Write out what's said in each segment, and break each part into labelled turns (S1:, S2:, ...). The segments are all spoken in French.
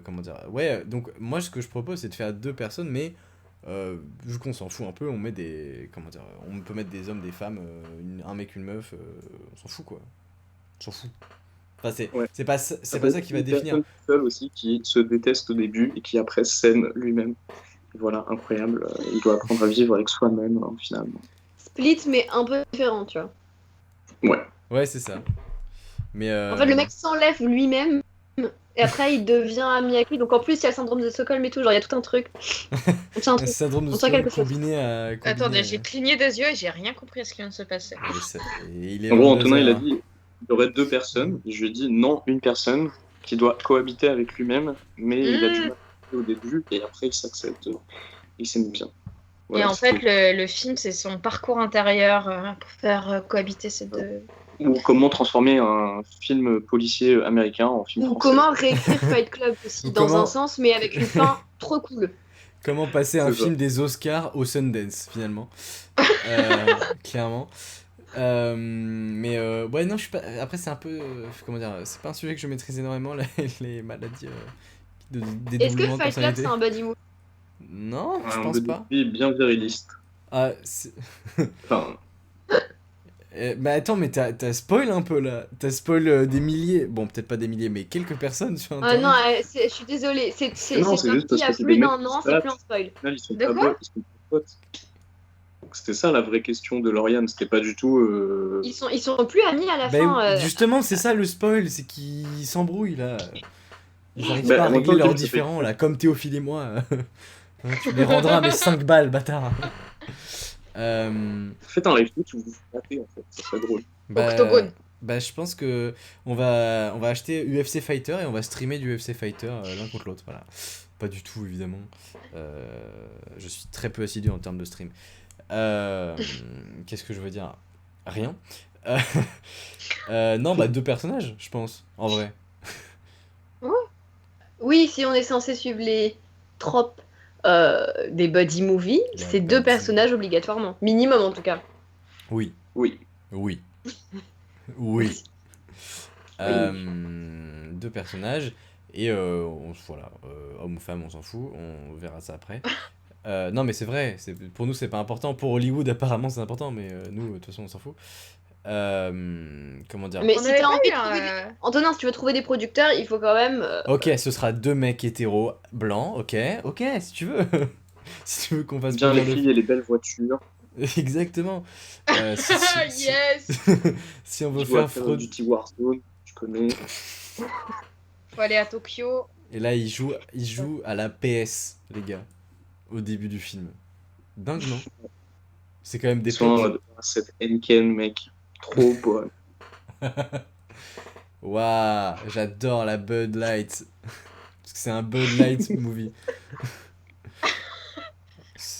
S1: comment dire, ouais, donc moi ce que je propose c'est de faire 2 personnes, mais vu qu'on s'en fout un peu, on met des, comment dire, on peut mettre des hommes, des femmes, un mec, une meuf, on s'en fout quoi, on s'en fout. Enfin
S2: Ouais.
S1: c'est
S2: Ça
S1: pas
S2: peut
S1: ça
S2: être
S1: qui va
S2: une
S1: définir.
S2: personne toute seule aussi qui se déteste au début et qui après s'aime lui-même. Voilà, incroyable. Il doit apprendre à vivre avec soi-même, hein, finalement.
S3: Split, mais un peu différent, tu vois.
S2: Ouais.
S1: Ouais, c'est ça. Mais
S3: En fait, le mec s'enlève lui-même et après il devient ami avec lui. Donc en plus, il y a le syndrome de Stockholm et tout. Genre, il y a tout un truc. On tient un
S1: un
S3: truc.
S1: syndrome de
S3: On tient
S1: Stockholm
S3: quelque chose.
S1: combiné
S4: Attendez, j'ai cligné des yeux et j'ai rien compris à ce qui vient de se passer.
S1: et il est
S2: En gros,
S1: 22
S2: Antonin, il a
S1: heures.
S2: dit il y aurait 2 personnes. Je lui ai dit non, une personne qui doit cohabiter avec lui-même, mais il a du
S4: Hmm.
S2: mal au début et après il s'accepte. Il s'aime bien.
S4: Et
S2: Voilà,
S4: en
S2: c'est
S4: fait,
S2: tout.
S4: le film, c'est son parcours intérieur pour faire cohabiter ces deux.
S2: Ou comment transformer un film policier américain en film
S3: Ou
S2: français.
S3: comment réécrire Fight Club
S1: Ou
S3: aussi, dans un sens, mais avec une fin trop cool.
S1: comment passer un
S2: C'est ça.
S1: film des Oscars au Sundance finalement. Clairement. Ouais, non, je suis pas. Après, c'est un peu. Comment dire. C'est pas un sujet que je maîtrise énormément, les maladies
S3: Est-ce que
S1: dédoublement de
S3: Fight Club, c'est
S1: personnalité.
S3: un buddy movie?
S1: Non, je
S2: Un
S1: pense
S2: buddy
S1: pas.
S2: movie bien viriliste.
S1: Ah,
S2: Enfin,
S1: bah attends, mais t'as spoil un peu là. T'as spoil des milliers. Bon, peut-être pas des milliers, mais quelques personnes sur
S3: Ah non,
S1: internet.
S3: je suis désolée.
S2: mais non,
S3: C'est
S2: c'est juste
S3: sorti il
S2: parce
S3: y
S2: que
S3: a
S2: c'est des
S3: plus
S2: mecs
S3: d'un
S2: qui se
S3: an, c'est plus un
S2: battent.
S3: spoil.
S2: Au final, ils sont
S4: De
S2: pas
S4: quoi?
S2: ils sont pas potes. Donc, c'était ça la vraie question de Lauriane. C'était pas du tout.
S3: Ils sont plus amis à la
S1: Bah
S3: fin.
S1: justement, c'est ça le spoil, c'est qu'ils s'embrouillent là. Ils arrivent pas
S2: Bah,
S1: à
S2: en même temps,
S1: régler
S2: au
S1: leurs
S2: début, ça fait.
S1: différends là, comme Théophile et moi. Hein, tu les rendras mes 5 balles, bâtard. Euh,
S2: Faites un live Twitch où vous vous battez, en fait. Ça serait drôle.
S1: bah,
S4: Octogone.
S1: bah, je pense que on va acheter UFC Fighter et on va streamer du UFC Fighter l'un contre l'autre. Voilà. Pas du tout, évidemment. Je suis très peu assidu en termes de stream. Qu'est-ce que je veux dire? Rien. Euh, non, bah 2 personnages, je pense, en vrai.
S3: Oui, si on est censé suivre les tropes des buddy movies,
S1: Les
S3: c'est deux
S1: baddies.
S3: personnages obligatoirement. Minimum en tout cas.
S1: Oui,
S2: Oui.
S1: oui, oui.
S3: Oui.
S1: 2 personnages. Et voilà, homme ou femme, on s'en fout, on verra ça après. Non, mais c'est vrai, pour nous c'est pas important. Pour Hollywood, apparemment c'est important, mais nous, de toute façon, on s'en fout. Comment dire?
S3: Mais
S4: On
S3: si
S4: n'avait
S3: t'as
S4: pas
S3: envie
S4: eu
S3: de trouver des...
S4: un.
S3: Antonin, si tu veux trouver des producteurs, il faut quand même...
S1: Ok, ce sera 2 mecs hétéros blancs, ok, si tu veux. Si tu veux qu'on fasse
S2: Bien les
S1: produire le.
S2: filles et les belles voitures.
S1: Exactement.
S4: Yes!
S1: Si on veut
S2: Je vois
S1: faire
S2: Call of
S1: fraude.
S2: Duty Warzone, tu connais.
S4: Faut aller à Tokyo.
S1: Et là, il joue à la PS, les gars, au début du film. Dingue, non? C'est quand même
S2: Ils sont en
S1: d'époque.
S2: mode, ah, cette Henken, mec. Trop bonne.
S1: Waouh, j'adore la Bud Light. Parce que c'est un Bud Light movie.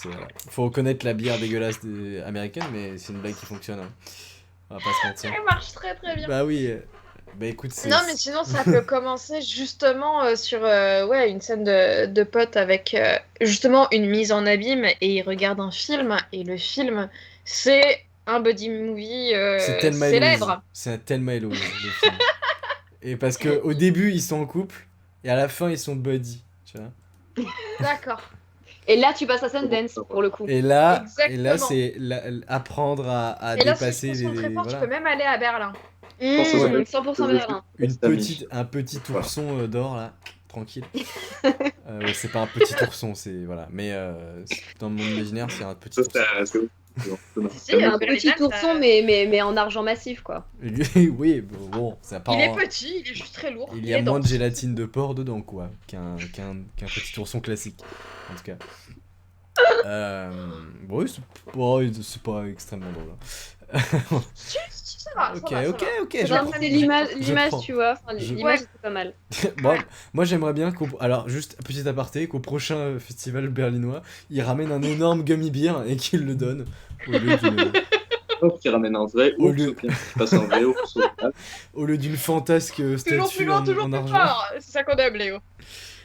S1: Voilà. Faut reconnaître la bière dégueulasse américaine, mais c'est une blague qui fonctionne, hein. On va pas se mentir.
S4: Elle marche très très bien.
S1: Bah oui. Bah écoute,
S4: Non, mais sinon, ça peut commencer justement sur ouais, une scène de potes avec justement une mise en abîme et ils regardent un film et le film, c'est un buddy movie
S1: c'est Thelma et Louise.
S4: célèbre.
S1: C'est un Thelma et Louise, le film. Et parce que au début, ils sont en couple, et à la fin, ils sont buddy, tu vois.
S4: D'accord,
S3: Et là, tu passes à Sundance, pour le coup.
S1: Et là
S4: exactement.
S1: c'est apprendre à
S4: Et là, si je
S1: dépasser
S4: concentre très
S1: les.
S4: fort, je peux
S1: Voilà.
S4: même aller à Berlin.
S2: Pense aux
S1: Ouais.
S2: adultes,
S3: 100%
S2: je veux juste
S3: Berlin.
S1: Une
S2: rester ami.
S1: petite, un petit
S2: Voilà.
S1: ourson d'or, là, tranquille. Ouais, c'est pas un petit ourson, c'est. Voilà. Mais dans mon imaginaire, c'est un petit
S2: Ça,
S1: ourson.
S2: c'est ouf. Non,
S4: Si,
S2: calme-toi.
S3: Un petit
S4: Berlin,
S3: ourson, mais en argent massif, quoi.
S1: Oui, bon, ça part
S4: il est
S1: en-
S4: petit, il est juste très lourd,
S1: Il y
S4: il
S1: a
S4: est
S1: moins de
S4: dense.
S1: gélatine de porc dedans, quoi, qu'un petit ourson classique, en tout cas. Bon, oui, c'est pas extrêmement drôle, hein.
S4: Si, ça va,
S1: Ok,
S4: ça va, ça
S1: ok,
S4: va.
S1: ok,
S3: Ça
S1: je
S3: va,
S1: prends.
S3: c'est
S1: Je
S3: l'image,
S1: prends.
S3: tu vois. Enfin,
S1: Je-
S3: l'image,
S4: Ouais.
S3: c'est pas mal.
S1: Bon, moi j'aimerais bien alors juste petit aparté, qu'au prochain festival berlinois, ils ramènent un énorme gummy beer et qu'ils le donnent
S2: Hop, qui ramène un vrai
S1: au
S2: ours,
S1: lieu,
S2: ou bien qui passe un vrai ours au final.
S1: au lieu d'une fantasque
S4: Toujours plus
S1: statue
S4: loin, toujours
S1: en
S4: plus
S1: argent.
S4: fort. C'est ça qu'on aime, Léo.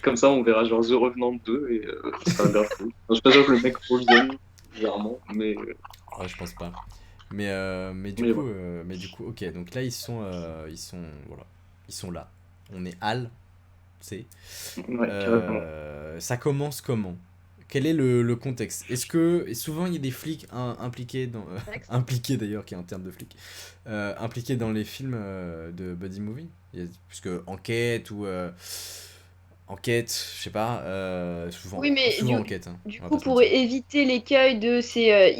S2: Comme ça, on verra genre The Revenant 2 et ça va bien cool. Enfin, je suis pas sûr que le mec revienne, bizarrement, mais,
S1: Ouais, je pense pas.
S2: mais voilà.
S1: Mais du coup, ok, donc là ils sont, voilà, ils sont là. On est Hal, sais.
S2: Ouais, carrément.
S1: Ça commence comment? Quel est le contexte? Est-ce que et souvent il y a des flics impliqués dans impliqués d'ailleurs, qui est un terme de flic, impliqués dans les films de buddy movie? Puisque enquête ou enquête, je sais pas, souvent,
S3: Oui, mais
S1: souvent enquête. Hein,
S3: du
S1: on va
S3: coup,
S1: pas se
S3: pour
S1: mentir.
S3: éviter l'écueil de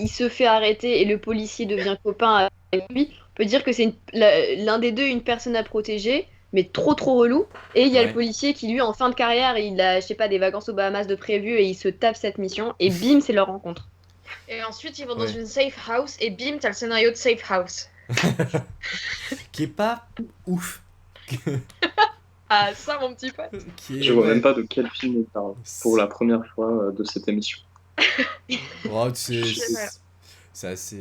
S3: il se fait arrêter et le policier devient copain avec lui, on peut dire que c'est l'un des deux une personne à protéger, mais trop trop relou. Et il y a le
S1: Ouais.
S3: policier qui, lui, en fin de carrière, il a, je sais pas, des vacances aux Bahamas de prévu et il se tape cette mission et bim, c'est leur rencontre.
S4: Et ensuite, ils vont dans
S1: Ouais.
S4: une safe house et bim, t'as le scénario de safe house.
S1: Qui est pas ouf.
S4: Ah, ça, mon petit pote.
S1: Qui est,
S2: Je vois
S1: ouais.
S2: même pas de quel film il parle pour la première fois de cette émission.
S1: Oh,
S4: sais
S1: c'est assez.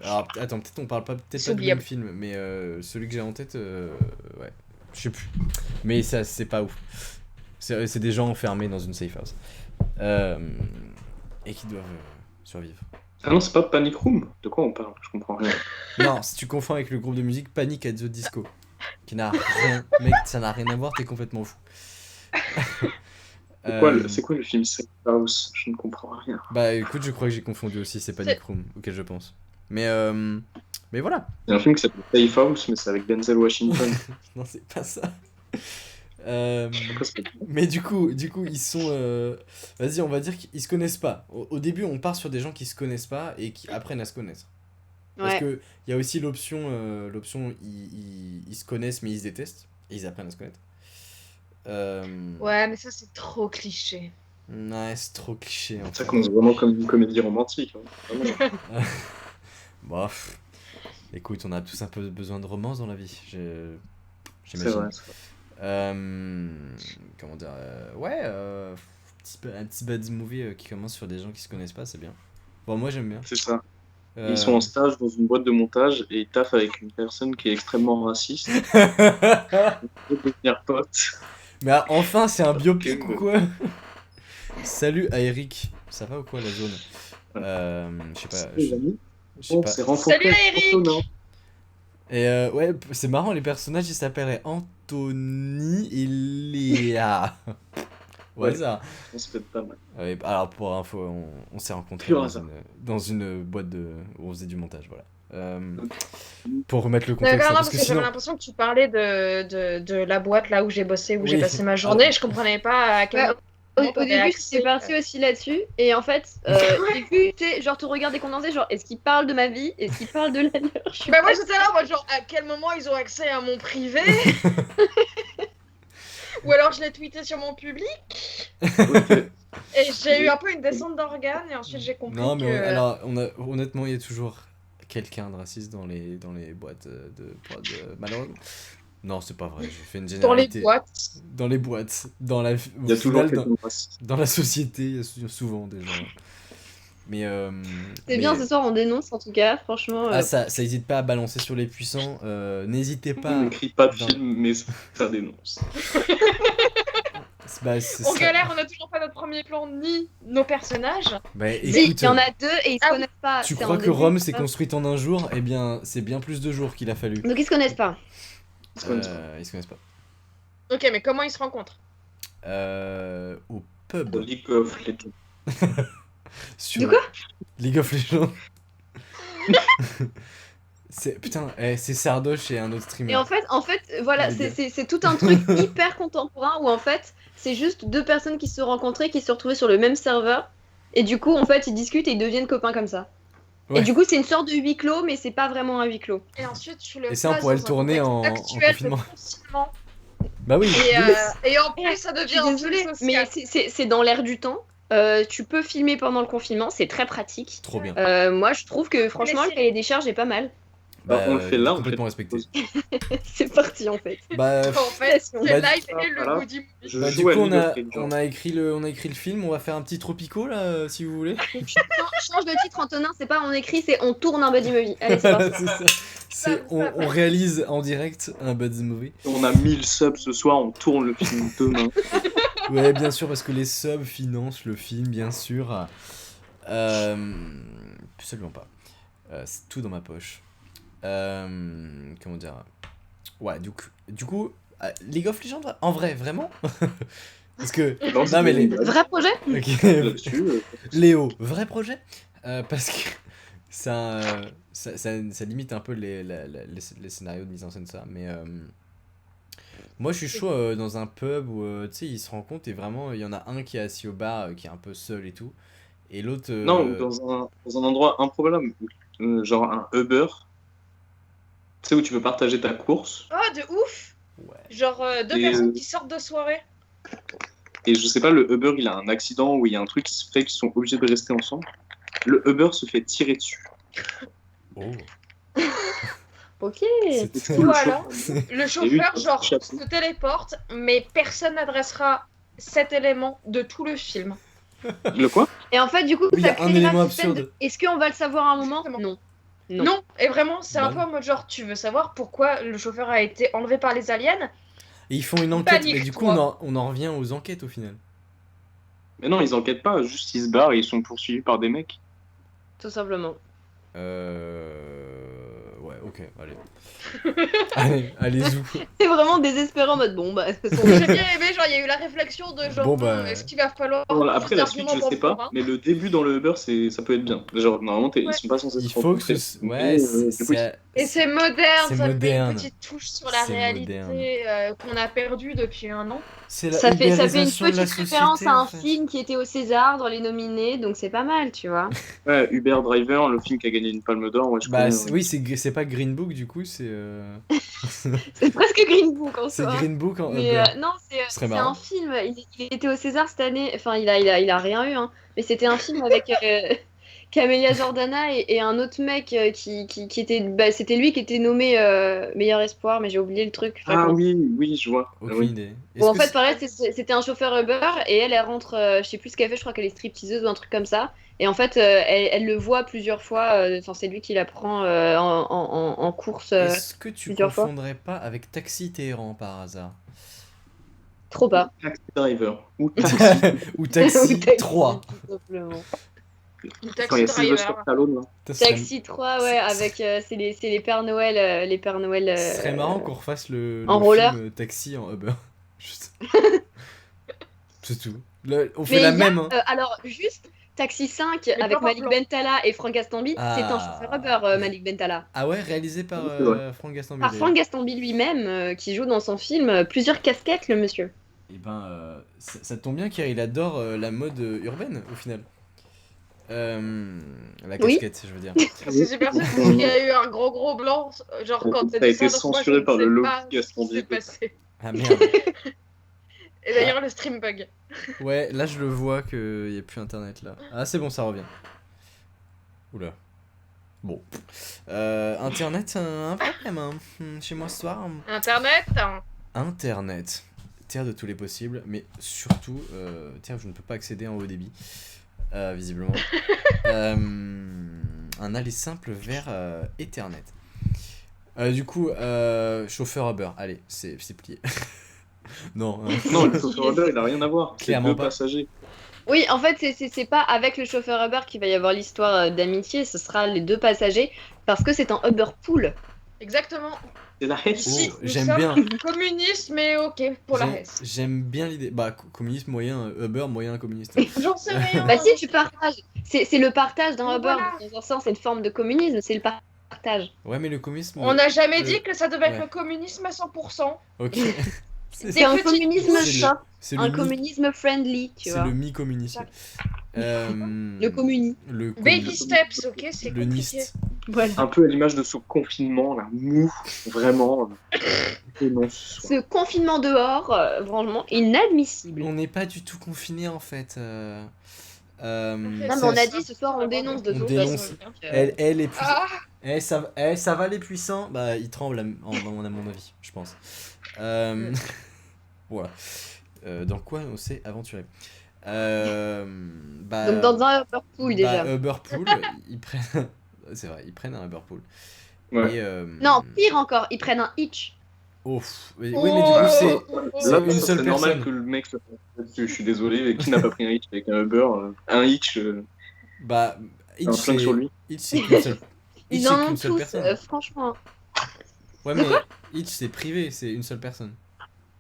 S1: Alors, attends, peut-être on parle pas, peut-être
S4: C'est
S1: pas du même
S4: oubliable.
S1: film, mais celui que j'ai en tête, ouais, je sais plus. Mais ça, c'est pas ouf. C'est des gens enfermés dans une safe house. Et qui doivent survivre.
S2: Ah non, c'est pas Panic Room. De quoi on parle? Je comprends rien.
S1: Non, si tu confonds avec le groupe de musique Panic at the Disco, qui n'a rien. Mec, ça n'a rien à voir, t'es complètement fou.
S2: C'est quoi le film Safe House? Je ne comprends rien.
S1: Bah écoute, je crois que j'ai confondu aussi, c'est Panic Room auquel je pense. Mais voilà.
S2: Il y a un film qui s'appelle Safe House, mais c'est avec Denzel Washington.
S1: Non, c'est pas ça.
S2: Pourquoi c'est pas-
S1: Mais du coup, ils sont. Vas-y, on va dire qu'ils se connaissent pas. Au début, on part sur des gens qui se connaissent pas et qui apprennent à se connaître. Parce
S3: Ouais.
S1: que il y a aussi l'option, ils se connaissent mais ils se détestent et ils apprennent à se connaître.
S4: Ouais, mais ça, c'est trop cliché.
S1: Ouais, c'est trop cliché en
S2: Ça
S1: fait.
S2: commence vraiment comme une comédie romantique. Hein. Vraiment.
S1: Bon, écoute, on a tous un peu besoin de romance dans la vie.
S2: C'est
S1: J'imagine.
S2: vrai. c'est vrai.
S1: Comment dire, ouais, un petit buddy movie qui commence sur des gens qui se connaissent pas, c'est bien. Bon, moi j'aime bien.
S2: C'est ça.
S1: Euh,
S2: Ils sont en stage dans une boîte de montage et ils taffent avec une personne qui est extrêmement raciste. Ils vont devenir potes.
S1: Mais enfin, c'est un biopic
S2: Ok.
S1: ou quoi? Salut à Eric, ça va ou quoi la zone? Je sais pas,
S2: Les amis,
S1: je sais
S2: on
S1: pas.
S2: s'est rencontrés
S4: Salut,
S2: avec
S4: Eric.
S2: Antonin.
S1: Et ouais, c'est marrant, les personnages ils s'appelleraient Anthony et Léa. Au
S2: Ouais.
S1: hasard.
S2: On se fait pas mal.
S1: Alors pour info, on s'est rencontrés
S2: Pur
S1: dans
S2: hasard.
S1: dans une boîte où on faisait du montage, voilà. Pour remettre le contexte,
S4: D'accord,
S1: hein,
S4: non,
S1: parce
S4: parce
S1: que
S4: que j'avais
S1: sinon...
S4: l'impression que tu parlais de la boîte là où j'ai bossé, où j'ai
S1: Oui.
S4: passé ma journée. Je comprenais pas à quel
S3: Ouais,
S4: moment
S3: Au
S4: t'avais
S3: début,
S4: accès.
S3: j'étais partie aussi là-dessus, et en fait, j'ai vu, tu sais, genre, te regarder condenser, genre, est-ce qu'il parle de ma vie? Est-ce qu'il parle de la leur? Je suis
S4: Bah moi
S3: pas
S4: j'étais là, moi genre à quel moment ils ont accès à mon privé? Ou alors je l'ai tweeté sur mon public
S2: Ok.
S4: et j'ai eu un peu une descente d'organes et ensuite j'ai compris
S1: Non, mais
S4: que...
S1: alors, honnêtement, il y a toujours quelqu'un de raciste dans les boîtes de prod, malheureusement. Non, c'est pas vrai, j'ai fait une
S4: dans les
S1: généralité.
S4: boîtes.
S1: Dans les boîtes, dans la...
S2: Il y a
S1: au
S2: toujours
S1: final,
S2: quelqu'un de raciste.
S1: dans la société, il y a souvent des gens... Mais...
S3: C'est bien,
S1: mais-
S3: ce soir, on dénonce, en tout cas, franchement.
S1: Ah, ça hésite pas à balancer sur les puissants. N'hésitez
S2: On
S1: pas.
S2: n'écrit pas de
S1: dans-
S2: film, mais ça dénonce.
S1: C'est
S4: On
S1: ça.
S4: galère, on a toujours pas notre premier plan ni nos personnages.
S1: Bah,
S3: Si,
S1: écoute,
S3: il y en a deux et ils se
S4: Ah oui.
S3: connaissent pas.
S1: tu
S3: c'est
S1: crois
S3: en
S1: que
S3: début,
S1: Rome
S3: c'est
S1: s'est
S3: ça.
S1: construite en un jour? Eh bien, c'est bien plus de jours qu'il a fallu.
S3: Donc ils se connaissent pas.
S2: Ils se connaissent pas.
S1: Ils se connaissent pas.
S4: Ok, mais comment ils se rencontrent?
S1: Au pub.
S2: The League of Legends.
S1: Sur
S3: De quoi
S1: League of Legends. Putain, c'est Sardoche et un autre streamer.
S3: Et en fait, voilà,
S1: Les gars.
S3: c'est tout un truc hyper contemporain où en fait, c'est juste deux personnes qui se rencontraient, qui se retrouvaient sur le même serveur. Et du coup, en fait, ils discutent et ils deviennent copains comme ça.
S1: Ouais.
S3: Et du coup, c'est une sorte de huis clos, mais c'est pas vraiment un huis clos.
S4: Et ensuite tu le
S1: Et ça, on
S4: places
S1: pourrait
S4: dans
S1: le
S4: un
S1: tourner
S4: contexte
S1: en
S4: actuel de
S1: confinement.
S4: confinement.
S1: Bah oui.
S4: Et en plus ça
S3: Je
S4: devient
S3: suis
S4: un
S3: désolée,
S4: film
S3: mais
S4: social.
S3: c'est dans l'air du temps. Tu peux filmer pendant le confinement, c'est très pratique.
S1: Trop bien.
S3: Moi, je trouve que franchement, le cahier des charges est pas mal.
S2: Bah, on le fait là, on
S1: complètement
S2: fait-
S1: respecté.
S3: C'est parti en fait.
S1: Bah,
S4: En fait, c'est
S1: Bah,
S4: live et le
S2: voilà.
S4: goodie movie.
S2: Je
S1: bah, du
S2: joue
S1: coup,
S2: à
S1: on
S2: League
S1: a,
S2: of Legends.
S1: on a écrit le film. On va faire un petit tropico là, si vous voulez.
S3: Change de titre, Antonin, c'est pas on écrit, c'est on tourne un buddy movie. Allez, c'est parti.
S1: C'est ça. On réalise en direct un buddy movie.
S2: On a 1000 subs ce soir, on tourne le film demain.
S1: Ouais, bien sûr, parce que les subs financent le film, bien sûr. Absolument pas. C'est tout dans ma poche. Comment dire? Ouais, du coup, League of Legends, en vrai, vraiment? Parce que.
S2: Non,
S1: Non, mais les.
S3: Vrai projet?
S1: Ok.
S2: là-dessus.
S1: Léo, vrai projet? Parce que ça limite un peu les scénarios de mise en scène, ça. Mais moi, je suis chaud dans un pub où tu sais, ils se rencontrent et vraiment, il y en a un qui est assis au bar, qui est un peu seul et tout. Et l'autre.
S2: Non, ou dans un endroit improbable, genre un Uber, tu sais, où tu peux partager ta course.
S4: Oh, de ouf!
S1: Ouais.
S4: Genre deux
S2: Et,
S4: personnes qui sortent de soirée.
S2: Et je sais pas, le Uber, il a un accident où il y a un truc qui se fait qu'ils sont obligés de rester ensemble. Le Uber se fait tirer dessus.
S1: Oh.
S3: Ok.
S2: C'était
S4: Ou
S2: le
S4: alors,
S2: chauffeur.
S4: le
S2: Et
S4: chauffeur,
S2: lui,
S4: genre,
S2: chapeau.
S4: se téléporte, mais personne n'adressera cet élément de tout le film.
S2: Le quoi?
S3: Et en fait, du coup,
S1: Oui, il y
S3: ça
S1: a un
S3: crée
S1: élément
S3: un système de...
S1: absurde.
S3: Est-ce qu'on va le savoir à un moment?
S4: Exactement.
S3: Non.
S4: Non, et vraiment, c'est un
S1: Bah
S4: peu en mode genre, tu veux savoir pourquoi le chauffeur a été enlevé par les aliens?
S1: Et ils font une enquête, mais
S4: Panique,
S1: du coup,
S4: toi.
S1: on en revient aux enquêtes au final.
S2: Mais non, ils enquêtent pas, juste ils se barrent et ils sont poursuivis par des mecs.
S3: Tout simplement.
S1: Ouais, ok, allez. Allez, zou.
S3: C'est vraiment désespérant en mode bon, bah, de toute façon,
S4: J'ai bien aimé, genre, il y a eu la réflexion de genre,
S1: Bon, bah,
S4: est-ce qu'il va falloir
S2: Voilà,
S4: plus
S2: après la suite,
S4: d'arguments
S2: je
S4: pour
S2: sais
S4: me
S2: pas,
S4: convaincre?
S2: mais le début dans le Uber, ça peut être bien. Genre, normalement, ils
S4: Ouais.
S2: sont pas censés
S1: Il
S2: se
S1: faut que
S2: rencontrer.
S1: ce.
S2: Mais,
S1: Ouais,
S2: du coup,
S4: Et c'est moderne,
S1: c'est
S4: ça met
S1: moderne.
S4: une petite touche sur la
S1: C'est
S4: réalité qu'on a perdue depuis un an.
S1: c'est la
S3: ça fait une
S1: ubérisation de la
S3: petite référence
S1: société,
S3: à
S1: en
S3: un
S1: fait.
S3: film qui était au César dans les nominés, donc c'est pas mal, tu vois.
S2: ouais, Uber Driver, le film qui a gagné une palme d'or, ouais, je
S1: Bah,
S2: connais.
S1: oui, c'est pas Green Book, du coup, c'est.
S3: C'est presque Green Book en
S1: C'est
S3: soi.
S1: Green Book en
S3: Mais
S1: Uber.
S3: non,
S1: Ce serait
S3: c'est
S1: marrant.
S3: un film. Il était au César cette année. Enfin, il a rien eu, hein. Mais c'était un film avec Camélia Jordana et un autre mec qui était. Bah, c'était lui qui était nommé meilleur espoir, mais j'ai oublié le truc. Enfin,
S2: Ah
S3: comment-
S2: oui, je vois.
S1: Aucune
S2: Oui.
S1: idée.
S3: Bon,
S1: Est-ce
S3: en
S1: que
S3: fait, pareil, c'était un chauffeur Uber et elle rentre. Je sais plus ce qu'elle fait, je crois qu'elle est stripteaseuse ou un truc comme ça. Et en fait, elle le voit plusieurs fois. Enfin, c'est lui qui la prend en course
S1: est-ce que tu
S3: plusieurs fois.
S1: confondrais pas avec Taxi Téhéran par hasard?
S3: Trop pas.
S2: Taxi Driver. Ou
S1: Ou Taxi
S3: Ou Taxi,
S1: 3?
S3: tout simplement.
S4: Ou
S2: Quand il y
S4: Taxi
S2: a Sylvester
S4: Driver.
S2: Stallone, là.
S1: Ça serait-
S3: Taxi 3, ouais, avec c'est les Pères Noël, les Pères Noël.
S1: Ce serait marrant qu'on refasse
S3: en
S1: le
S3: roller.
S1: film Taxi en Uber. Juste. C'est tout. On fait
S3: Mais
S1: la
S3: il y a,
S1: même. Hein.
S3: alors juste Taxi 5
S4: Mais
S3: avec
S4: pas
S3: Malik
S4: Pablo.
S3: Bentala et Franck Gastambide, c'est un
S1: Ah.
S3: chauffeur Uber, Malik Bentala.
S1: Ah ouais, réalisé par
S2: Oui, c'est vrai.
S1: Franck Gastambide.
S3: Par Franck Gastambide lui-même, qui joue dans son film plusieurs casquettes, le monsieur.
S1: Et ben, ça tombe bien car il adore la mode urbaine au final. La
S3: Oui.
S1: casquette, je veux dire.
S4: C'est super sûr qu'il y a eu un gros blanc, genre
S2: En
S4: quand
S2: fait,
S4: t'as
S2: ça a
S4: dit
S2: été
S4: ça, donc moi,
S2: censuré
S4: je ne
S2: par le
S4: sais
S2: lobby
S4: pas ce qui
S2: Gastambide.
S4: s'est passé.
S1: Ah merde.
S4: Et d'ailleurs, le stream bug.
S1: Ouais, là je le vois qu'il n'y a plus internet là. Ah c'est bon, ça revient. Oula. Bon. Internet, un problème hein. Chez moi ce soir.
S4: Internet, hein.
S1: Internet. Terre de tous les possibles, mais surtout, terre où je ne peux pas accéder en haut débit. Visiblement. Un aller simple vers Ethernet. Du coup, chauffeur Uber. Allez, c'est plié. Non.
S2: Non, le chauffeur Uber, il a rien à voir. C'est
S1: Clairement
S2: deux
S1: pas.
S2: passagers.
S3: Oui, en fait, c'est pas avec le chauffeur Uber qu'il va y avoir l'histoire d'amitié, ce sera les deux passagers, parce que c'est un Uber pool.
S4: Exactement.
S2: C'est la Hesse.
S4: Ici,
S1: Oh,
S4: nous
S1: j'aime
S4: sommes
S1: bien.
S4: communistes, mais ok pour la Hesse.
S1: J'aime bien l'idée. Bah, communiste moyen, Uber moyen communiste.
S4: J'en sais rien.
S3: Bah si, tu partages. C'est le partage d'un
S4: Mais
S3: Uber.
S4: voilà.
S3: Dans un sens, c'est une forme de communisme, c'est le partage.
S1: Ouais, mais le communisme.
S4: On n'a jamais dit que ça devait être
S1: ouais.
S4: le communisme à 100%.
S1: Ok.
S3: C'est un
S4: petites
S3: communisme
S4: touches.
S3: soft,
S1: C'est
S3: un
S1: le
S3: communisme friendly, tu
S1: C'est
S3: vois.
S1: le mi-communisme.
S3: Le communi.
S1: Le
S4: Baby steps, ok, c'est
S1: Le
S4: compliqué.
S1: NIST.
S3: Voilà.
S2: Un peu à l'image de ce confinement, là, mou, vraiment. Et non, ce soir.
S3: Ce confinement dehors, vraiment inadmissible.
S1: On n'est pas du tout confiné en fait.
S3: Non,
S1: ça-
S3: mais on a dit ce soir on dénonce de
S1: On
S3: toute
S1: dénonce.
S3: façon. Donc,
S1: Elle est puissante.
S4: Ah,
S1: Ça va les puissants. Bah, ils tremblent à mon avis, je pense. Voilà. Dans quoi on s'est aventuré bah,
S3: Donc dans un Uber pool déjà.
S1: Bah, Uberpool, ils prennent. C'est vrai, ils prennent un Uberpool.
S2: Ouais.
S1: Et,
S3: Non, pire encore, ils prennent un hitch.
S1: Oh, oui, mais du coup, c'est. C'est
S2: Là,
S1: une
S2: ça
S1: seule
S2: serait normal
S1: personne.
S2: que le mec se fasse. Je suis désolé, mais qui n'a pas pris un hitch avec un Uber Un hitch,
S1: Bah,
S2: un
S1: Hitch,
S2: flingue sur lui.
S1: Hitch, c'est qu'une seule. Hitch,
S3: Ils
S1: c'est
S3: en
S1: qu'une
S3: ont
S1: seule
S3: tous,
S1: personne.
S3: franchement.
S1: Ouais, mais Hitch, c'est privé, c'est une seule personne.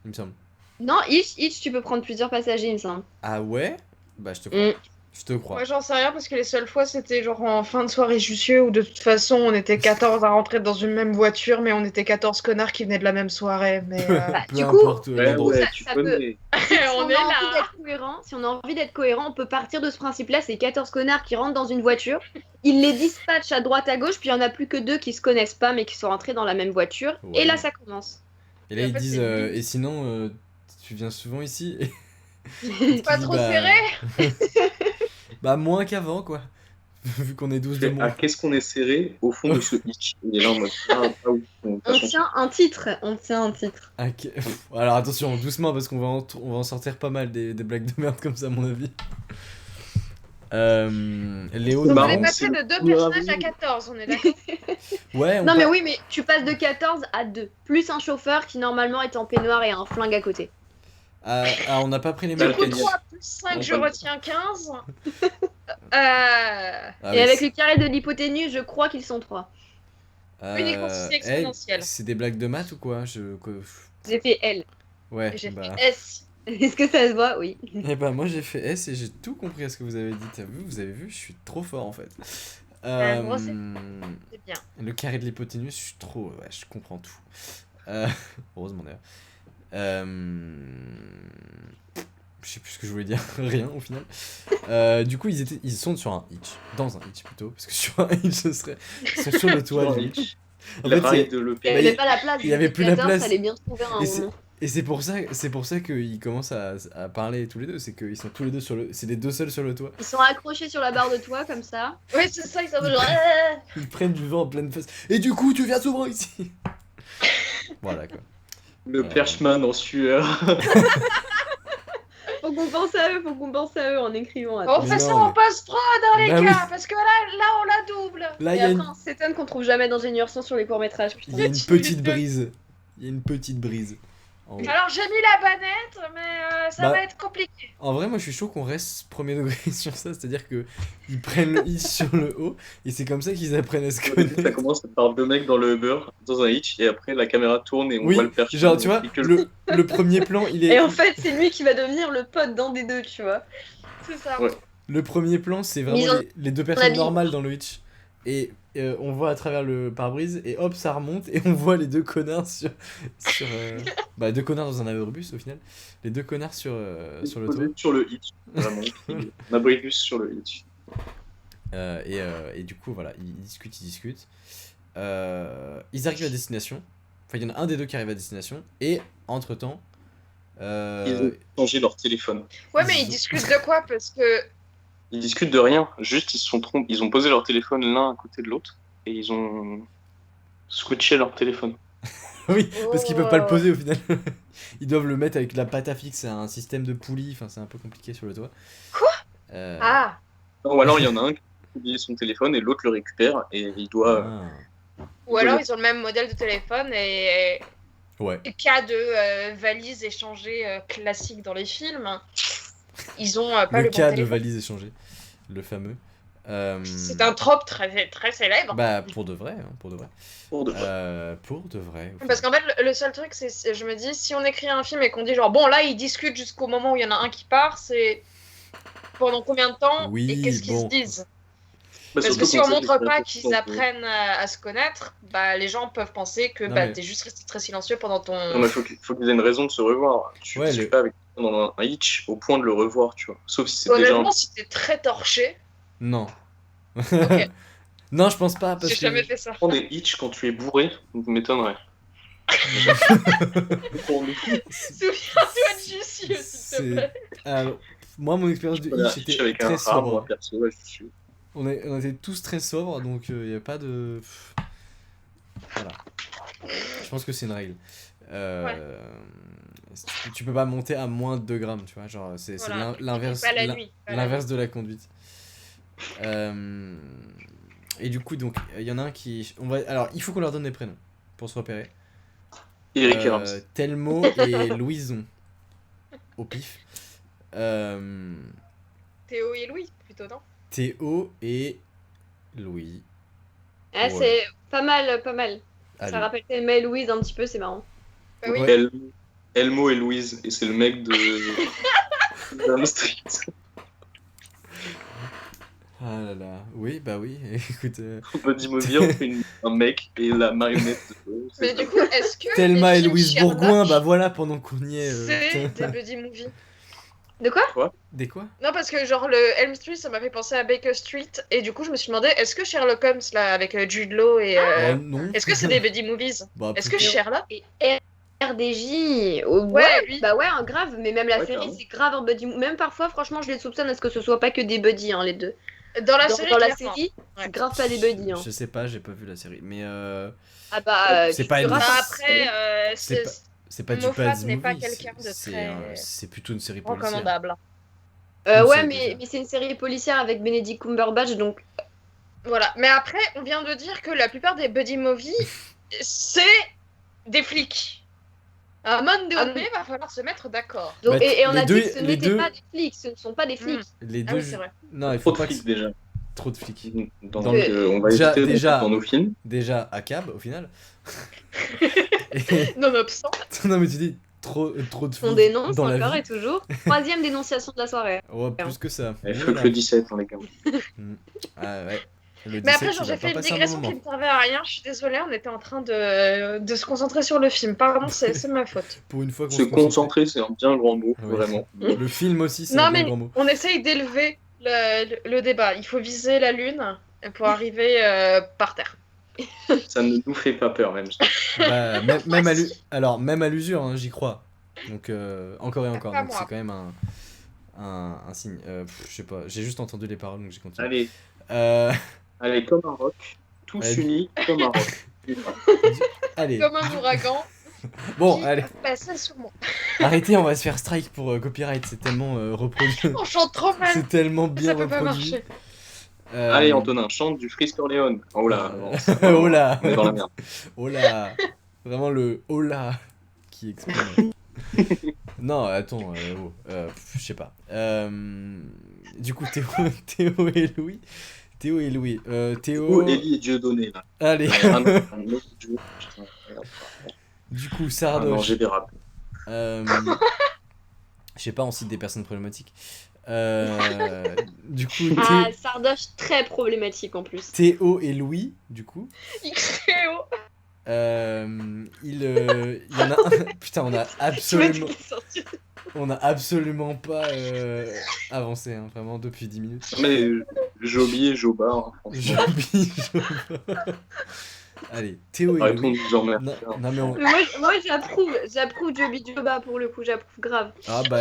S1: il me semble.
S3: Non, each, tu peux prendre plusieurs passagers, il me semble.
S1: Ah ouais? Bah, je te crois.
S3: Mm.
S1: Je te crois.
S4: Moi, j'en sais rien parce que les seules fois, c'était genre en fin de soirée jussieu où de toute façon, on était 14 à rentrer dans une même voiture, mais on était 14 connards qui venaient de la même soirée. Mais
S3: Bah,
S1: Peu
S3: du coup,
S1: importe
S2: Ouais,
S1: l'endroit.
S2: ouais,
S3: ça-
S2: tu
S3: ça peut-
S2: connais.
S3: si
S4: on
S3: on
S4: est
S3: a envie
S4: là.
S3: d'être cohérent, si on a envie d'être cohérent, on peut partir de ce principe-là, c'est 14 connards qui rentrent dans une voiture, ils les dispatchent à droite à gauche, puis il y en a plus que 2 qui se connaissent pas mais qui sont rentrés dans la même voiture,
S1: Ouais.
S3: et là ça commence.
S1: Et là,
S4: Et en
S1: ils
S4: fait,
S1: disent,
S4: c'est nul.
S1: et sinon, tu viens souvent ici?
S4: pas
S1: Tu dis,
S4: trop
S1: bah,
S4: serré.
S1: Bah, moins qu'avant, quoi. Vu qu'on est 12 de
S2: Ah,
S1: moins.
S2: qu'est-ce qu'on est serré au fond de ce hitch? Il est là en mode oui, on
S3: On tient un titre, on tient un titre.
S1: Ah, alors attention, doucement, parce qu'on on va en sortir pas mal des blagues de merde comme ça, à mon avis. Léo,
S4: Donc, on
S2: marrant,
S4: est
S1: non.
S4: passé
S2: c'est
S4: de
S2: le
S4: 2
S2: premier
S4: personnages à
S2: avril.
S4: 14, on est d'accord?
S1: Ouais,
S3: Non mais oui, mais tu passes de 14 à 2, plus un chauffeur qui normalement est en peignoir et a un flingue à côté.
S1: On n'a pas pris les
S2: Du
S1: mêmes
S4: Du coup,
S2: Alcania.
S4: 3 plus 5,
S2: Non,
S4: je
S2: pas le-
S4: retiens 15.
S1: Ah
S3: Et
S1: oui,
S3: avec
S1: c'est-
S3: le carré de l'hypoténuse, je crois qu'ils sont 3.
S4: uniquement si c'est exponentiel.
S1: c'est des blagues de maths ou quoi?
S3: J'ai fait L.
S1: Ouais,
S4: J'ai
S1: bah...
S4: fait S.
S3: Est-ce que ça se voit? Oui.
S1: Eh bah, moi j'ai fait S et j'ai tout compris à ce que vous avez dit. Vous avez vu, je suis trop fort en fait.
S4: Moi, c'est bien.
S1: Le carré de l'hypoténuse, je suis trop... Ouais, je comprends tout. Heureusement d'ailleurs. Je sais plus ce que je voulais dire, rien au final. Du coup, ils sont sur un hitch, dans un hitch plutôt, parce que sur un hitch, ils sont sur le toit du hitch. En
S2: Il a
S1: fait,
S2: parlé
S1: c'est-
S2: de le
S3: Il n'y
S1: Bah,
S3: avait
S1: il-
S3: pas la place.
S1: il y avait plus la
S3: 14,
S1: place.
S3: Ça allait bien se trouver un
S1: Et c'est-
S3: moment.
S1: Et c'est pour ça qu'ils commencent à parler tous les deux, c'est qu'ils sont tous les deux sur le... C'est les deux seuls sur le toit.
S3: Ils sont accrochés sur la barre de toit comme ça.
S4: Ouais, c'est ça, ils sont genre.
S1: Ils prennent du vent en pleine face. Et du coup, tu viens souvent ici. Voilà quoi.
S2: Le perchman en sueur.
S3: Faut qu'on pense à eux, faut qu'on pense à eux en écrivant.
S4: On
S3: Attends.
S1: Mais
S4: fait
S1: non,
S4: ça en
S1: mais-
S4: post-pro dans les
S1: Bah
S4: cas,
S1: oui.
S4: parce que là, on la double.
S1: Là,
S3: Et
S1: il y a
S3: après,
S1: une...
S3: on s'étonne qu'on trouve jamais d'ingénieur son sur les courts-métrages.
S1: Il
S3: Putain.
S1: y a une petite brise. Il y a une petite brise. En vrai,
S4: Alors, j'ai mis la banette, mais ça
S1: Bah,
S4: va être compliqué.
S1: en vrai, moi je suis chaud qu'on reste premier degré sur ça, c'est-à-dire que ils prennent le hitch sur le haut et c'est comme ça qu'ils apprennent à se
S2: Au début, ça
S1: connaître.
S2: commence par deux mecs dans le Uber, dans un hitch, et après la caméra tourne et on
S1: Oui,
S2: voit le perchman.
S1: genre tu vois,
S2: et que
S1: le premier plan il est.
S3: Et en fait, c'est lui qui va devenir le pote d'un des deux, tu vois.
S4: C'est ça.
S2: Ouais.
S1: Le premier plan c'est
S3: Ils
S1: vraiment
S3: ont-
S1: les deux personnes
S3: habit.
S1: normales dans le hitch. Et on voit à travers le pare-brise et hop ça remonte et on voit les deux connards sur bah deux connards dans un abribus au final. Les deux connards sur le toit.
S2: Sur le hitch, vraiment. Un abribus sur le hitch.
S1: Et du coup, voilà, ils discutent. Ils arrivent à destination. Enfin, il y en a un des deux qui arrive à destination. Et, entre-temps...
S2: Ils ont changé leur téléphone.
S4: Ouais, mais ils discutent de quoi? Parce que.
S2: Ils discutent de rien, juste ils se sont trompés. Ils ont posé leur téléphone l'un à côté de l'autre et ils ont switché leur téléphone.
S1: oui, parce qu'ils peuvent pas le
S4: Oh.
S1: poser au final. Ils doivent le mettre avec la pâte à fixe, c'est un système de poulie. Enfin, c'est un peu compliqué sur le toit.
S4: Quoi
S1: Ah.
S4: Ah!
S2: Ou alors il y en a un qui a oublié son téléphone et l'autre le récupère et il doit.
S4: Ou alors ils ont le même modèle de téléphone et.
S1: Ouais.
S4: Cas de valises échangées classiques dans les films, ils ont pas
S1: Le
S4: le bon
S1: cas de
S4: téléphone.
S1: valise échangée. Le fameux.
S4: C'est un trope très, très célèbre.
S1: Bah, pour de vrai. Hein, pour de vrai.
S2: Pour de vrai.
S1: Pour de vrai. au
S4: Parce
S1: final.
S4: qu'en fait, le seul truc, c'est, je me dis, si on écrit un film et qu'on dit genre, bon, là, ils discutent jusqu'au moment où il y en a un qui part, c'est pendant combien de temps
S1: Oui,
S4: et qu'est-ce qu'ils
S1: bon.
S4: se disent?
S2: Bah,
S4: Parce
S2: surtout
S4: que si
S2: comme
S4: on
S2: ça,
S4: montre
S2: les
S4: pas
S2: créateurs
S4: qu'ils
S2: sont-
S4: apprennent à se connaître, bah, les gens peuvent penser que
S1: Non,
S4: bah,
S1: mais-
S4: t'es juste resté très silencieux pendant ton.
S2: Non, mais faut qu'ils aient une raison de se revoir. Tu
S1: Ouais,
S2: discutes
S1: le-
S2: pas avec quelqu'un dans un hitch au point de le revoir, tu vois. Sauf si c'est déjà un...
S4: Honnêtement, si t'es très torché,
S1: Non.
S4: Ok.
S1: Non, je pense pas. Parce
S4: j'ai
S1: que...
S4: jamais fait ça.
S2: Prends des hitch quand tu es bourré, ça m'étonnerait. Pour nous.
S4: Souviens-toi de Jussieu, s'il te
S1: C'est-
S4: plaît.
S1: Alors, moi, mon expérience de
S2: Voilà,
S1: hitch
S2: hitch
S1: était
S2: avec un
S1: très
S2: arbre,
S1: sobre.
S2: perso, ouais, je suis...
S1: On était tous très sobres, donc il n'y a pas de... Voilà. Je pense que c'est une règle. Tu peux pas monter à moins de 2 grammes, tu vois. Genre, c'est
S4: Voilà.
S1: l'inverse
S4: Pas la nuit. pas la
S1: l'inverse de la conduite. Et du coup, donc, il y en a un qui... Alors, il faut qu'on leur donne des prénoms pour se repérer.
S2: Eric et Rams.
S1: Telmo et Louison. Au pif.
S4: nuit. Théo et Louis, plutôt, non?
S1: Théo et Louis.
S3: Ah,
S1: Ouais.
S3: c'est pas mal, pas mal.
S1: Allez.
S3: Ça rappelle Thelma et Louise un petit peu, c'est marrant.
S4: Bah oui.
S1: Ouais.
S2: Elmo et Louise, et c'est le mec de Elm Street.
S1: Ah là là, oui, bah oui, écoute,
S2: Buddy Movie, on fait un mec et la marionnette.
S4: Mais du coup, est-ce que
S1: Thelma
S4: les
S1: et
S4: films
S1: Louise
S4: Sherlock,
S1: Bourgoin, bah voilà, pendant qu'on y est.
S4: c'est
S1: putain.
S4: des buddy movies?
S3: De quoi?
S1: Des quoi?
S4: Non, parce que genre le Elm Street, ça m'avait pensé à Baker Street, et du coup, je me suis demandé, est-ce que Sherlock Holmes, là, avec Jude Law et...
S1: Oh non.
S4: est-ce que c'est des buddy movies?
S1: Bah,
S4: Est-ce que
S1: peut-être.
S4: Sherlock...
S3: Et RDJ, oh,
S4: Ouais,
S3: ouais,
S4: lui.
S3: bah ouais, hein, grave, mais même la
S2: Ouais,
S3: série,
S2: carrément.
S3: c'est grave un buddy. Même parfois, franchement, je les soupçonne à ce que ce soit pas que des buddies, hein, les deux.
S4: Dans la
S3: Dans,
S4: série,
S3: dans la
S4: clairement.
S3: série,
S4: Ouais.
S3: c'est grave pas des buddies. Hein.
S1: Je sais pas, j'ai pas vu la série, mais
S3: Ah bah,
S1: c'est
S3: tu
S1: pas une-
S3: verras
S4: Bah,
S3: pas.
S4: après,
S1: c'est pas, c'est pas du
S4: Moffat
S1: Pads
S4: n'est pas
S1: Movie,
S4: quelqu'un de
S1: c'est
S4: très
S1: c'est plutôt une série policière.
S4: recommandable.
S1: Une
S3: Ouais,
S1: série
S3: mais
S1: policière.
S3: c'est une série policière avec Benedict Cumberbatch, donc
S4: Voilà. Mais après, on vient de dire que la plupart des buddy movies, c'est des flics. À un moment donné, va falloir se mettre d'accord.
S3: Donc,
S1: Bah,
S3: et on
S1: les
S3: a
S1: deux-
S3: dit que ce
S1: les
S3: n'étaient
S1: deux-
S3: pas des flics, ce ne sont pas des flics.
S1: Les
S4: Ah
S1: deux,
S4: oui, c'est vrai.
S1: non, il
S2: Trop
S1: faut
S2: de
S1: pas que
S2: flics déjà.
S1: trop de flics.
S2: Donc
S3: Euh,
S2: on va
S1: déjà-
S2: éviter
S1: déjà-
S2: dans nos films.
S1: Déjà à cab au final. Et-
S4: Nonobstant.
S1: non mais tu dis trop de
S3: On
S1: flics
S3: dénonce
S1: dans la
S3: encore
S1: vie.
S3: et toujours. Troisième dénonciation de la soirée.
S1: Ouais, plus que ça.
S2: Il faut
S1: Voilà.
S2: que le 17, hein, les gars.
S1: Ah ouais. Le
S4: Mais après,
S1: 17,
S4: genre,
S1: il
S4: j'ai
S1: va
S4: fait
S1: pas
S4: une
S1: passer un bon
S4: digression qui
S1: moment.
S4: ne servait à rien. Je suis désolée, on était en train de se concentrer sur le film. Pardon, c'est ma faute.
S1: Pour une fois qu'on
S2: Se concentrer, c'est un bien grand mot,
S1: Ouais.
S2: vraiment.
S1: Le film aussi, c'est
S4: Non,
S1: un bien
S4: mais
S1: grand mot.
S4: on essaye d'élever le débat. Il faut viser la lune pour arriver par terre.
S2: Ça ne nous fait pas peur, même.
S1: Bah, même même à l'usure, hein, j'y crois. Donc encore et encore.
S4: Pas
S1: Donc
S4: moi.
S1: c'est quand même un signe. Je sais pas. J'ai juste entendu les paroles, donc j'ai continué.
S2: Allez,
S1: Euh,
S2: allez, comme un rock. Tous
S1: Allez.
S2: unis comme un rock.
S1: allez.
S4: Comme un ouragan
S1: Bon,
S4: qui
S1: allez.
S4: passait sur moi.
S1: Arrêtez, on va se faire strike pour copyright. C'est tellement reproduit.
S4: On chante trop mal.
S1: C'est tellement bien
S4: Ça peut pas
S1: reproduit.
S4: marcher.
S2: Allez, Antonin, chante du Frisk Orléans. Oh là,
S1: Oh là.
S2: on est dans la merde.
S1: Oh là. Vraiment le oh là qui exprime. Non, attends, je sais pas. Du coup, Théo et Louis. Théo et Louis. Théo.
S2: Oh, Ellie et Dieudonné, là.
S1: Allez.
S2: Ah non, un autre duo. Putain, merde.
S1: Du coup,
S2: Ah non,
S1: Sardoche.
S2: j'ai dérapé.
S1: Je sais pas, on cite des personnes problématiques. Du coup,
S3: Ah, Sardoche, très problématique en plus.
S1: Théo et Louis, du coup.
S4: XPO.
S1: Il y en a un. Putain, on a absolument pas avancé, hein, vraiment, depuis 10 minutes.
S2: Mais Joby et Joba, hein, franchement.
S1: Joby. Allez, Théo et
S2: Arrêtons
S1: Louis.
S2: de nous emmerder.
S1: Non, mais on.
S3: Moi j'approuve Joby Joba pour le coup, j'approuve grave.
S1: Ah bah.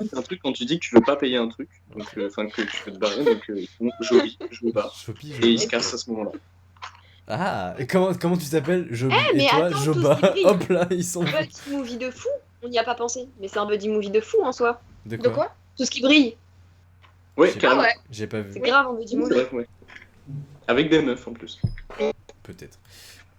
S2: C'est un truc quand tu dis que tu veux pas payer un truc, donc enfin que tu veux te barrer, donc ils font Joby, Joba,
S1: Joby,
S2: et ils se
S1: Joba.
S2: cassent à ce moment-là.
S1: Ah, et comment tu t'appelles Joby
S3: mais
S1: et toi,
S3: attends,
S1: Joba.
S3: tout ce qui
S1: Hop là, ils sont.
S3: Buddy movie de fou, on n'y a pas pensé, mais c'est un buddy movie de fou en soi.
S1: De
S4: De quoi?
S3: Tout ce qui brille,
S2: Ouais,
S1: Je sais
S2: carrément.
S4: Ah ouais.
S1: J'ai pas vu.
S3: c'est grave un buddy
S2: C'est
S3: movie.
S2: vrai que ouais. Avec des meufs en plus.
S1: Peut-être.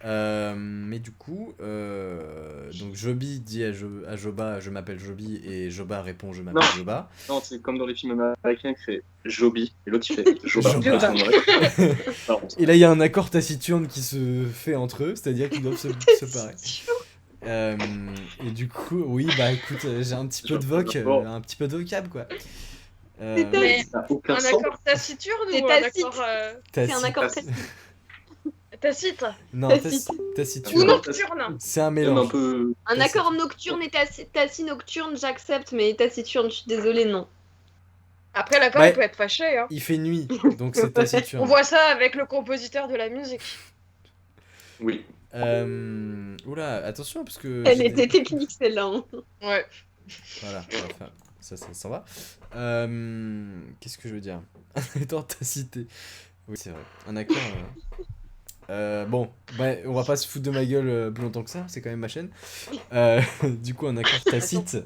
S1: Mais du coup, donc Joby dit à Joba, je m'appelle Joby, et Joba répond, je m'appelle
S2: Non.
S1: Joba.
S2: Non, c'est comme dans les films américains qui fait Joby, et l'autre il fait Joba.
S1: Joba.
S2: Parce qu'on aurait- Pardon.
S1: Et là, il y a un accord taciturne qui se fait entre eux, c'est-à-dire qu'ils doivent se séparer. Et du coup, oui, bah écoute, j'ai un petit peu de un petit peu de vocab, quoi.
S4: Mais
S2: Ça n'a aucun
S4: un
S2: sens.
S4: accord taciturne
S3: C'est
S4: ou un
S3: tacite.
S4: accord
S3: C'est un accord
S2: tacite.
S4: tacite
S1: Non,
S3: Tacite.
S4: ou
S1: taciturne.
S4: nocturne?
S1: C'est un
S2: Même un
S1: mélange.
S2: peu.
S3: Un
S1: Tacite.
S3: accord nocturne et tacite nocturne, j'accepte, mais taciturne, je suis désolée, non.
S4: Après, l'accord
S1: Ouais.
S4: il peut être fâché. Hein.
S1: Il fait nuit, donc c'est taciturne.
S4: On voit ça avec le compositeur de la musique.
S2: Oui.
S1: Oula, attention, parce que.
S3: Elle
S1: j'ai
S3: était
S1: des-
S3: technique celle-là. hein.
S4: Ouais.
S1: Voilà, on va faire- ça s'en va. Qu'est-ce que je veux dire? Un accord tacité. Oui, c'est vrai. Un accord. Bon, bah, on va pas se foutre de ma gueule plus longtemps que ça, c'est quand même ma chaîne. Du coup, un accord tacite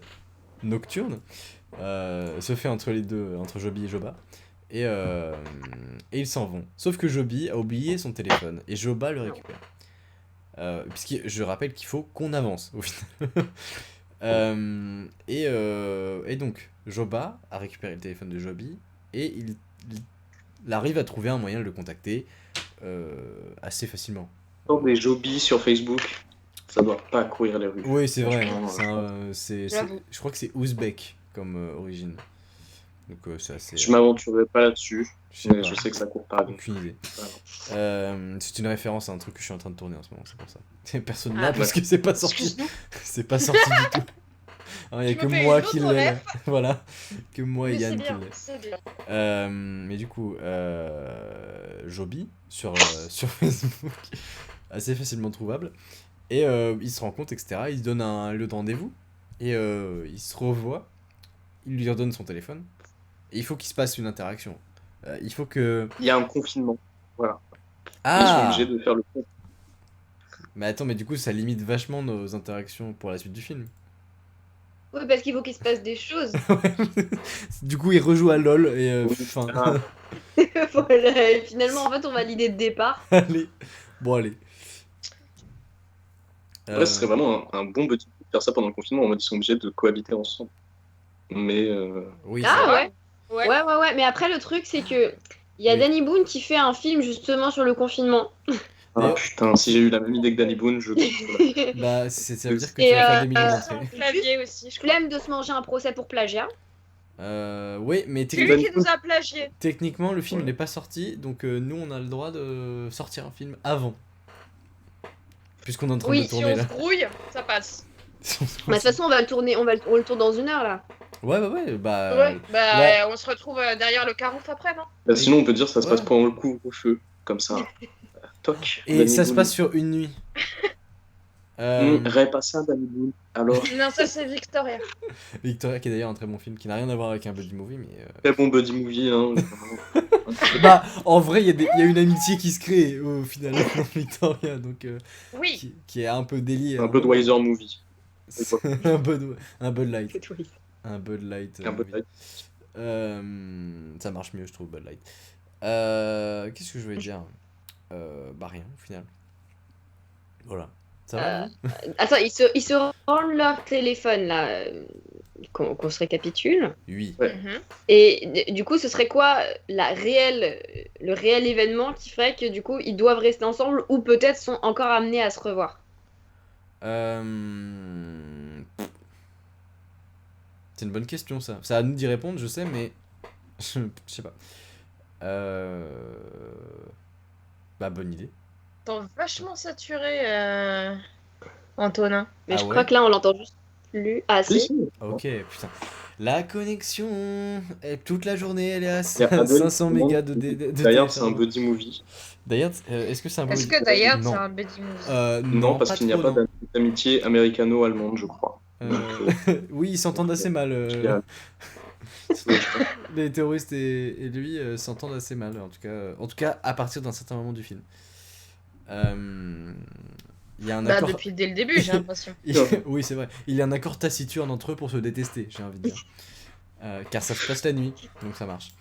S1: nocturne se fait entre les deux, entre Joby et Joba. Et ils s'en vont. Sauf que Joby a oublié son téléphone et Joba le récupère. Puisque je rappelle qu'il faut qu'on avance au final. Et donc, Joba a récupéré le téléphone de Joby et il arrive à trouver un moyen de le contacter assez facilement.
S2: Des Joby sur Facebook. Ça doit pas courir les rues.
S1: Oui, c'est vrai.
S2: Franchement,
S1: Hein,
S4: J'avoue.
S1: je crois que c'est ouzbek comme origine. Donc c'est assez.
S2: Je m'aventurerai pas là-dessus,
S1: Je sais
S2: mais
S1: pas.
S2: je sais que ça court pas. Donc,
S1: Aucune idée.
S2: voilà.
S1: C'est une référence à un truc que je suis en train de tourner en ce moment, c'est pour ça. Personne
S4: Ah,
S1: n'a parce que c'est pas sorti.
S4: Excuse-nous.
S1: C'est pas sorti du tout. Il y a
S4: Tu
S1: que
S4: me fais
S1: moi
S4: une
S1: qui
S4: autre
S1: l'ai. là.
S4: ref.
S1: Voilà. Que moi et
S4: Mais c'est
S1: Yann qui
S4: bien,
S1: l'ai.
S4: c'est bien.
S1: Mais du coup, Joby sur Facebook, assez facilement trouvable. Et ils se rencontrent, etc. Ils se donnent un lieu de rendez-vous. Et ils se revoient. Il lui redonne son téléphone. Et il faut qu'il se passe une interaction. Il faut que.
S2: Il y a un confinement. Voilà. Ils sont
S1: Ah
S2: obligés de faire le confinement.
S1: Mais attends, mais du coup, ça limite vachement nos interactions pour la suite du film.
S3: Oui, parce qu'il faut qu'il se passe des choses.
S1: Du coup, il rejoue à LoL et
S2: Oui.
S1: fin.
S2: Ah.
S3: Voilà, et finalement, en fait, on va l'idée de départ.
S1: Allez. Bon, allez.
S2: Après, ce serait vraiment un bon budget de faire ça pendant le confinement, en mode ils sont obligés de cohabiter ensemble. Mais
S1: Oui,
S3: Ah
S1: ça-
S3: ouais.
S4: Ouais.
S3: Ouais. Mais après, le truc, c'est que il y a
S1: Oui.
S3: Danny Boone qui fait un film justement sur le confinement.
S2: ah, putain, si j'ai eu la même idée que Danny Boone, je
S1: Bah, ça veut dire que
S3: Et,
S1: tu vas faire des millions
S4: Clavier aussi, je crois.
S3: Flemme de se manger un procès pour plagiat.
S1: Oui, mais
S4: C'est lui qui nous a plagié.
S1: techniquement, le film
S2: Ouais.
S1: n'est pas sorti, donc nous, on a le droit de sortir un film avant. Puisqu'on est en train
S3: Oui,
S1: de
S4: Si
S1: tourner
S4: on
S1: là.
S4: se brouille, ça passe.
S3: Bah, de toute façon, on va le tourner, on le tourne dans 1 heure là.
S1: Ouais, bah,
S4: Ouais. Bah,
S1: là-
S4: on se retrouve derrière le carouf après, non?
S2: Bah, sinon, on peut dire que ça se passe
S1: Ouais.
S2: pendant le couvre-feu, comme ça. Toc.
S1: Et
S2: Danny
S1: ça se
S2: Boone.
S1: passe sur une nuit. Euh,
S2: Rêve pas ça, Danny Boone. Alors,
S4: Non, ça c'est Victoria.
S1: Victoria, qui est d'ailleurs un très bon film, qui n'a rien à voir avec un buddy movie, mais.
S2: très bon buddy movie, hein.
S1: Bah, en vrai, il y a une amitié qui se crée au final dans Victoria, donc.
S4: Oui.
S1: Qui est un peu délire.
S2: Un Budweiser movie.
S1: Un Bud Light. Un Bud Light.
S2: Un Bud
S1: oui.
S2: Light.
S1: Ça marche mieux, je trouve, Bud Light. Qu'est-ce que je voulais dire Bah, rien, au final. Voilà. Ça va vous
S3: Attends, ils se rendent leur téléphone là. Qu'on se récapitule.
S1: Oui.
S2: Ouais.
S4: Mhm.
S3: Et du coup, ce serait quoi le réel événement qui ferait que du coup, ils doivent rester ensemble ou peut-être sont encore amenés à se revoir.
S1: C'est une bonne question, ça. Ça à nous d'y répondre, je sais, mais. Je sais pas. Bah, bonne idée.
S4: T'es vachement saturé, Antonin.
S3: Mais
S1: Ah
S3: je
S1: ouais
S3: crois que là, on l'entend juste plus. Ah
S2: Si,
S3: si.
S2: si.
S1: Ok, putain. La connexion, toute la journée, elle est à
S2: Il y a Adèle
S1: 500
S2: qui
S1: mégas
S2: demande-
S1: de
S2: D'ailleurs, c'est un
S1: téléphone.
S2: buddy movie.
S1: D'ailleurs, est-ce que c'est un
S4: Est-ce
S1: buddy-
S4: que d'ailleurs
S1: Non.
S4: c'est un buddy movie?
S2: Non, parce qu'il n'y a
S1: trop,
S2: pas
S1: non.
S2: d'amitié américano-allemande, je crois.
S1: Oui, ils s'entendent assez mal.
S2: Il y a-
S1: Les terroristes et lui s'entendent assez mal, en tout cas à partir d'un certain moment du film. Il y a un
S4: Bah,
S1: accord.
S4: depuis dès le début, j'ai l'impression.
S1: Oui, c'est vrai. Il y a un accord taciturne entre eux pour se détester, j'ai envie de dire. Car ça se passe la nuit, donc ça marche.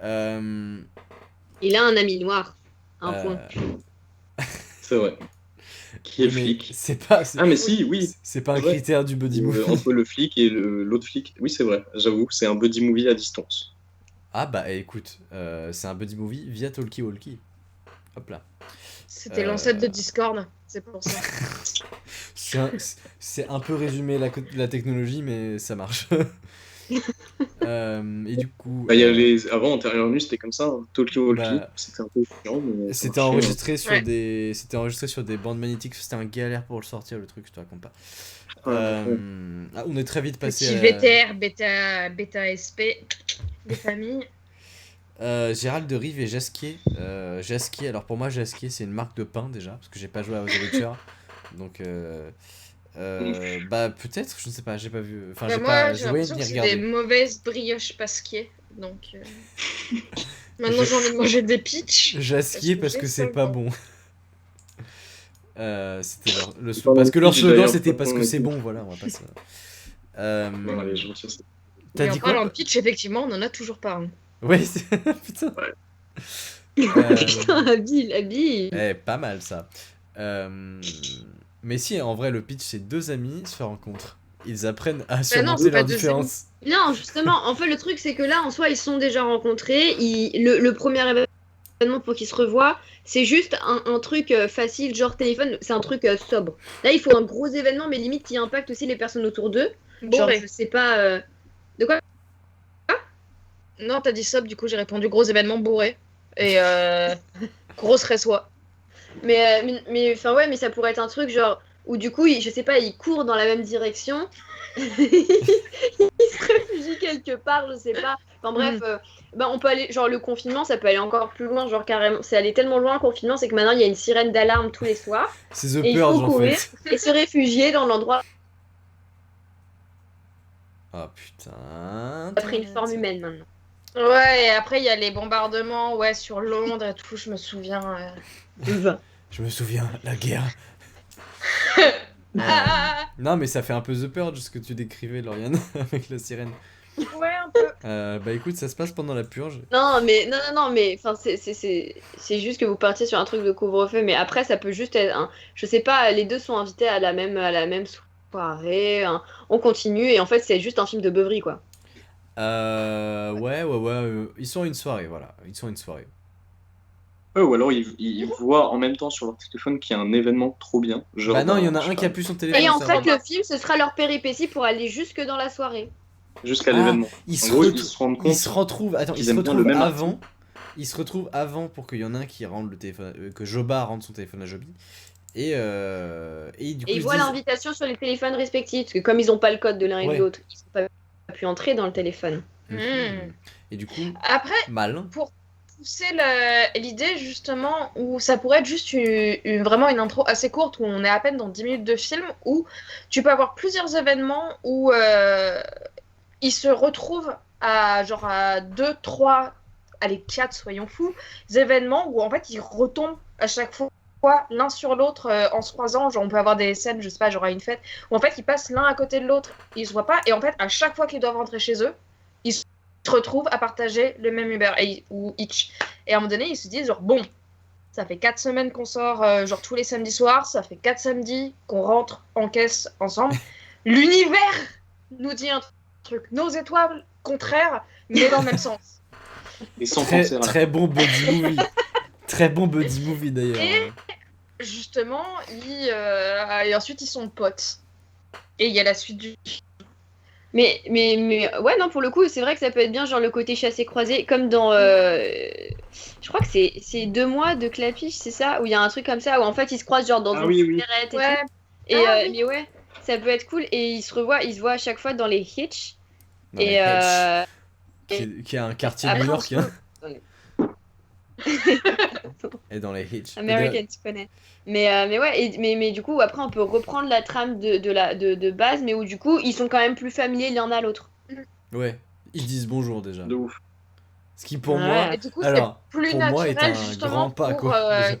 S3: Il a un ami noir. Un
S1: Euh,
S3: point.
S2: C'est vrai. Qui est le
S1: mais
S2: flic
S1: C'est pas.
S2: Ah, mais si, oui.
S1: C'est pas un
S2: Ouais.
S1: critère du buddy movie.
S2: Entre le flic et l'autre flic. Oui, c'est vrai, j'avoue, c'est un buddy movie à distance.
S1: Ah bah écoute, c'est un buddy movie via Talkie Walkie. Hop là.
S4: C'était l'ancêtre de Discord, c'est pour ça.
S1: C'est un peu résumé la technologie, mais ça marche. Et du coup,
S2: Bah, il y a Avant, Antérieur Nu, c'était comme ça. Hein. Tokyo Walkie,
S1: Bah,
S2: c'était un peu chiant, mais. ça
S1: c'était
S2: marchait,
S1: enregistré sur
S4: Ouais.
S1: c'était enregistré sur des bandes magnétiques. C'était un galère pour le sortir, le truc, je te raconte pas.
S2: hein. Ouais.
S1: On est très vite passé.
S4: Petit VTR, bêta SP, des familles.
S1: Gérald de Rive et Jasquier. Jasquier, alors pour moi, Jasquier, c'est une marque de pain déjà, parce que j'ai pas joué à The Witcher. Donc, bah peut-être, je ne sais pas, j'ai pas vu. Enfin,
S4: Bah,
S1: j'ai
S4: moi,
S1: pas
S4: j'ai
S1: joué
S4: l'impression
S1: ni
S4: que c'est des
S1: regardé.
S4: mauvaises brioches pasquier. Donc, maintenant j'ai envie de manger des pitchs.
S1: Jasquier
S4: Parce
S1: parce
S4: que
S1: que
S4: j'ai
S1: c'est pas
S4: 5 ans.
S1: bon. C'était
S2: Pardon,
S1: parce que leur
S2: j'ai
S1: slogan
S2: d'ailleurs
S1: c'était
S2: pas
S1: parce que
S2: ton
S1: c'est
S2: avis.
S1: bon, voilà, on va pas se.
S2: Non, allez, je retire ça.
S1: T'as
S4: Et
S1: dit
S4: en parlant
S1: quoi?
S4: de pitch, effectivement, on en a toujours pas un.
S1: Ouais, putain.
S3: Putain, habile.
S1: Pas mal ça. Mais si, en vrai, le pitch, c'est deux amis se rencontrent. Ils apprennent à
S4: non,
S1: surmonter
S4: c'est pas
S1: leurs
S4: deux
S1: différences.
S3: Non, justement, en fait, le truc, c'est que là, en soi, ils se sont déjà rencontrés. Le premier événement événement pour qu'ils se revoient. C'est juste un truc facile, genre téléphone, c'est un truc sobre. Là, il faut un gros événement, mais limite qui impacte aussi les personnes autour d'eux. Genre,
S4: Bourré.
S3: je sais pas. De quoi?
S4: Non, t'as dit sub, du coup j'ai répondu gros événement bourré. Et grosse reçoit.
S3: Mais enfin, ouais, mais ça pourrait être un truc genre où du coup, je sais pas, ils courent dans la même direction. Ils se réfugient quelque part, je sais pas. Enfin bref, bah, on peut aller, genre le confinement, ça peut aller encore plus loin, genre carrément, c'est allé tellement loin le confinement, c'est que maintenant il y a une sirène d'alarme tous les soirs
S1: C'est The
S3: et il
S1: Purge
S3: faut
S1: en
S3: courir
S1: fait.
S3: et se réfugier dans l'endroit
S1: Ah putain.
S3: après une forme humaine maintenant.
S4: Ouais, et après il y a les bombardements, ouais, sur Londres et tout, je me souviens.
S1: Je me souviens, la guerre.
S4: Ah,
S1: Non, mais ça fait un peu The Purge ce que tu décrivais, Lauriane, avec la sirène.
S4: ouais, un peu.
S1: Bah écoute, ça se passe pendant la purge.
S3: Non, mais enfin, c'est juste que vous partiez sur un truc de couvre-feu, mais après, ça peut juste être un. Je sais pas, les deux sont invités à la même soirée, on continue, et en fait, c'est juste un film de beuverie, quoi.
S1: Ouais, ils sont à une soirée, voilà. Ils sont à une soirée.
S2: Ouais, ou alors ils voient en même temps sur leur téléphone qu'il y a un événement trop bien. Genre,
S1: Bah non, il y en
S2: je
S1: a
S2: sais
S1: un qui a
S2: pas,
S1: plus son téléphone.
S3: Et en
S1: ça
S3: fait,
S1: va.
S3: le film, ce sera leur péripétie pour aller jusque dans la soirée.
S2: jusqu'à
S1: Ah,
S2: l'événement.
S1: ils
S2: En
S1: se
S2: gros,
S1: retrou-
S2: ils se rendent
S1: Ils
S2: compte.
S1: se retrouvent. Attends,
S2: qu'ils
S1: ils se
S2: aiment bien le
S1: retrouvent
S2: même
S1: avant. Ils se retrouvent avant pour qu'il y en ait un qui rende le téléphone. Que Joba rende son téléphone à Joby. Et du coup,
S3: Et ils
S1: se
S3: voient
S1: disent-
S3: l'invitation sur les téléphones respectifs, parce que comme ils n'ont pas le code de l'un et de
S1: Ouais.
S3: l'autre, ils n'ont pas pu entrer dans le téléphone.
S1: Mhm. Et du coup,
S4: Après,
S1: mal.
S4: pour pousser l'idée justement où ça pourrait être juste vraiment une intro assez courte où on est à peine dans 10 minutes de film où tu peux avoir plusieurs événements où ils se retrouvent à genre à 2, 3, allez 4 soyons fous, événements où en fait ils retombent à chaque fois l'un sur l'autre en se croisant, genre on peut avoir des scènes, je sais pas, genre à une fête où en fait ils passent l'un à côté de l'autre, ils se voient pas et en fait à chaque fois qu'ils doivent rentrer chez eux, ils se retrouvent à partager le même Uber ou Hitch. Et à un moment donné, ils se disent genre bon, ça fait 4 semaines qu'on sort genre tous les samedis soirs, ça fait 4 samedis qu'on rentre en caisse ensemble. L'univers nous dit un truc, nos étoiles contraires, mais dans le même sens.
S2: Et sans
S1: Très,
S2: penser à la
S1: très bon buddy movie. Très bon buddy movie d'ailleurs.
S4: Et- Justement, et ensuite ils sont potes. Et il y a la suite du...
S3: Mais ouais, non, pour le coup, c'est vrai que ça peut être bien, genre le côté chassé-croisé, comme dans. Je crois que c'est 2 mois de Clapiche, c'est ça? Où il y a un truc comme ça, où en fait ils se croisent genre dans
S2: Ah
S3: une
S2: oui, oui.
S3: supérette et
S4: Ouais,
S3: tout. Et,
S4: Ah oui.
S3: mais ouais, ça peut être cool. Et ils se voient à chaque fois dans les Hitch.
S1: Dans les
S3: Et
S1: Hedge, qui est un quartier
S3: après,
S1: new-yorkien.
S3: on se-
S1: Et dans les Hitch.
S3: American, tu connais. Mais ouais, mais du coup, après, on peut reprendre la trame de base, mais où du coup, ils sont quand même plus familiers l'un à l'autre.
S1: Ouais, ils disent bonjour déjà.
S2: de ouf.
S1: Ce qui pour
S3: Ouais.
S1: moi,
S4: Et du coup,
S1: alors,
S4: c'est plus
S1: pour moi, est
S4: naturel
S1: un
S4: justement
S1: grand pas,
S4: pour
S1: quoi, déjà.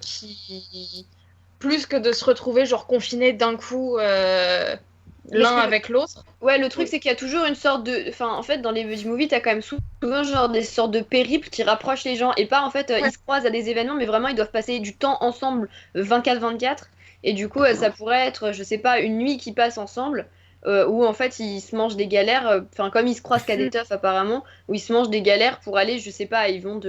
S4: plus que de se retrouver genre confinés d'un coup l'un
S3: Parce que-
S4: avec l'autre.
S3: Ouais, le truc,
S2: Ouais.
S3: c'est qu'il y a toujours une sorte de. Enfin, en fait, dans les buddy movies, t'as quand même souvent genre des sortes de périples qui rapprochent les gens. Et pas, en fait,
S4: Ouais.
S3: ils se croisent à des événements, mais vraiment, ils doivent passer du temps ensemble 24/24. Et du coup, ça pourrait être, je sais pas, une nuit qui passe ensemble. Où en fait ils se mangent des galères, enfin comme ils se croisent qu'à des teufs apparemment, où ils se mangent des galères pour aller, je sais pas, ils vont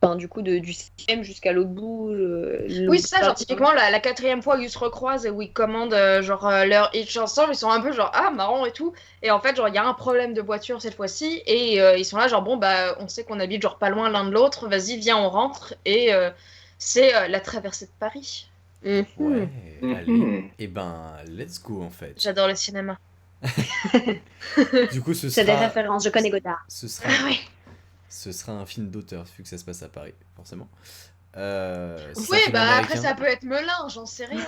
S3: enfin, du coup du 6e jusqu'à l'autre bout.
S4: Oui, c'est ça, genre typiquement la 4e fois où ils se recroisent et où ils commandent leur hitch ensemble, ils sont un peu genre ah marrant et tout. Et en fait, genre il y a un problème de voiture cette fois-ci et ils sont là genre bon bah on sait qu'on habite genre pas loin l'un de l'autre, vas-y viens on rentre et c'est la traversée de Paris.
S1: Ouais,
S2: Mhm.
S1: allez. Et ben, let's go en fait.
S4: J'adore le cinéma.
S1: Du coup, ce
S3: C'est des
S1: sera,
S3: références, je connais Godard.
S1: ce sera,
S4: Ah ouais.
S1: ce sera un film d'auteur, vu que ça se passe à Paris, forcément. C'est un
S4: Oui,
S1: film
S4: bah après
S1: américain.
S4: ça peut être Melun, j'en sais rien.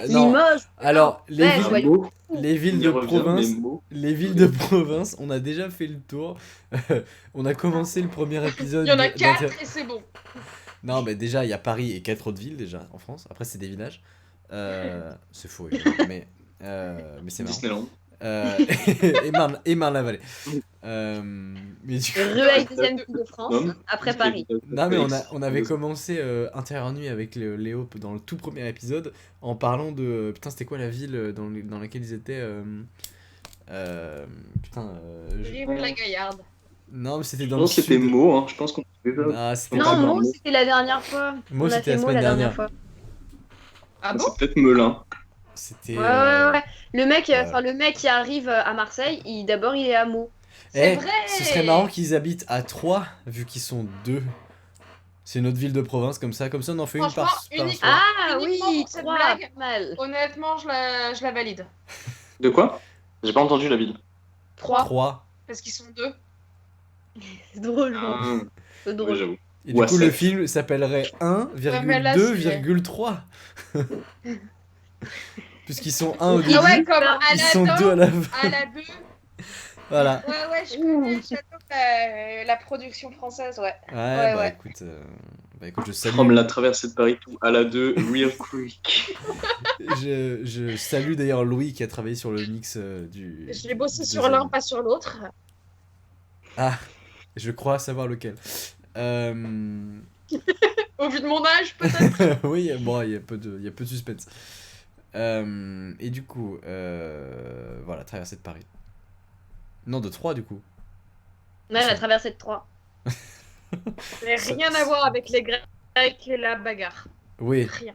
S1: Non,
S3: Limoges.
S1: alors, les
S3: Ouais,
S1: villes,
S3: je vois-
S2: Mot,
S1: les villes
S2: il
S1: de
S2: revient,
S1: province,
S2: mais mot.
S1: les villes de province, on a déjà fait le tour. On a commencé le premier épisode.
S4: Il y en a
S1: de-
S4: 4 et c'est bon.
S1: Non, mais déjà, il y a Paris et 4 autres villes déjà en France. Après, c'est des villages. C'est faux, évidemment, mais c'est marrant.
S2: Disneyland.
S1: Et Marne-la-Vallée. Mais du coup...
S3: Rueil, deuxième ville de France,
S2: Non,
S3: après Paris.
S1: Non, mais on avait commencé Intérieur Nuit avec Léo dans le tout premier épisode en parlant de. Putain, c'était quoi la ville dans laquelle ils étaient putain.
S4: Vive la Gaillarde.
S1: Non, mais c'était dans
S2: Non,
S1: le
S2: c'était
S1: sud.
S2: Mo, hein. Je pense qu'on pouvait
S1: Ah, c'était
S2: On
S3: Non,
S2: va
S1: pas
S2: voir
S3: Mo,
S2: Mo.
S3: c'était la dernière fois.
S1: Mo,
S3: On a
S1: c'était
S3: fait
S1: la
S3: Mo
S1: semaine
S3: la
S1: dernière.
S3: dernière fois.
S4: Ah bon?
S2: C'est peut-être Melun.
S1: C'était.
S3: Ouais. Le mec,
S1: Voilà.
S3: le mec qui arrive à Marseille, d'abord il est à Meaux.
S4: C'est
S1: Eh,
S4: vrai.
S1: ce serait marrant qu'ils habitent à 3, vu qu'ils sont 2. C'est une autre ville de province, comme ça on en fait une
S4: Franchement,
S1: par
S4: unique-
S1: soir.
S3: Ah
S4: Uniquement
S3: oui,
S4: pour cette
S3: 3,
S4: blague.
S3: pas mal.
S4: Honnêtement, je la valide.
S2: De quoi? J'ai pas entendu la ville.
S3: 3,
S1: 3.
S4: Parce qu'ils sont 2.
S3: c'est drôle. Genre.
S2: Ah,
S3: C'est
S2: oui,
S3: drôle.
S2: j'avoue.
S1: Et
S2: Ou
S1: du
S2: à
S1: coup, le
S2: 7.
S1: film s'appellerait
S4: mais là, c'est-
S1: 1,2,3. Puisqu'ils sont 1 au
S3: Ah
S1: début,
S4: Ah ouais, comme
S1: ils sont 2 à
S4: Aladdin,
S1: la fin.
S4: à la 2.
S1: Voilà.
S4: Ouais, je connais, j'adore la production française, ouais.
S1: Ouais, bah
S4: ouais.
S1: écoute, je salue.
S2: Comme la traversée de Paris tout à la 2, Real Quick.
S1: Je salue d'ailleurs Louis qui a travaillé sur le mix du.
S4: Je l'ai bossé
S1: du
S4: sur
S1: deuxième.
S4: l'un, pas sur l'autre.
S1: Ah, je crois savoir lequel.
S4: Au vu de mon âge, peut-être.
S1: Oui, bon, il y a peu de suspense. Et du coup, voilà, traversée de Paris. Non, de 3 du coup.
S3: Ouais, la traversée de 3.
S4: Ça n'a rien à voir avec les Grecs et la bagarre.
S1: Oui.
S4: Rien.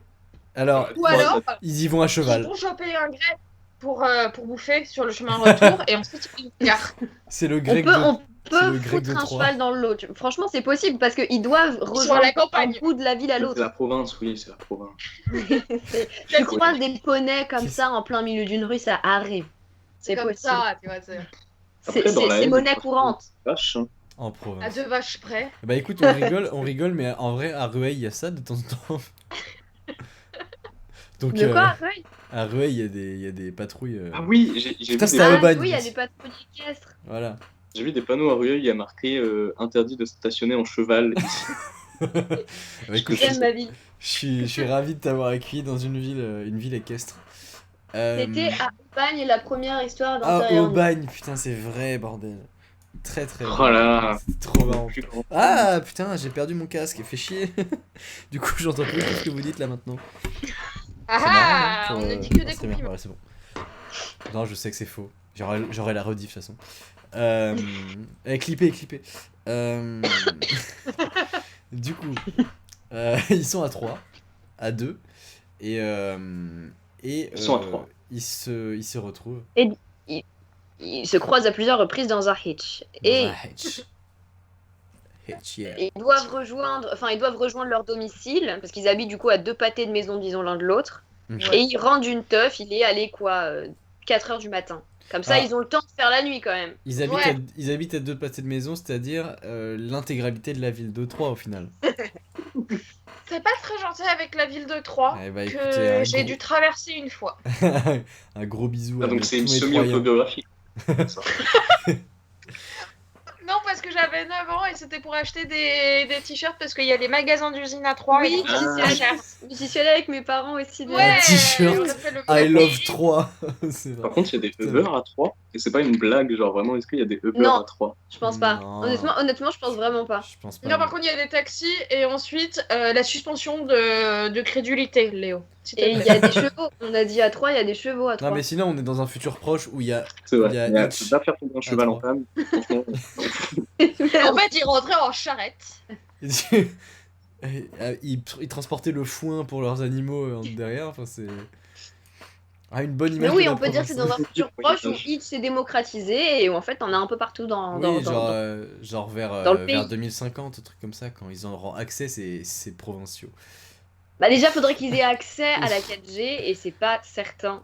S1: Alors,
S4: Ou alors,
S1: ils y vont à
S4: ils
S1: cheval.
S4: vont choper un grec pour bouffer sur le chemin retour et ensuite ils bagarrent.
S1: C'est le
S3: On
S1: grec
S3: peut,
S1: de.
S3: on
S1: c'est le
S3: peut
S1: grec de
S3: foutre un
S1: Troie.
S3: cheval dans le lot. Franchement, c'est possible parce qu'ils doivent
S4: Sur
S3: rejoindre
S4: la campagne.
S3: un bout de la ville à
S2: C'est
S3: l'autre.
S2: la province, oui, c'est la province.
S3: Tu croises des poneys comme ça en plein milieu d'une rue, ça arrive. C'est
S4: comme
S3: possible.
S4: ça, tu vois.
S2: Après, dans la
S3: C'est
S2: haine,
S3: monnaie
S2: parfois,
S3: courante.
S2: Vache, hein.
S1: En
S4: À
S1: province.
S4: 2 vaches près.
S1: Bah écoute, on rigole, mais en vrai, à Rueil, il y a ça de temps en temps. Donc,
S3: De quoi ouais.
S1: à Rueil, il y a des patrouilles.
S2: Ah oui, j'ai
S1: Putain,
S2: vu,
S1: c'était à
S3: Ah
S1: Aubagne.
S3: oui, il y a des patrouilles équestres.
S1: Voilà.
S2: j'ai vu des panneaux à Rueil, il y a marqué interdit de stationner en cheval ici.
S1: Bah écoute,
S3: J'aime ma vie.
S1: je suis ravi de t'avoir accueilli dans une ville équestre.
S3: C'était à Aubagne la première histoire
S1: Ah,
S3: d'intérieur.
S1: Aubagne, putain, c'est vrai, bordel. Très très
S2: Oh là.
S1: C'est trop marrant.
S2: Plus grand.
S1: Ah putain, j'ai perdu mon casque, fait chier. Du coup, j'entends plus tout ce que vous dites là maintenant.
S4: Ah
S1: C'est marrant,
S4: ah,
S1: hein,
S4: on
S1: pour,
S4: ne dit que des
S1: c'est bien,
S4: compliments.
S1: voilà, c'est bon. Non, je sais que c'est faux. J'aurai la rediff de toute façon. Clipper. Du coup, ils sont à 3, à 2, et
S2: Ils sont à 3.
S1: Ils se retrouvent.
S3: Ils se croisent à plusieurs reprises dans un hitch. Et
S1: Dans un hitch. Hitch, yeah.
S3: ils doivent rejoindre leur domicile, parce qu'ils habitent du coup à 2 pâtés de maison, disons l'un de l'autre.
S1: Mhm.
S3: Et ils rendent une teuf, il est allé 4h du matin. Comme ça,
S1: Ah.
S3: ils ont le temps de faire la nuit quand même.
S1: Ils habitent,
S4: Ouais.
S1: ils habitent à 2 pâtés de maison, c'est-à-dire l'intégralité de la ville de Troyes au final.
S4: C'est pas très gentil avec la ville de Troyes
S1: Eh bah, écoutez,
S4: que j'ai dû traverser une fois.
S1: un gros bisou
S2: Ah,
S1: à
S2: donc c'est une
S1: tous mes Troyens.
S2: semi-autobiographie.
S4: Non, parce que j'avais 9 ans et c'était pour acheter des t-shirts parce qu'il y a les magasins d'usine à Troyes
S3: Oui,
S4: et
S3: j'y
S4: c'est
S3: suis
S4: cher.
S3: allée- j'y suis allée avec mes parents aussi.
S4: Ouais,
S1: Un t-shirt,
S4: on a fait le
S1: I
S4: même.
S1: love Troyes. C'est vrai.
S2: Par contre, il y a des
S1: Putain.
S2: Uber à 3. Et c'est pas une blague, genre vraiment, est-ce qu'il y a des Uber
S3: Non.
S2: à 3?
S3: Je pense pas.
S1: Non.
S3: Honnêtement, je pense vraiment pas.
S1: Je pense pas.
S4: Non, par contre, il y a des taxis et ensuite la suspension de crédulité, Léo. s'il te
S3: Et il
S4: plaît.
S3: y a des chevaux. On a dit à 3, il y a des chevaux à 3.
S1: Non, mais sinon, on est dans un futur proche où il y a.
S2: C'est vrai.
S1: Il y a
S2: Il y a
S1: Hitch
S2: pas faire tomber un cheval en
S1: 3.
S2: panne. Franchement,
S4: En fait, il rentrait en charrette.
S1: ils transportaient le foin pour leurs animaux derrière. Enfin, c'est. Ah, une bonne
S3: Mais
S1: image.
S3: oui,
S1: de la
S3: on peut dire que c'est
S1: province.
S3: dans un futur proche où Hitch s'est démocratisé et où en fait on a un peu partout dans.
S1: Oui,
S3: dans-
S1: genre vers,
S3: dans le
S1: vers
S3: pays.
S1: 2050, un truc comme ça, quand ils en auront accès, c'est provinciaux.
S3: Bah déjà, faudrait qu'ils aient accès à la 4G et c'est pas certain.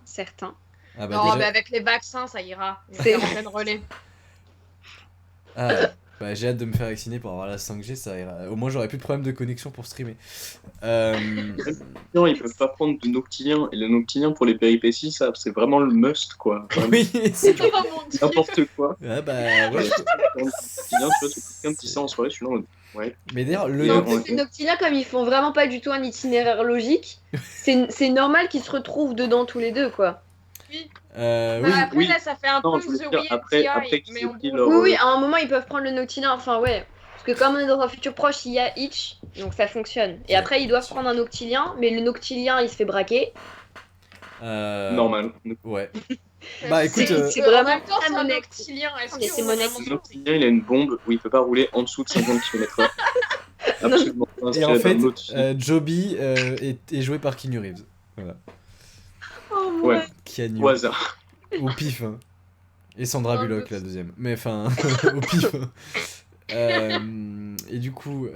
S1: Ah bah
S4: Non,
S1: déjà.
S4: mais avec les vaccins, ça ira.
S3: C'est-
S4: C'est en pleine relais.
S1: Ah, bah, j'ai hâte de me faire vacciner pour avoir la 5G, ça ira. Au moins j'aurai plus de problème de connexion pour streamer.
S2: non, ils peuvent pas prendre du Noctilien. Et le Noctilien pour les péripéties, ça, c'est vraiment le must, quoi. Vraiment,
S1: Oui, c'est
S4: Oh mon dieu.
S2: n'importe quoi.
S1: Ah bah ouais.
S2: Le Noctilien, tu vois, tu peux quelqu'un qui sort en soirée, je suis là en mode, ouais.
S1: Mais d'ailleurs, le.
S3: Non,
S2: on-
S3: parce que Noctilia, comme ils font vraiment pas du tout un itinéraire logique, c'est normal qu'ils se retrouvent dedans tous les deux, quoi.
S4: Oui.
S1: Oui,
S4: Bah, après,
S2: oui.
S4: là, ça fait un
S2: Non,
S4: peu
S2: je voulais
S4: The
S2: dire, après
S4: WNTI,
S2: qu'ils
S4: mais
S2: aient
S4: on
S2: pris
S4: peut-
S2: leur-
S3: Oui, à un moment, ils peuvent prendre le Noctilien, enfin ouais. Parce que comme on est dans un futur proche, il y a Hitch, donc ça fonctionne. Et après, ils doivent prendre un Noctilien, mais le Noctilien, il se fait braquer.
S2: Normal.
S1: Ouais. Bah, écoute,
S3: c'est
S4: En
S3: vraiment
S4: même temps,
S3: très
S4: c'est un
S3: monnaie.
S4: octilien. Est-ce
S3: Mais
S4: qu'on
S3: c'est
S4: a
S3: monnaie.
S4: vraiment-
S2: Le Noctilien, il a une bombe où il peut pas rouler en dessous de 50 km/h. Absolument pas
S1: et
S2: inspiré
S1: en fait,
S2: d'un autre film.
S1: Joby est joué par Keanu Reeves. Voilà.
S3: Oh, mon
S2: Ouais,
S3: rêve.
S1: Keanu.
S2: au hasard.
S1: Au pif. Hein. Et Sandra
S4: Non,
S1: Bullock,
S4: mais-
S1: la deuxième. Mais enfin, au pif. Hein. Et du coup,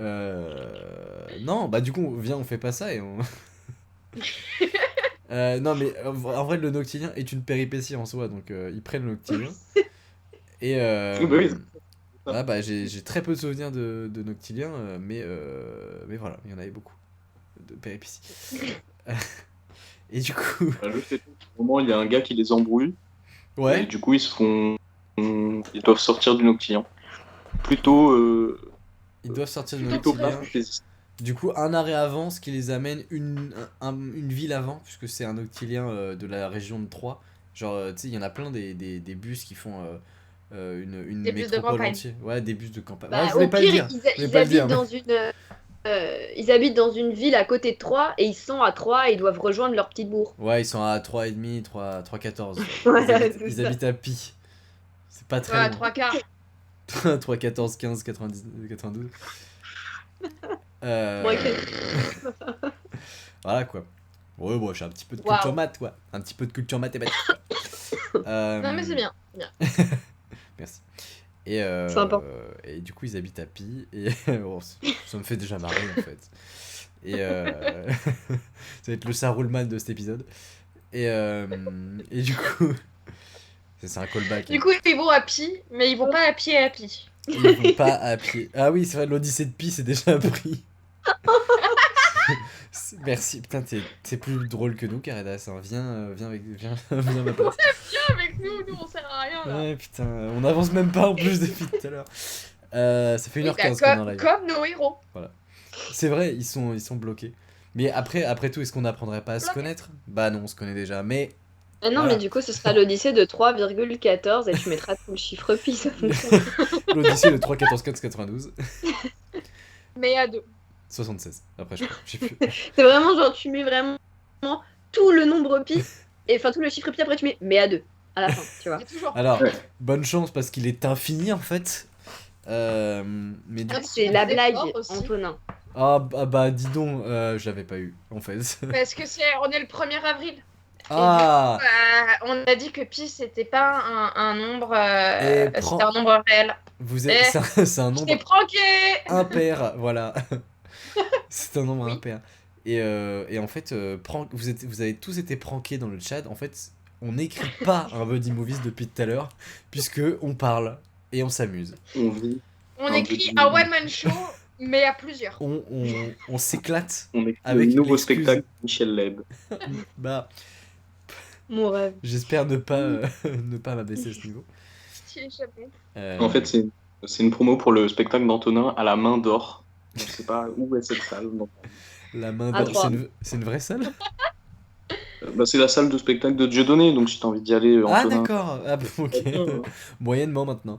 S1: non, bah du coup, viens, on fait pas ça et on. Non, mais en vrai, le Noctilien est une péripétie en soi, donc ils prennent le Noctilien. Et
S2: Oui, bah oui.
S1: ah, bah, j'ai très peu de souvenirs de Noctilien, mais voilà, il y en avait beaucoup de péripéties. Et du coup,
S2: Le fait est qu'à un moment, il y a un gars qui les embrouille. Et
S1: ouais,
S2: du coup, ils doivent sortir du Noctilien. Plutôt,
S1: ils doivent sortir du
S2: plutôt pas
S1: Noctilien.
S2: fantaisiste.
S1: Du coup, un arrêt avant, ce qui les amène une ville avant, puisque c'est un Noctilien de la région de Troyes. Genre, tu sais, il y en a plein des bus qui font une
S4: Des bus de
S1: métropole
S4: campagne.
S1: entière. Ouais, des bus de campagne.
S3: Bah,
S1: Ouais, je voulais
S3: au
S1: pas le
S3: pire,
S1: dire.
S3: ils,
S1: Je voulais
S3: ils
S1: pas le
S3: habitent
S1: dire.
S3: dans ils habitent dans une ville à côté de Troyes et ils sont à Troyes et ils doivent rejoindre leur petite bourg.
S1: Ouais, ils sont à 3,5, 3,14.
S3: Ouais,
S1: Ils
S3: c'est ça.
S1: habitent à Pi. C'est pas très
S4: Ouais,
S1: loin.
S4: 3 quarts.
S1: 3,14, 15, 90, 92.
S3: Bon, ok.
S1: Voilà quoi. Ouais, bon, j'ai un petit peu de
S3: Waouh.
S1: culture maths quoi. Un petit peu de culture mathématique quoi.
S4: Non, mais c'est bien.
S1: Merci. Et,
S3: Sympa.
S1: et du coup, ils habitent à Pi. Et bon, ça me fait déjà marrer en fait. Et ça va être le Sarouleman de cet épisode. Et du coup, c'est un callback.
S4: Du coup, ils vont à Pi, mais ils vont pas à pied à Pi.
S1: Ils vont pas à pied. Ah oui, c'est vrai, l'Odyssée de Pi, c'est déjà pris. Merci, putain, t'es plus drôle que nous, Caridas. Hein. Viens viens à ma place.
S4: Viens avec nous, on sert à rien là.
S1: Ouais, putain, on avance même pas en plus depuis tout à l'heure. Ça fait
S4: Oui,
S1: 1h15
S4: bah,
S1: qu'on en live.
S4: comme nos héros.
S1: C'est vrai, ils sont bloqués. Mais après tout, est-ce qu'on n'apprendrait pas à se
S4: Bloqués.
S1: connaître? Bah non, on se connaît déjà. Mais
S3: Ah non,
S1: Voilà.
S3: mais du coup, ce sera l'Odyssée de 3,14 et tu mettras tout le chiffre pi. Ça fonctionne.
S1: l'Odyssée de 3, 14, 15, 92,
S4: Mais à 2.
S1: 76. Après, je sais plus.
S3: C'est vraiment genre, tu mets vraiment tout le nombre pi, et enfin tout le chiffre pi, après tu mets mais à 2 à la fin, tu vois.
S4: C'est toujours.
S1: Alors,
S2: Ouais.
S1: bonne chance parce qu'il est infini en fait. Mais du
S4: Ah,
S1: coup.
S3: C'est la
S4: Des
S3: blague,
S4: efforts aussi.
S3: Antonin.
S1: Bah dis donc, je l'avais pas eu en fait.
S4: Parce que on est le 1er avril.
S1: Ah
S4: On a dit que pi c'était pas un nombre.
S1: Et prends-
S4: C'était un nombre réel.
S1: Vous êtes, c'est un
S4: Je t'ai
S1: nombre
S4: pranké.
S1: impair, voilà. C'est un nombre
S4: Oui.
S1: impair. Et en fait, vous avez tous été pranké dans le chat. En fait, on n'écrit pas un Buddy Movies depuis tout à l'heure, puisque on parle et on s'amuse.
S2: On vit,
S4: On
S2: Un
S4: écrit
S2: petit
S4: un
S2: moment.
S4: one-man show, mais à plusieurs.
S1: On s'éclate.
S2: on écrit
S1: Avec
S2: le nouveau
S1: l'excuse.
S2: spectacle de Michel Leb.
S1: Bah,
S3: Mon rêve.
S1: j'espère ne pas, ne pas m'abaisser à ce niveau.
S4: Stylé chapeau.
S2: En fait, c'est une promo pour le spectacle d'Antonin à la main d'or. Je sais pas où est cette salle. donc.
S1: La main
S3: À
S1: d'or,
S3: trois.
S1: c'est une vraie salle?
S2: Bah, c'est la salle de spectacle de Dieudonné, donc si t'as envie d'y aller,
S1: Ah
S2: Antonin.
S1: d'accord, ah, bon, ok. Moyennement maintenant.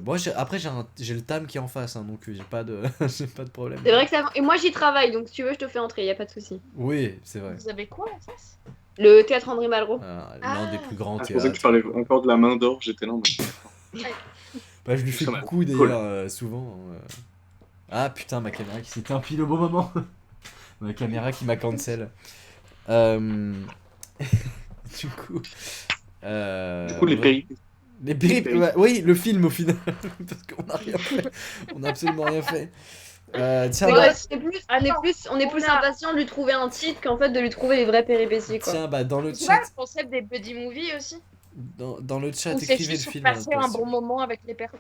S1: Bon, après j'ai le TAM qui est en face, hein, donc j'ai pas de j'ai pas de problème.
S3: C'est vrai que ça. Et moi j'y travaille, donc si tu veux, je te fais entrer, y a pas de souci.
S1: Oui, c'est vrai.
S4: Vous avez quoi en face?
S3: Le théâtre André Malraux.
S1: L'un des plus grands
S2: Ah, je pensais que
S1: théâtres.
S2: tu parlais encore de la main d'or, j'étais là. Mais...
S1: Bah, je lui fais
S2: Ça m'a-
S1: coucou d'ailleurs, souvent. Ah putain, ma caméra qui s'éteint pile au bon moment. Ma caméra qui m'a cancel. Du coup.
S2: Du coup, les
S1: ouais.
S2: péripéties.
S1: Les péripéties. Ouais, oui, le film au final. Parce qu'on a rien fait. On a absolument rien fait. Tiens,
S3: Mais
S1: bah,
S3: ouais, on est plus impatient de lui trouver un titre qu'en fait de lui trouver les vraies péripéties, quoi.
S1: tiens, bah, dans le
S4: C'est pas
S1: chat,
S4: le concept des buddy movies aussi?
S1: dans le chat,
S4: Où ces
S1: écrivez
S4: filles
S1: le
S4: sont
S1: film.
S4: passées un
S1: parce-
S4: bon moment avec les persos?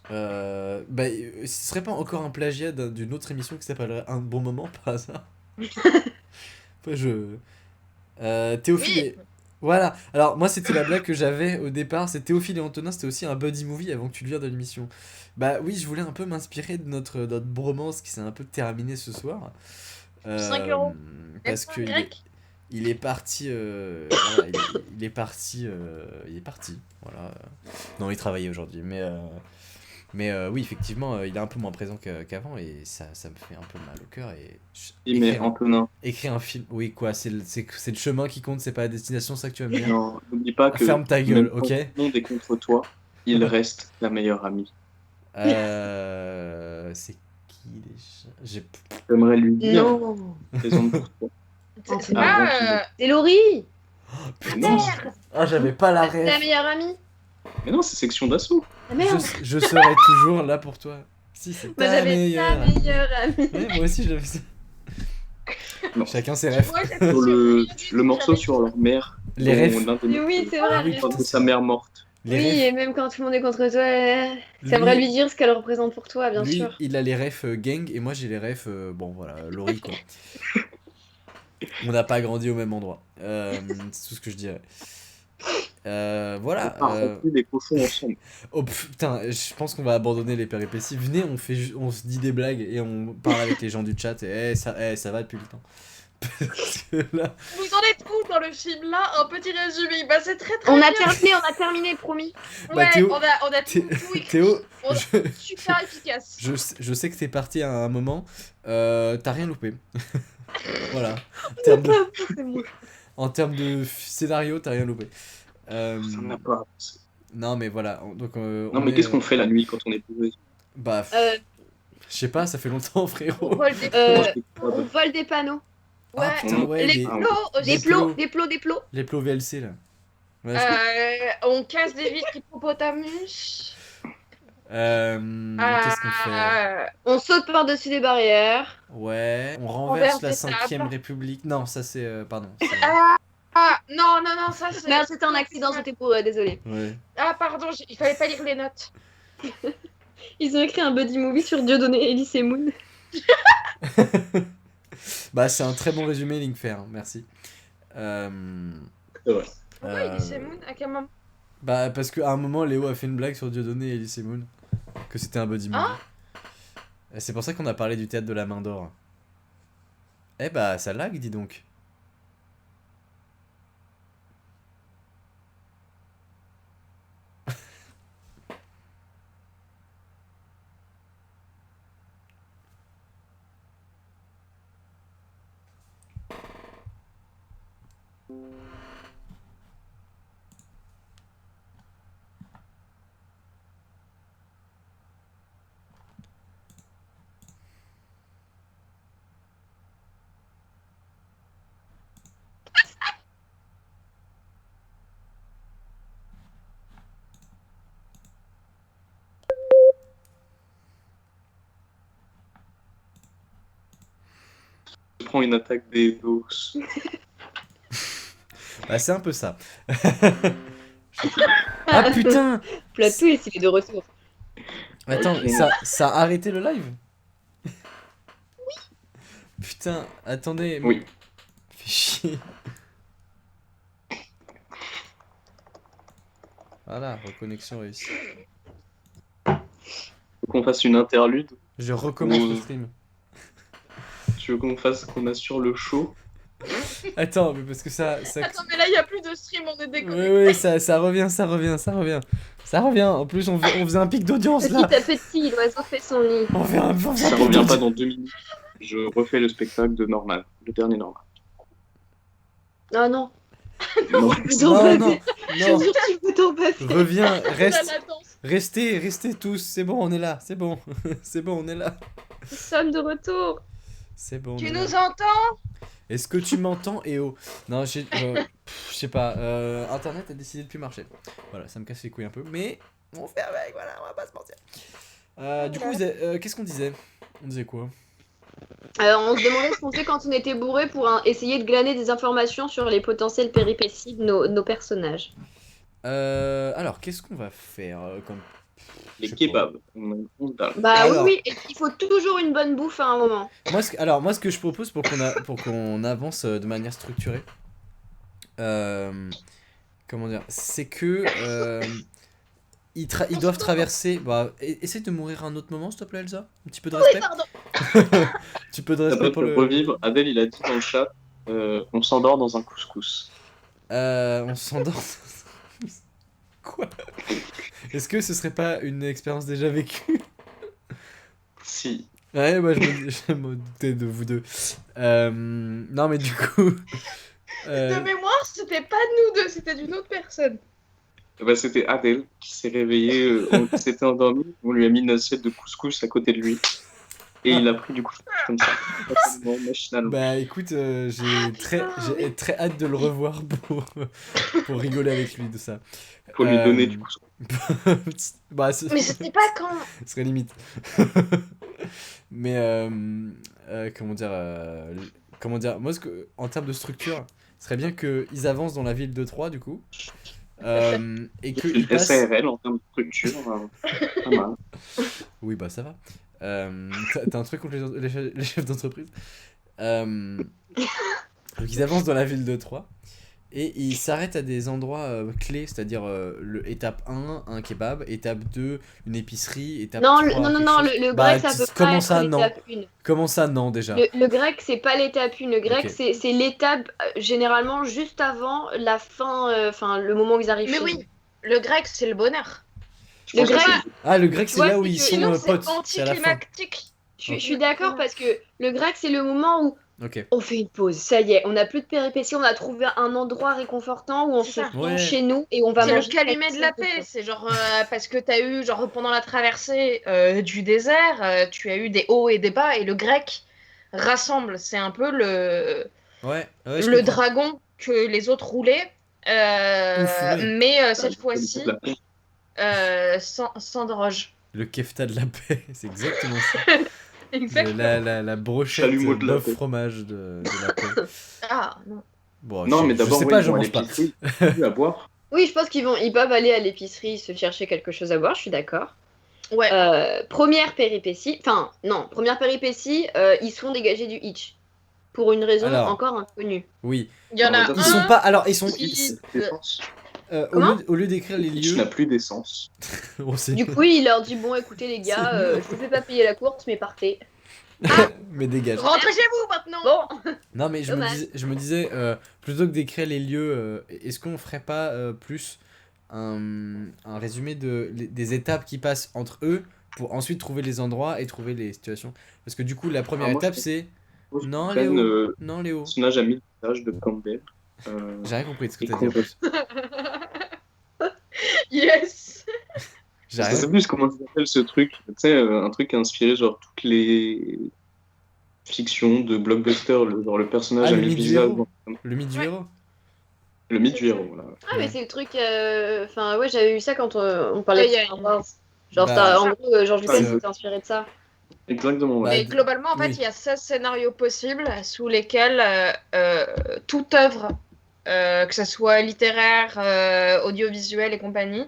S1: Bah, ce serait pas encore un plagiat d'une autre émission qui s'appellerait Un bon moment par hasard? Après, Théophile
S4: Oui.
S1: et... Voilà, alors moi c'était la blague que j'avais au départ, c'est Théophile et Antonin, c'était aussi un buddy movie avant que tu le viennes de l'émission. Bah oui, je voulais un peu m'inspirer de notre bromance qui s'est un peu terminée ce soir.
S4: 5 €.
S1: Parce
S4: N'est-ce pas,
S1: que
S4: Greg
S1: il est parti, voilà, il est parti, voilà. Non, il travaillait aujourd'hui, mais Mais oui, effectivement, il est un peu moins présent qu'avant et ça me fait un peu mal au cœur. Et
S2: Oui, mais Antonin,
S1: écrire un film, oui, quoi, c'est le chemin qui compte, c'est pas la destination, c'est ça que tu vas me dire?
S2: non, n'oublie pas que
S1: Ferme ta gueule,
S2: même quand
S1: ok?
S2: tout le monde est contre toi, il reste ta meilleure amie.
S1: C'est qui déjà?
S2: J'aimerais lui dire
S3: Non.
S2: raison pour toi.
S4: C'est
S2: Ah,
S4: pas.
S3: C'est Laurie.
S2: Mais non,
S1: Ah, j'avais pas la
S3: C'est la
S1: ref.
S3: meilleure amie.
S2: mais non, c'est section d'assaut.
S3: Ah merde.
S1: Je serai toujours là pour toi. Si, c'est
S3: Moi
S1: ta
S3: j'avais ta
S1: meilleure.
S3: meilleure amie.
S1: Ouais, moi aussi, j'avais ça.
S2: Non.
S1: Chacun ses refs.
S4: Moi, j'ai
S2: Sur le
S4: j'avais-
S2: morceau sur leur mère.
S1: Les
S2: dont
S1: refs.
S2: l'un des
S3: Mais oui,
S2: mecs
S3: c'est vrai.
S1: oui,
S2: parle de sa mère morte.
S1: Les
S3: Oui,
S1: refs.
S3: et même quand tout le monde est contre toi,
S1: Lui-
S3: ça devrait lui dire ce qu'elle représente pour toi, bien
S1: Lui,
S3: sûr.
S1: il a les refs gang et moi j'ai les refs, bon voilà, Laurie quoi. On n'a pas grandi au même endroit. C'est tout ce que je dirais. Voilà.
S2: On a rempli les cochons ensemble.
S1: Oh putain, je pense qu'on va abandonner les péripéties. Venez, on se dit des blagues et on parle avec les gens du chat. Et ça va depuis le temps. Parce que là,
S4: Vous en êtes où dans le film là? Un petit résumé. Bah, c'est très très
S3: On
S4: bien.
S3: a terminé, promis.
S1: Bah,
S4: Ouais,
S1: Théo-
S4: on a tout écrit.
S1: Théo,
S4: On-
S1: je,
S4: Super efficace.
S1: je sais que t'es parti à un moment. T'as rien loupé. Voilà. En termes de scénario, t'as rien loupé.
S2: Ça n'a pas avancé.
S1: Non, mais voilà. Donc,
S2: Non,
S1: on
S2: mais
S1: est-
S2: qu'est-ce qu'on fait la nuit quand on est bourré?
S1: Bah,
S3: Euh,
S1: je sais pas, ça fait longtemps,
S4: On
S1: frérot.
S4: vole des
S3: Euh,
S2: Moi, je
S3: on
S2: déconne.
S3: vole des panneaux.
S1: Ah
S4: Ouais.
S1: putain, ouais,
S3: Les
S1: les,
S4: plots aussi.
S3: Des
S1: plots.
S3: plots, des plots.
S1: les plots VLC là. Ouais, je-
S4: On casse des vitres hippopotamus.
S1: Qu'est-ce qu'on fait?
S3: On saute par-dessus des barrières.
S1: Ouais, on
S4: renverse
S1: renverse la
S4: des tables.
S1: 5ème République. Non, ça c'est. Pardon. c'est-
S4: Ah, non, ça c'est.
S3: Merde, c'était un accident, j'étais pour... désolé.
S1: Ouais.
S4: Ah, pardon, il fallait pas lire les notes.
S3: Ils ont écrit un buddy movie sur Dieudonné, Elise et Moon.
S1: Bah, c'est un très bon résumé, Linkfer, merci.
S2: C'est vrai.
S4: Pourquoi il dit c'est Moon? À quel moment?
S1: Bah, parce qu'à un moment, Léo a fait une blague sur Dieudonné et Elise et Moon. Que c'était un buddy movie. Et c'est pour ça qu'on a parlé du théâtre de la main d'or. Eh bah, ça lag, dis donc.
S2: Je prends une attaque des dos.
S1: Bah, c'est un peu ça. Ah putain!
S3: Plot twist, il est de retour.
S1: Attends,
S2: Ok.
S1: ça a arrêté le live? Oui. Putain, attendez.
S2: Oui.
S1: Fais chier. Voilà, reconnexion réussie.
S2: Faut qu'on fasse une interlude.
S1: Je recommence le
S2: Oui.
S1: stream.
S2: Tu veux qu'on fasse, qu'on assure le show?
S1: Attends, mais parce que ça...
S4: Attends, mais là il y a plus de stream, on est déconnecté.
S1: Oui, oui, ça revient. Ça revient. En plus, on faisait un pic d'audience là.
S3: Petit à petit, l'oiseau fait son nid.
S1: On fait un pic
S2: Ça revient pas
S1: d'audience.
S2: dans 2 minutes. Je refais le spectacle de normal. Le dernier normal.
S3: Ah non.
S2: Non.
S1: Non, non,
S3: Je
S1: non.
S3: jure, tu peux t'en passer.
S1: Reviens,
S4: La
S1: reste.
S4: latence.
S1: Restez tous. C'est bon, on est là. C'est bon. C'est bon, on est là.
S3: Nous sommes de retour.
S1: C'est bon. on
S4: Tu
S1: est
S4: nous
S1: là.
S4: entends?
S1: Est-ce que tu m'entends, EO? Non, je sais pas. Internet a décidé de plus marcher. Voilà, ça me casse les couilles un peu. Mais on fait avec, voilà, on va pas se mentir. Du coup, qu'est-ce qu'on disait? On disait quoi?
S3: Alors, on se demandait ce qu'on faisait quand on était bourré pour essayer de glaner des informations sur les potentielles péripéties de nos personnages.
S1: Alors, qu'est-ce qu'on va faire comme...
S2: Les
S1: je sais
S2: kebabs. On a une grande dalle.
S3: Bah
S1: Alors.
S3: oui, et il faut toujours une bonne bouffe à un moment.
S1: Moi, ce que je propose pour qu'on avance de manière structurée, comment dire, c'est que ils doivent traverser. Bah, essaye de mourir à un autre moment, s'il te plaît, Elsa. Un petit peu de respect.
S3: Pardon.
S1: Un petit peu de
S2: Ça
S1: respect
S2: peut
S1: pour
S2: te
S1: le.
S2: revivre. Adèle, il a dit dans le chat, on s'endort dans un couscous.
S1: On s'endort. Quoi? Est-ce que ce serait pas une expérience déjà vécue?
S2: Si.
S1: Ouais, moi je me doutais de vous deux. Non, mais du coup.
S4: De mémoire, c'était pas nous deux, c'était d'une autre personne.
S2: Bah, c'était Adèle qui s'est réveillée, on s'était endormi, on lui a mis une assiette de couscous à côté de lui. Et il a pris du couscous comme ça, totalement machinalement.
S1: Bah écoute, j'ai très hâte de le revoir pour rigoler avec lui de ça.
S2: Pour lui donner du couscous.
S1: Bah,
S4: Mais c'était pas quand.
S1: ce serait limite. Mais comment dire, moi en termes de structure, ce serait bien qu'ils avancent dans la ville de Troyes du coup. Et qu'ils passent.
S2: SARL en termes de structure, pas mal.
S1: Oui, bah ça va. T'as un truc contre les chefs d'entreprise. Donc ils avancent dans la ville de Troyes et ils s'arrêtent à des endroits clés, c'est-à-dire étape 1, un kebab, étape 2, une épicerie, étape
S3: Non,
S1: 3,
S3: non,
S1: quelque
S3: non,
S1: chose.
S3: le
S1: Bah,
S3: grec, ça peut
S1: comment
S3: pas
S1: ça,
S3: être
S1: non?
S3: l'étape 1.
S1: Comment ça, non, déjà?
S3: Le grec, c'est pas l'étape 1. Le grec,
S1: Ok.
S3: c'est l'étape généralement juste avant la fin, enfin le moment où ils arrivent
S4: Mais
S3: chez
S4: oui,
S3: eux.
S4: le grec, c'est le bonheur.
S2: Je
S3: Le
S2: pense que
S3: grec-
S2: c'est-
S1: Ah, le grec,
S3: Tu
S1: c'est
S3: vois,
S1: là où
S3: c'est
S1: ils
S3: que-
S1: sont
S4: Sinon,
S1: potes,
S4: c'est
S1: c'est à la fin.
S4: anticlimactique.
S3: Je suis d'accord parce que le grec, c'est le moment où
S1: Ok.
S3: on fait une pause. Ça y est, on n'a plus de péripéties, on a trouvé un endroit réconfortant où on
S4: C'est
S3: se
S4: ça.
S3: sent
S1: Ouais.
S3: chez nous et on va
S4: C'est le
S3: manger
S4: calumet de la
S3: quelque chose
S4: paix.
S3: de
S4: C'est genre parce que t'as eu, genre pendant la traversée du désert, tu as eu des hauts et des bas, et le grec rassemble. C'est un peu
S1: Ouais, je
S4: le
S1: comprends.
S4: dragon que les autres roulaient,
S1: Ouf, ouais.
S4: mais
S2: Ah,
S4: cette fois-ci
S2: de la paix.
S4: sans droge.
S1: Le kefta de la paix, c'est exactement ça.
S4: Exactement.
S1: La brochette
S2: Chalumeau de la
S1: bœuf
S2: paix.
S1: fromage de la paix.
S4: Ah non.
S1: Bon,
S2: Non, mais
S1: je
S2: d'abord,
S1: sais
S2: ouais,
S1: pas,
S2: ils
S1: j'en
S2: vont à
S1: mange pas.
S2: l'épicerie, à boire.
S3: Oui, je pense ils peuvent aller à l'épicerie se chercher quelque chose à boire, je suis d'accord.
S4: Ouais.
S3: Première péripétie, ils se font dégager du Hitch. Pour une raison
S1: Alors.
S3: encore inconnue.
S1: Oui.
S4: Il y en a
S2: Ils
S1: Ils sont
S4: un
S1: pas. Alors, ils sont.
S4: qui-
S2: D'essence.
S3: Comment
S1: Au lieu d'écrire les
S2: Hitch
S1: lieux.
S2: n'a plus d'essence.
S1: on sait-
S3: Du coup, il leur dit bon, écoutez les gars,
S1: C'est nul.
S3: je vous fais pas payer la course, mais partez.
S1: Mais dégage.
S4: Rentrez chez vous maintenant.
S3: Bon,
S1: Non, mais
S3: Dommage.
S1: je me disais plutôt que d'écrire les lieux, est-ce qu'on ferait pas plus un résumé des étapes qui passent entre eux pour ensuite trouver les endroits et trouver les situations? Parce que du coup, la première
S2: Ah, moi,
S1: étape,
S2: je
S1: c'est.
S2: Ils
S1: Non,
S2: prennent,
S1: Léo. Non, Léo.
S2: personnage a mis le visage de Campbell.
S1: J'ai rien compris de ce que
S2: Et
S1: t'as dit en
S2: qu'on-
S1: plus.
S4: Yes.
S1: J'ai
S2: Je
S1: rien.
S2: sais plus comment ça s'appelle ce truc. Tu sais, un truc inspiré, genre, toutes les fictions de blockbuster. Genre, le personnage
S1: Ah,
S2: a
S1: le
S2: mis le
S1: mythe du
S2: visage.
S1: héros. Le mythe du
S4: Ouais.
S1: héros.
S2: Le mythe du héros, voilà.
S3: ah mais
S1: Ouais.
S3: c'est le truc. Enfin ouais, j'avais eu ça quand on parlait
S4: Ouais,
S3: de Star Wars. Genre
S1: Bah,
S3: en gros, George Lucas
S2: Ouais.
S3: s'est inspiré de ça.
S2: Exactement,
S1: Bah,
S2: ouais.
S4: Mais globalement, en fait,
S1: oui.
S4: il y a 16 scénarios possibles sous lesquels toute œuvre, que ce soit littéraire, audiovisuelle et compagnie,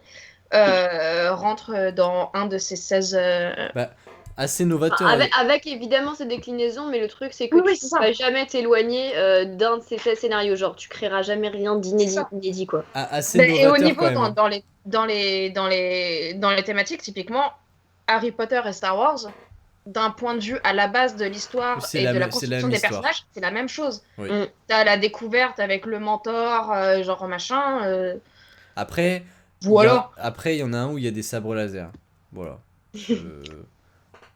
S4: rentre dans un de ces 16.
S1: Assez
S3: Enfin,
S1: novateur.
S3: avec évidemment ces déclinaisons, mais le truc c'est que
S4: Oui, oui,
S3: tu
S4: c'est
S3: ne
S4: ça.
S3: vas jamais t'éloigner d'un de ces faits scénarios. Genre tu créeras jamais rien
S4: C'est ça.
S3: d'inédit quoi.
S1: Assez
S4: Et au
S1: novateur
S4: niveau,
S1: quand même. hein.
S4: dans les thématiques, typiquement, Harry Potter et Star Wars, d'un point de vue à la base de l'histoire
S1: C'est
S4: et
S1: la
S4: de la
S1: même- c'est la
S4: construction
S1: même
S4: des
S1: histoire.
S4: personnages, c'est la même chose.
S1: Oui.
S4: T'as la découverte avec le mentor, genre machin.
S1: Après,
S4: Voilà.
S1: après, il y en a un où il y a des sabres laser. Voilà.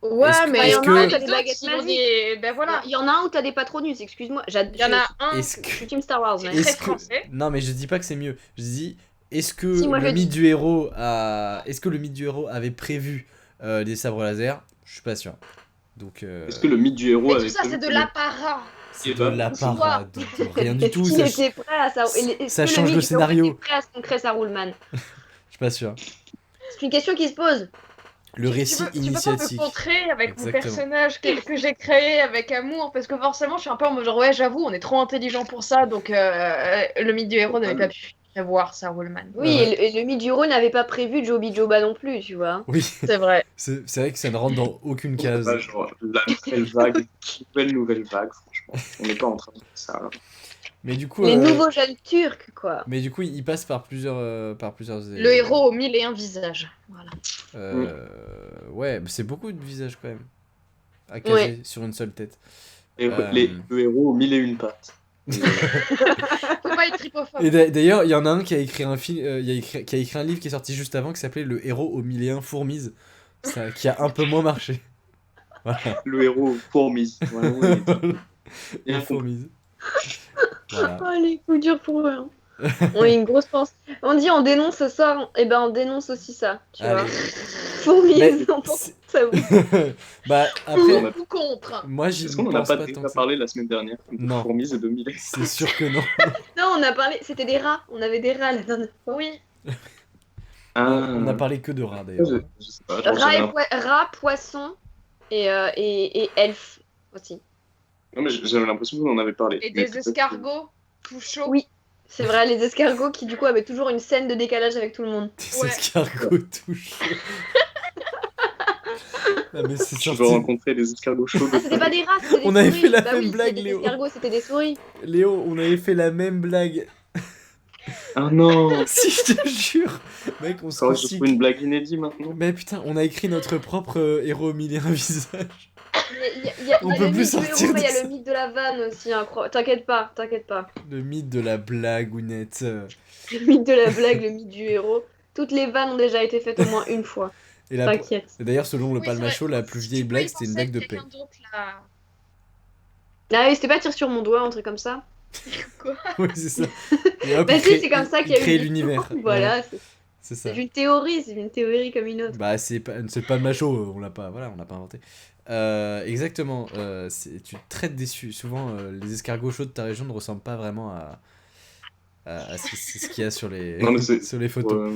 S4: Ouais,
S1: Est-ce que-
S4: mais
S1: est-ce
S4: il y en
S1: que-
S4: a
S3: T'as
S4: des
S3: des baguettes
S4: autres qui ont
S3: magiques.
S4: des. Ben voilà.
S3: Il y en a un où t'as des patronus, excuse-moi.
S4: Il y en a un.
S1: Est-ce
S3: Je
S1: que.
S3: suis team Star Wars, mais.
S4: Très
S1: Est-ce que...
S4: français.
S1: Non, mais je dis pas que c'est mieux. Je dis, est-ce que
S3: Si, moi,
S1: le
S3: je
S1: mythe
S3: dis.
S1: du héros est-ce que le mythe du héros avait prévu des sabres laser? Je suis pas sûr. Donc.
S2: Est-ce que le mythe du héros
S4: Mais
S2: avait
S4: tout ça,
S2: prévu
S4: c'est de
S2: que
S4: l'apparat.
S1: c'est de
S2: Bah,
S1: la
S4: tu vois.
S1: parade, de rien du tout.
S3: Il
S1: Ça,
S3: était prêt à ça.
S1: ça change le scénario.
S3: Il était prêt à ce qu'on crée sa Ruleman.
S1: je suis pas sûr.
S3: C'est une question qui se pose.
S1: Le récit
S4: Tu peux pas
S1: initiatique.
S4: me contrer avec mon
S1: Exactement.
S4: personnage que j'ai créé avec amour, parce que forcément, je suis un peu en mode genre, ouais, j'avoue, on est trop intelligent pour ça, donc le mythe du héros n'avait pas pu prévoir ça, Rollman.
S3: Oui,
S1: Ouais.
S3: et le mythe du Rhône n'avait pas prévu Joby Joba non plus, tu vois.
S1: Oui,
S4: C'est vrai.
S1: c'est vrai que ça ne rentre dans aucune case.
S2: Bah, genre, la nouvelle vague, franchement. On n'est pas en train de faire ça. Là.
S1: Mais du coup.
S3: Les nouveaux jeunes turcs, quoi.
S1: Mais du coup, il passe par plusieurs.
S4: Le héros aux 1001 visages. Voilà.
S1: Ouais, mais c'est beaucoup de visages quand même. À caser
S3: Ouais.
S1: sur une seule tête.
S2: Et
S1: Euh,
S2: le héros aux 1001 pattes.
S4: Faut pas être tripophobe.
S1: Et d'ailleurs, il y en a un qui a écrit un film, qui a écrit un livre qui est sorti juste avant qui s'appelait Le héros aux mille et un fourmises, ça, qui a un peu moins marché. Voilà.
S2: Le héros fourmis. Vraiment, il était
S1: Les
S2: bien compris.
S1: fourmises. Voilà.
S3: Oh, les coups durs pour eux. Hein. On a une grosse pense. On dit on dénonce ce soir, et ben on dénonce aussi ça, tu vois.
S1: Allez.
S3: Fourmis,
S1: Mais
S3: on pense
S1: c'est-
S3: ça vous.
S1: Bah
S4: Pour
S1: après,
S4: ou contre.
S1: moi j'y
S2: Est-ce qu'on en a
S1: pense
S2: pas
S1: pas tant
S2: déjà
S1: que ça.
S2: parlé la semaine dernière de
S1: Non.
S2: fourmis et de millet?
S1: C'est sûr que non.
S3: Non, on a parlé, c'était des rats, on avait des rats la dernière fois.
S4: Oui.
S1: On a parlé que de rats d'ailleurs.
S2: Je sais pas. genre,
S3: Rats,
S2: j'avais
S3: rats, poissons et elfes aussi.
S2: Non, mais j'avais l'impression qu'on en avait parlé.
S4: Et
S2: Mais
S4: des
S2: peut-être
S4: escargots tout chauds.
S3: Oui. C'est vrai, les escargots qui du coup avaient toujours une scène de décalage avec tout le monde.
S1: Des
S4: Ouais.
S1: escargots touchés. Ah, mais c'est
S2: que tu veux
S1: sorti.
S2: rencontrer des escargots chauds.
S3: Ah, c'était pas des rats, c'était des
S1: On avait
S3: souris.
S1: fait la
S3: Bah
S1: même
S3: oui,
S1: blague,
S3: c'était des
S1: Léo.
S3: escargots, c'était des souris.
S1: Léo, on avait fait la même blague.
S2: Ah non.
S1: Si, je te jure. Mec, on se
S2: Quand je
S1: recycle.
S2: trouve une blague inédite maintenant.
S1: Mais putain, on a écrit notre propre héros au mille et un visages. On
S3: Il y a
S1: peut
S3: le
S1: plus
S3: mythe du
S1: sortir
S3: héros, mais il y
S1: de ça.
S3: a le mythe de la vanne aussi. T'inquiète pas, t'inquiète pas.
S1: Le mythe de la blague, Ounette.
S3: Le mythe de la blague, le mythe du héros. Toutes les vannes ont déjà été faites au moins une fois.
S1: Et la...
S3: T'inquiète.
S1: et d'ailleurs, selon le
S4: Oui,
S1: Palmacho,
S4: c'est vrai.
S1: la plus
S4: Tu
S1: vieille
S4: peux
S1: blague,
S4: y
S1: c'était une
S4: penser
S1: blague de
S4: avec
S1: paix.
S4: quelqu'un d'autre, là.
S3: Ah oui, c'était pas tire sur mon doigt, un truc comme ça.
S4: Quoi?
S1: Oui, c'est ça. Et hop,
S3: Bah
S1: il
S3: si,
S1: crée-
S3: c'est comme ça
S1: il
S3: qu'il y a
S1: crée
S3: eu
S1: l'univers.
S3: Voilà,
S1: C'est ça.
S3: c'est une théorie comme une autre.
S1: Bah, c'est le Palmacho, on l'a pas, voilà, on l'a pas inventé. Exactement. Tu traites déçu. Souvent, les escargots chauds de ta région ne ressemblent pas vraiment à ce qu'il y a sur les,
S2: Non, mais c'est
S1: sur les
S2: pour,
S1: photos.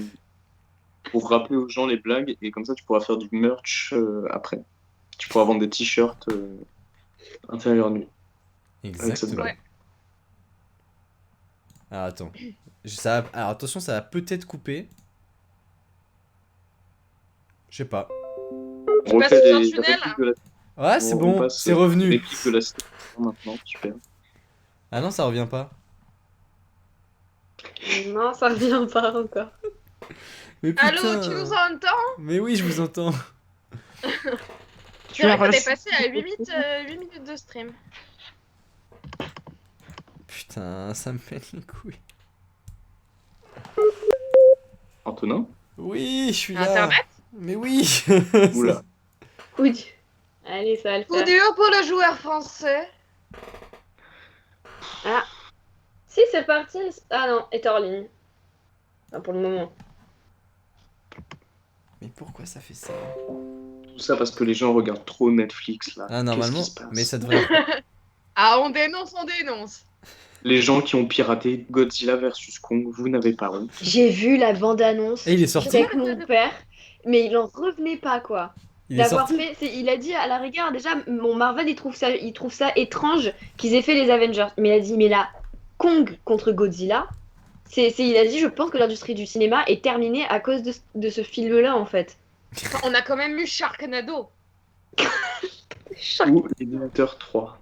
S2: pour rappeler aux gens les blagues et comme ça tu pourras faire du merch après. Tu pourras vendre des t-shirts intérieur nu. cette
S1: Exactement.
S2: blague.
S4: Ouais.
S1: Alors attends. Alors attention, ça va peut-être couper. Je sais pas.
S2: On
S4: passes
S2: refait
S4: sous un
S2: les
S4: tunnel,
S2: répliques de la
S1: Ouais, c'est
S2: on
S1: bon,
S2: passe
S1: c'est
S2: les
S1: revenu.
S2: répliques de la saison maintenant, super.
S1: Ah non, ça revient pas.
S3: Non, ça revient pas encore.
S1: Mais putain.
S4: Allô, tu nous entends?
S1: Mais oui, je vous entends.
S4: C'est vrai qu'on est passé à 8 minutes de stream.
S1: Putain, ça me fait les couilles.
S2: Antonin?
S1: Oui, je suis là.
S4: Internet?
S1: Mais oui.
S2: Oula.
S3: Coup dur. Allez, ça va le
S4: Coup
S3: faire.
S4: dur pour le joueur français.
S3: Si, c'est parti. Ah non, est hors ligne. Enfin, pour le moment.
S1: Mais pourquoi ça fait ça?
S2: Tout ça parce que les gens regardent trop Netflix là.
S1: Ah, normalement,
S2: Qu'est-ce qui se passe
S1: mais ça devrait.
S4: Ah, on dénonce, on dénonce.
S2: Les gens qui ont piraté Godzilla versus Kong, vous n'avez pas honte.
S3: J'ai vu la bande-annonce
S1: Et il est sorti.
S3: avec mon père, mais il en revenait pas, quoi.
S1: Il est
S3: D'avoir
S1: sorti.
S3: fait, il a dit à la rigueur, déjà, mon Marvel, il trouve ça étrange qu'ils aient fait les Avengers. Mais il a dit, mais là, Kong contre Godzilla, il a dit, je pense que l'industrie du cinéma est terminée à cause de ce film-là, en fait.
S4: Enfin, on a quand même eu Sharknado.
S2: Ou Terminator 3.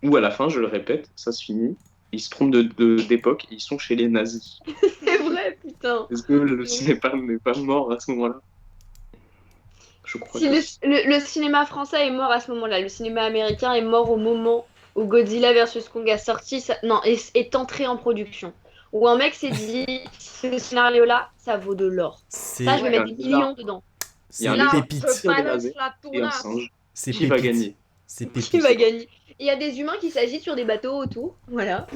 S2: Ou à la fin, je le répète, ça se finit. Ils se trompent d'époque, ils sont chez les nazis.
S3: C'est vrai, putain.
S2: Est-ce que le cinéma n'est pas mort à ce moment-là? Je crois
S3: Si
S2: que
S3: le cinéma français est mort à ce moment-là, le cinéma américain est mort au moment où Godzilla vs Kong a sorti, est entré en production. Où un mec s'est dit, ce scénario-là, ça vaut de l'or.
S1: C'est
S3: Ça, je vais
S2: Ouais,
S3: mettre des
S2: un
S3: millions dedans.
S2: Il y a
S1: c'est
S2: un
S4: Là,
S1: pépite.
S4: on
S2: Tire des
S4: balance
S2: lasers
S4: la
S2: et un
S4: tournasse.
S2: singe.
S1: C'est
S2: Qui va
S1: pépite.
S2: gagner?
S1: C'est
S3: Qui
S1: pépite.
S3: va gagner? Il y a des humains qui s'agitent sur des bateaux autour, voilà.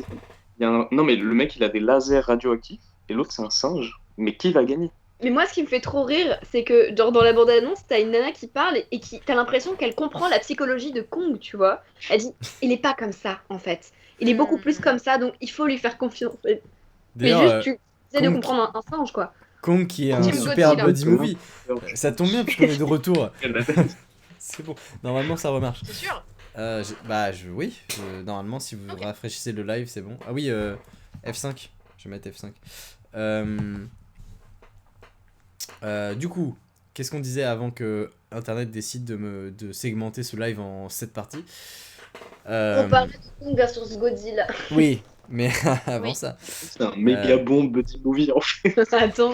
S2: Non mais le mec il a des lasers radioactifs et l'autre c'est un singe. Mais qui va gagner?
S3: Mais moi, ce qui me fait trop rire, c'est que genre, dans la bande-annonce, t'as une nana qui parle et qui t'as l'impression qu'elle comprend la psychologie de Kong, tu vois. Elle dit, il est pas comme ça, en fait. Il est beaucoup plus comme ça, donc il faut lui faire confiance. Mais
S1: D'ailleurs,
S3: juste, tu essaies de
S1: Kong-
S3: comprendre un singe, quoi.
S1: Kong qui est un
S4: Team
S1: super
S4: Godzilla.
S1: body movie. Ça tombe bien puisqu'on est de retour. C'est bon. Normalement, ça remarche.
S4: C'est sûr.
S1: Oui. Normalement, si vous
S4: Ok.
S1: rafraîchissez le live, c'est bon. Ah oui, F5. Je vais mettre F5. Du coup, qu'est-ce qu'on disait avant que Internet décide de segmenter ce live en 7 parties?
S3: On parlait de Kong versus Godzilla.
S1: Oui, mais avant
S4: Oui.
S1: ça.
S2: C'est un méga bon buddy movie en fait.
S3: Attends.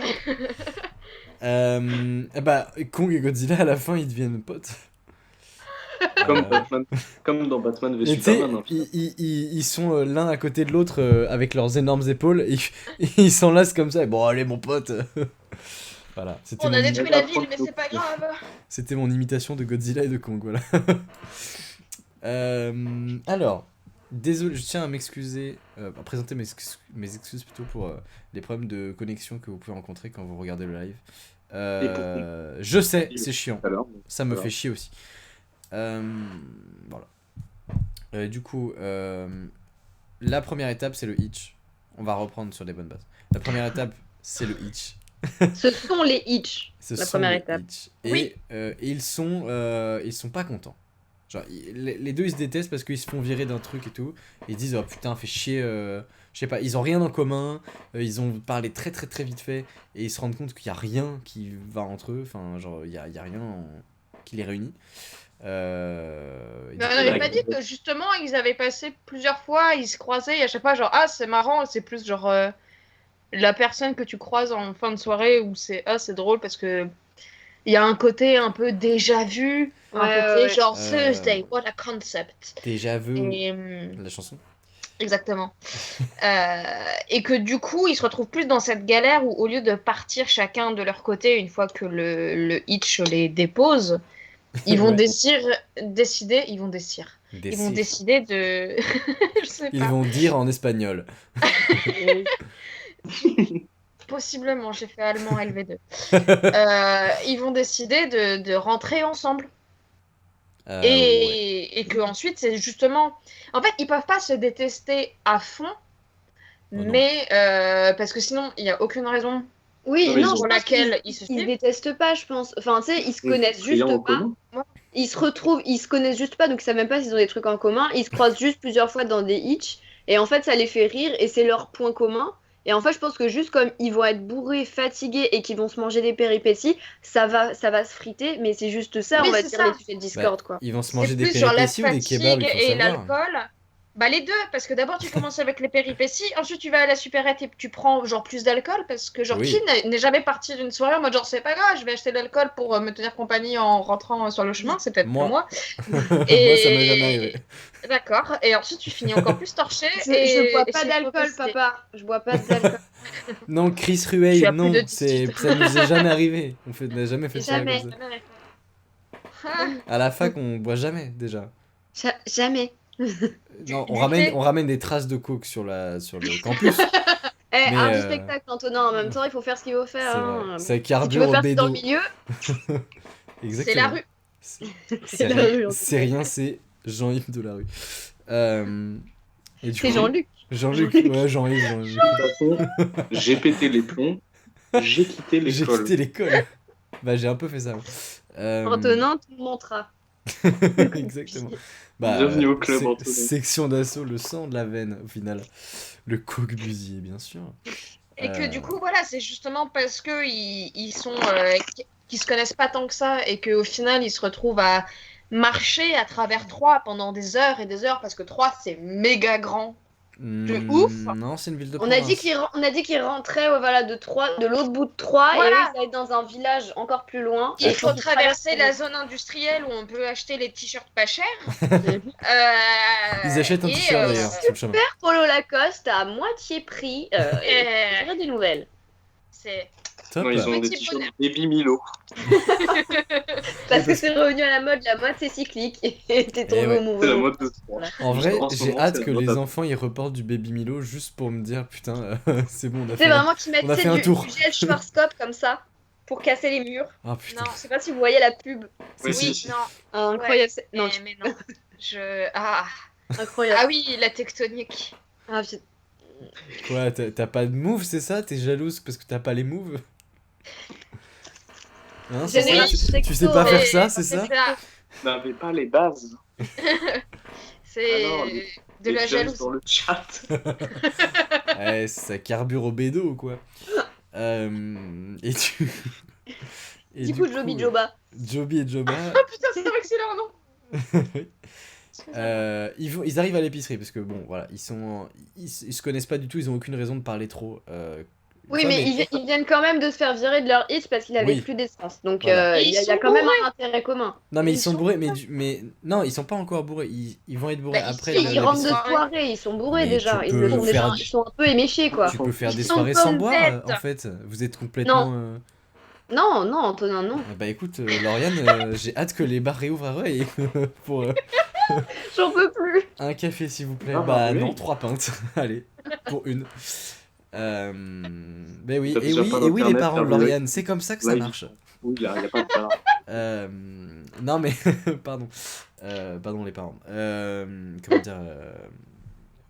S1: Kong et Godzilla, à la fin, ils deviennent potes.
S2: Comme,
S1: Euh,
S2: Batman, comme dans Batman v
S1: Et tu sais,
S2: Superman. Hein,
S1: ils sont l'un à côté de l'autre avec leurs énormes épaules et ils s'enlacent comme ça. Et bon, allez, mon pote. Voilà,
S4: On a détruit la ville, mais c'est pas grave.
S1: c'était mon imitation de Godzilla et de Kong. Voilà. Alors, désolé, je tiens à m'excuser, à présenter mes excuses plutôt pour les problèmes de connexion que vous pouvez rencontrer quand vous regardez le live. Je sais, c'est chiant.
S2: alors,
S1: Ça me
S2: voilà.
S1: fait chier aussi. Voilà. Du coup, la première étape, c'est le hitch. On va reprendre sur les bonnes bases. La première étape, c'est le hitch.
S3: Ce sont les hitch.
S1: Ce
S3: La
S1: sont
S3: première
S1: les
S3: étape.
S1: hitch. Et
S4: Oui.
S1: ils sont pas contents. Genre, les deux, ils se détestent parce qu'ils se font virer d'un truc et tout. Et ils disent, oh putain, fait chier. Je sais pas, ils ont rien en commun. Ils ont parlé très très très vite fait. Et ils se rendent compte qu'il y a rien qui va entre eux. Enfin, genre, il y a rien qui les réunit. Et
S4: Mais
S1: du
S4: on
S1: coup,
S4: n'avait pas dit que justement ils avaient passé plusieurs fois, ils se croisaient et à chaque fois genre ah c'est marrant, c'est plus genre la personne que tu croises en fin de soirée où c'est ah c'est drôle parce que il y a un côté un peu déjà vu, un
S3: Ouais,
S4: côté
S3: ouais.
S4: genre Thursday, what a concept.
S1: déjà vu
S4: Et
S1: la chanson.
S4: exactement. Et que du coup ils se retrouvent plus dans cette galère où au lieu de partir chacun de leur côté une fois que le hitch les dépose, ils vont
S1: Ouais.
S4: décider, ils vont décider de je sais
S1: Ils
S4: pas.
S1: vont dire en espagnol.
S4: Possiblement, j'ai fait allemand LV2. Ils vont décider de rentrer ensemble.
S1: Ouais.
S4: Et que ensuite, c'est justement. En fait, ils peuvent pas se détester à fond,
S1: Oh non.
S4: mais parce que sinon, il n'y a aucune raison
S3: Oui,
S2: Non, mais
S3: non,
S2: ils
S3: je
S2: ont-
S4: pour
S3: pense qu'ils
S4: laquelle ils se
S3: ils se
S4: suivent.
S3: détestent pas, je pense. Enfin, tu sais, ils se
S2: Rien
S3: connaissent juste
S2: en
S3: pas.
S2: commun.
S3: Ils se retrouvent, ils se connaissent juste pas, donc ils savent même pas s'ils ont des trucs en commun. Ils se croisent juste plusieurs fois dans des hitch, et en fait, ça les fait rire, et c'est leur point commun. Et en fait, je pense que juste comme ils vont être bourrés, fatigués, et qu'ils vont se manger des péripéties, ça va se friter, mais c'est juste ça,
S4: Oui,
S3: on va
S4: c'est
S3: dire,
S4: ça.
S3: les sujets de Discord, quoi.
S1: Ils vont se
S4: C'est
S1: manger des
S4: plus genre la
S1: péripéties ou des kebabs,
S4: fatigue
S1: il faut
S4: et
S1: savoir.
S4: l'alcool. Bah les deux, parce que d'abord tu commences avec les péripéties, ensuite tu vas à la supérette et tu prends genre plus d'alcool, parce que genre
S1: Oui.
S4: qui n'est jamais parti d'une soirée en mode genre c'est pas grave, je vais acheter de l'alcool pour me tenir compagnie en rentrant sur le chemin, c'est peut-être
S1: Moi.
S4: pour moi.
S1: Moi, ça m'est jamais arrivé.
S4: D'accord, et ensuite tu finis encore plus torché
S3: Je bois
S4: et
S3: pas
S4: c'est
S3: d'alcool,
S4: protesté.
S3: papa. Je bois pas d'alcool.
S1: Non, Chris
S4: Je
S1: Rueil,
S4: suis à plus de
S1: non,
S4: 18.
S1: ça nous est jamais arrivé. N'a jamais fait ça
S3: Jamais.
S1: comme ça.
S4: Ah,
S1: À la fac, on boit jamais déjà.
S3: Jamais.
S1: Non,
S4: du thé.
S1: on ramène des traces de coke sur le campus.
S3: Eh,
S1: Mais,
S3: art du spectacle, Antonin, en même temps, il faut faire ce qu'il faut
S1: C'est
S3: faire.
S1: vrai.
S3: Hein.
S1: Ça
S3: Si tu
S1: carbure
S3: veux
S1: au
S3: faire ça dans
S1: bédo.
S3: le milieu,
S1: Exactement.
S4: C'est la rue.
S1: C'est
S3: la
S1: rien,
S3: rue, en tout
S1: c'est
S3: cas.
S1: rien, c'est Jean-Yves de la rue. Et du
S3: C'est
S1: coup,
S3: Jean-Luc.
S1: Jean-Luc, ouais, Jean-Yves.
S2: De toute façon, j'ai pété les plombs, j'ai quitté
S1: J'ai
S2: l'école.
S1: quitté l'école. Bah, j'ai un peu fait ça.
S3: Antonin, tu me montreras.
S1: Exactement. Bah,
S2: Bienvenue au club, Antonin.
S1: section d'assaut, le sang de la veine, au final. Le coq busillé, bien sûr.
S4: Et que du coup, voilà, c'est justement parce que ils sont qu'ils se connaissent pas tant que ça et qu'au final, ils se retrouvent à marcher à travers Troyes pendant des heures et des heures parce que Troyes, c'est méga grand. ouf.
S1: Non, c'est une ville de
S3: On a dit
S1: province.
S3: on a dit qu'il rentrait voilà, de l'autre bout de Troyes, et
S4: Voilà.
S3: eux, ils allaient dans un village encore plus loin.
S4: Il
S3: Et
S4: faut
S3: ils
S4: traverser la
S3: traversent-
S4: zone industrielle où on peut acheter les t-shirts pas chers.
S1: Ils achètent un
S4: et,
S1: t-shirt d'ailleurs sur le chemin.
S3: Polo Lacoste à moitié prix. Et j'aurais des nouvelles.
S4: C'est
S1: Top.
S2: Non, ils ont des
S4: Petit
S2: t-shirts
S4: bonheur.
S2: Baby Milo.
S3: Parce que c'est revenu à la mode, la mode c'est cyclique. Et t'es tombé
S1: ouais.
S3: au mauvais
S2: C'est la
S3: moment.
S2: mode de sport.
S3: Voilà.
S1: En vrai,
S2: En ce
S1: j'ai
S2: moment,
S1: hâte
S2: c'est
S1: que
S2: la
S1: les
S2: mode.
S1: enfants ils reportent du Baby Milo juste pour me dire putain, c'est bon, on a
S3: C'est
S1: fait.
S3: vraiment qu'ils mettent
S1: on a
S3: tu sais,
S1: fait un
S3: du
S1: tour.
S3: gel Schwarzkopf comme ça pour casser les murs.
S1: Ah putain.
S4: non,
S3: Je sais pas si vous voyez la pub.
S2: Oui,
S4: oui,
S2: si.
S4: non,
S3: Incroyable. Non,
S4: mais non. Ah
S3: incroyable.
S4: oui, la tectonique.
S3: Ah, putain.
S1: Quoi, t'as pas de move, c'est ça? T'es jalouse parce que t'as pas les moves? Hein, c'est ça?
S3: Génération
S1: Tu
S3: sexo,
S1: sais pas faire
S3: mais-
S1: ça, c'est ça?
S2: N'avez pas les bases.
S4: C'est
S2: Alors,
S4: de
S2: Les
S4: la
S2: jeunes
S4: jalousie.
S2: dans le chat.
S1: Ouais, ça carbure au bédo, quoi. Et tu... Et
S3: Du coup, Joby Joba.
S1: Joby et Joba,
S4: Putain, c'est vrai que c'est leur nom.
S1: ils arrivent à l'épicerie parce que bon, voilà, ils se connaissent pas du tout, ils ont aucune raison de parler trop.
S3: Oui,
S1: Ouais,
S3: mais ils viennent quand même de se faire virer de leur hit parce qu'il avait
S1: Oui.
S3: plus d'essence. Donc
S1: Voilà.
S3: il
S4: Et
S3: y a
S4: ils sont
S3: quand même
S4: bourrés.
S3: un intérêt commun.
S1: Non, mais ils
S4: Ils
S1: sont
S4: sont
S1: bourrés, mais non, ils sont pas encore bourrés. Ils vont être bourrés
S4: Bah,
S1: après
S4: ici,
S3: Ils rentrent de
S1: l'épisode.
S3: soirée, ils sont bourrés
S1: Mais tu
S3: déjà. Ils
S1: peux
S3: le sont déjà,
S1: faire,
S3: ils sont un peu éméchés quoi.
S1: tu peux faire
S4: Ils
S1: des
S4: sont
S1: soirées sans
S4: comme
S1: boire,
S4: bêtes.
S1: en fait. Vous êtes
S3: Non,
S1: complètement.
S3: non, Antonin, non.
S1: Bah écoute, Lauriane, j'ai hâte que les bars réouvrent et pour
S3: J'en peux plus.
S1: un café s'il vous plaît.
S2: Ah,
S1: Bah
S2: oui.
S1: non, 3 pintes. Allez, pour une. Ben oui,
S2: T'as déjà pas
S1: et oui les
S2: d'internet,
S1: parents de
S2: faire des
S1: Lauriane, c'est comme ça que ça
S2: live.
S1: marche.
S2: Oui, il y a pas de bar.
S1: Non mais, pardon. Pardon les parents. Comment dire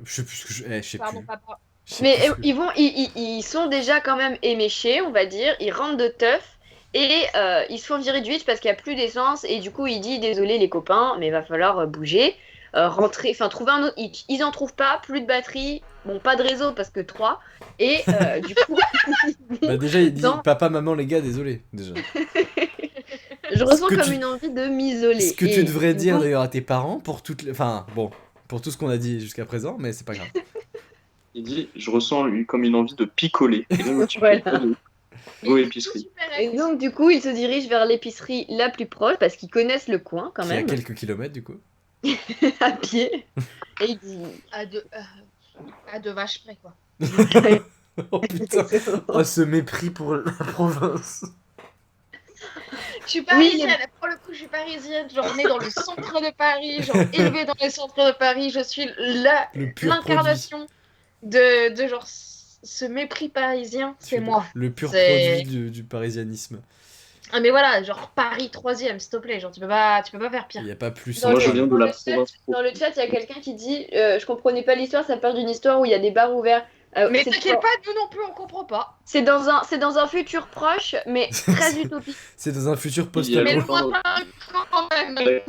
S1: je sais plus ce que je sais
S4: Pardon,
S1: plus.
S4: papa.
S1: Je sais
S3: Mais
S1: plus ce que-
S3: ils sont déjà quand même éméchés, on va dire. Ils rentrent de teuf et ils se font virer du Hitch parce qu'il n'y a plus d'essence. Et du coup, il dit désolé les copains, mais il va falloir bouger. Rentrer, enfin trouver un autre Hitch. Ils en trouvent pas, plus de batterie. Bon, pas de réseau parce que 3. Et du coup,
S1: Bah déjà il dit
S3: dans-
S1: papa maman les gars désolé déjà.
S3: je ressens
S1: que
S3: comme
S1: tu-
S3: une envie de m'isoler.
S1: Ce que
S3: Et
S1: tu devrais
S3: du
S1: dire
S3: coup,
S1: d'ailleurs à tes parents pour toutes les... Enfin bon, pour tout ce qu'on a dit jusqu'à présent, mais c'est pas grave.
S2: Il dit, je ressens comme une envie de picoler. Et là, tu
S3: Voilà.
S2: fais go épicerie.
S3: Et donc, du coup, ils se dirigent vers l'épicerie la plus proche parce qu'ils connaissent le coin quand
S1: Qui a
S3: même,
S1: quelques kilomètres du coup.
S3: à pied. Et ils disent.
S4: À deux vaches près, quoi.
S1: Oh putain, oh ce mépris pour la province.
S4: Je suis
S3: Oui,
S4: parisienne, pour le coup, je suis parisienne. Genre, née dans le centre de Paris, genre, élevée dans le centre de Paris. Je suis
S1: Le pur
S4: l'incarnation de genre ce mépris parisien, c'est moi.
S1: Le pur
S4: C'est-
S1: produit du parisianisme.
S4: Ah, mais voilà, genre Paris 3e, s'il te plaît. Genre, tu peux pas faire pire.
S1: Il n'y a pas plus.
S3: Dans
S2: Moi,
S3: le-
S2: je viens de
S3: dans
S2: la
S3: le chat-
S2: province.
S3: Dans le chat, il y a quelqu'un qui dit je comprenais pas l'histoire, ça part d'une histoire où il y a des bars ouverts.
S4: Mais
S3: C'est
S4: t'inquiète pas, nous non plus, on comprend pas.
S3: c'est dans un futur proche, mais très utopique.
S1: C'est dans un futur
S2: Il y a
S4: Mais
S1: post-apo.
S2: longtemps.
S4: lointain quand même.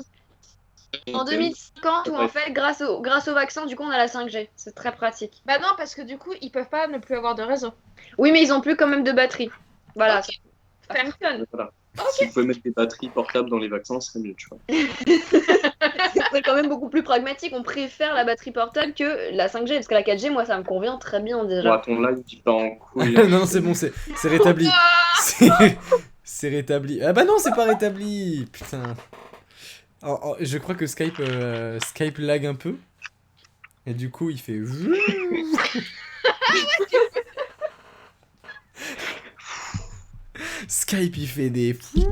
S3: En 2050, où en fait, grâce au vaccin, du coup, on a la 5G. C'est très pratique.
S4: Bah non, parce que du coup, ils peuvent pas ne plus avoir de réseau.
S3: Oui, mais ils ont plus quand même de batterie. Voilà,
S4: Ok.
S3: ça fonctionne.
S2: Voilà. Si vous pouvez mettre des batteries portables dans les vaccins, c'est mieux, tu vois.
S3: C'est quand même beaucoup plus pragmatique. On préfère la batterie portable que la 5G, parce que la 4G, moi, ça me convient très bien
S2: Bon,
S3: déjà.
S2: à ton live, il part en couille.
S1: Non, c'est bon, c'est rétabli. C'est rétabli. Ah bah non, c'est pas rétabli. Putain. Je crois que Skype lag un peu. Et du coup, il fait. Skype, il fait des. Il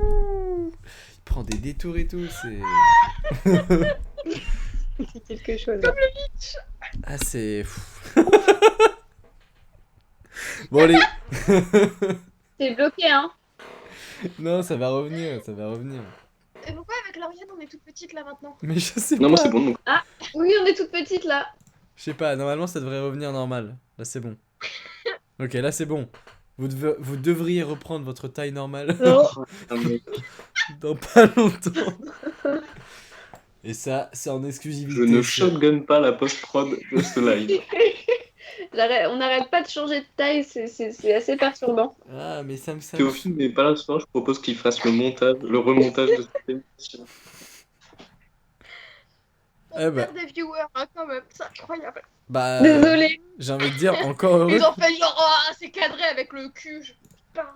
S1: prend des détours et tout. C'est.
S3: C'est quelque chose.
S1: Ah, c'est. Bon, allez.
S3: C'est bloqué, hein.
S1: Non, ça va revenir, ça va revenir.
S4: Et pourquoi avec Lauriane, on est toute petite là maintenant?
S1: Mais je sais
S2: Non, moi,
S1: pas.
S2: c'est bon. Donc,
S3: Oui, on est toute petite là.
S1: Je sais pas, normalement ça devrait revenir normal. Là c'est bon. Ok, là c'est bon. Vous devriez reprendre votre taille normale
S2: ah, mais
S1: dans pas longtemps. Et ça, c'est en exclusivité.
S2: je ne
S1: ça.
S2: shotgun pas la post-prod de ce live.
S3: On n'arrête pas de changer de taille, c'est assez perturbant.
S1: Ah, mais ça me
S2: Théophile n'est pas là ce soir, je propose qu'il fasse le remontage de cette émission.
S4: On
S1: Eh bah.
S4: perd des viewers, hein, quand même, c'est incroyable.
S1: Bah.
S3: Désolée.
S1: J'ai envie de dire encore heureux.
S4: Ils ont fait genre, oh, c'est cadré avec le cul. Putain.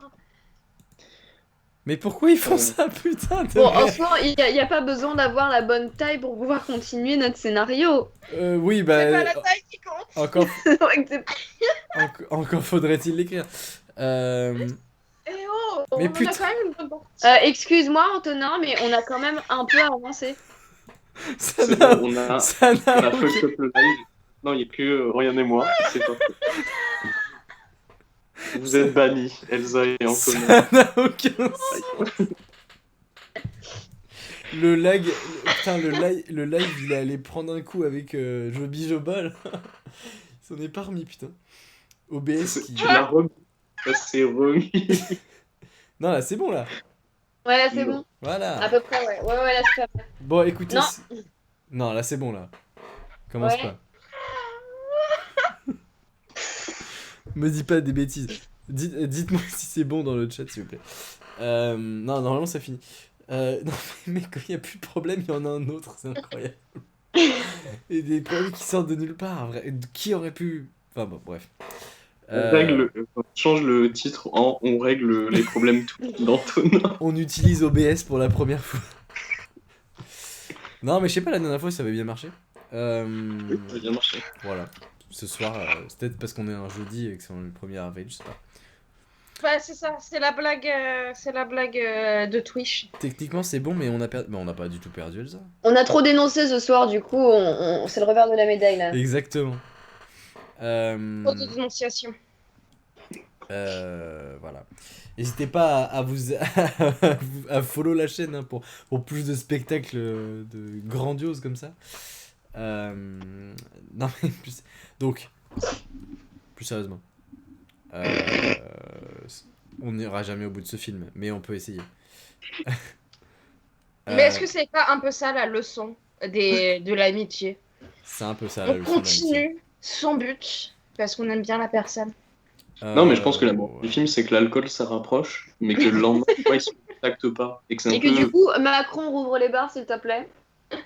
S1: Mais pourquoi ils font ça, putain de
S3: Bon, en
S1: merde.
S3: soi, il n'y a pas besoin d'avoir la bonne taille pour pouvoir continuer notre scénario.
S1: Oui,
S4: C'est pas
S1: bah.
S4: la taille qui compte.
S1: Encore,
S3: C'est vrai que c'est-
S1: encore faudrait-il l'écrire.
S4: Eh oh,
S1: Mais
S4: on en
S1: putain.
S4: a quand même une bonne partie.
S3: Excuse-moi, Antonin, mais on a quand même un peu avancé.
S1: Ça
S2: C'est
S1: n'a
S2: bon, on
S1: ça n'a
S2: a
S1: aucun-
S2: fuck up le live. Non, il n'y a que Ryan et moi. C'est parfait. Vous êtes bannis, Elsa et Antonin.
S1: Ça n'a aucun sens. Le lag, putain, le live, il est allé prendre un coup avec Joby Joba, là. Il s'en est pas remis, putain. OBS qui...
S2: Tu l'as remis. Ça s'est remis.
S1: Non, là, c'est bon, là.
S3: Ouais, là, c'est bon. À
S1: Voilà.
S3: peu près, ouais. Ouais, là, c'est pas
S1: Bon, écoutez...
S3: Non.
S1: Non, là, c'est bon, là. Commence
S3: Ouais.
S1: pas. Me dis pas des bêtises. Dites-moi si c'est bon dans le chat, s'il vous plaît. Non, normalement, ça finit. Non, mais quand il n'y a plus de problème, il y en a un autre, c'est incroyable. Et des problèmes qui sortent de nulle part, vrai. Qui aurait pu... Enfin bon, bref.
S2: On change le titre en On règle les problèmes d'Antonin.
S1: On utilise OBS pour la première fois. Non, mais je sais pas, la dernière fois ça avait bien marché.
S2: Ça a bien marché.
S1: Voilà. Ce soir, c'est peut-être parce qu'on est un jeudi et que c'est le 1er avril, je sais pas.
S4: Bah, c'est ça, c'est la blague de Twitch.
S1: Techniquement, c'est bon, mais on a perdu. Mais on n'a pas du tout perdu Elsa.
S3: On a trop dénoncé ce soir, du coup, c'est le revers de la médaille là.
S1: Exactement.
S4: Trop de dénonciation.
S1: Voilà. N'hésitez pas à vous à follow la chaîne hein, pour plus de spectacles de grandioses comme ça. Non mais donc plus sérieusement, on n'ira jamais au bout de ce film, mais on peut essayer.
S4: Mais est-ce que c'est pas un peu ça la leçon de l'amitié?
S1: C'est un peu ça la
S4: On
S1: leçon d'amitié.
S4: continue son but parce qu'on aime bien la personne.
S2: Non, mais je pense que l'amour
S1: ouais.
S2: du film, c'est que l'alcool, ça rapproche, mais que le lendemain, ils se contactent pas. Et que c'est un
S3: Et que
S2: peu...
S3: du coup, Macron rouvre les bars, s'il te plaît.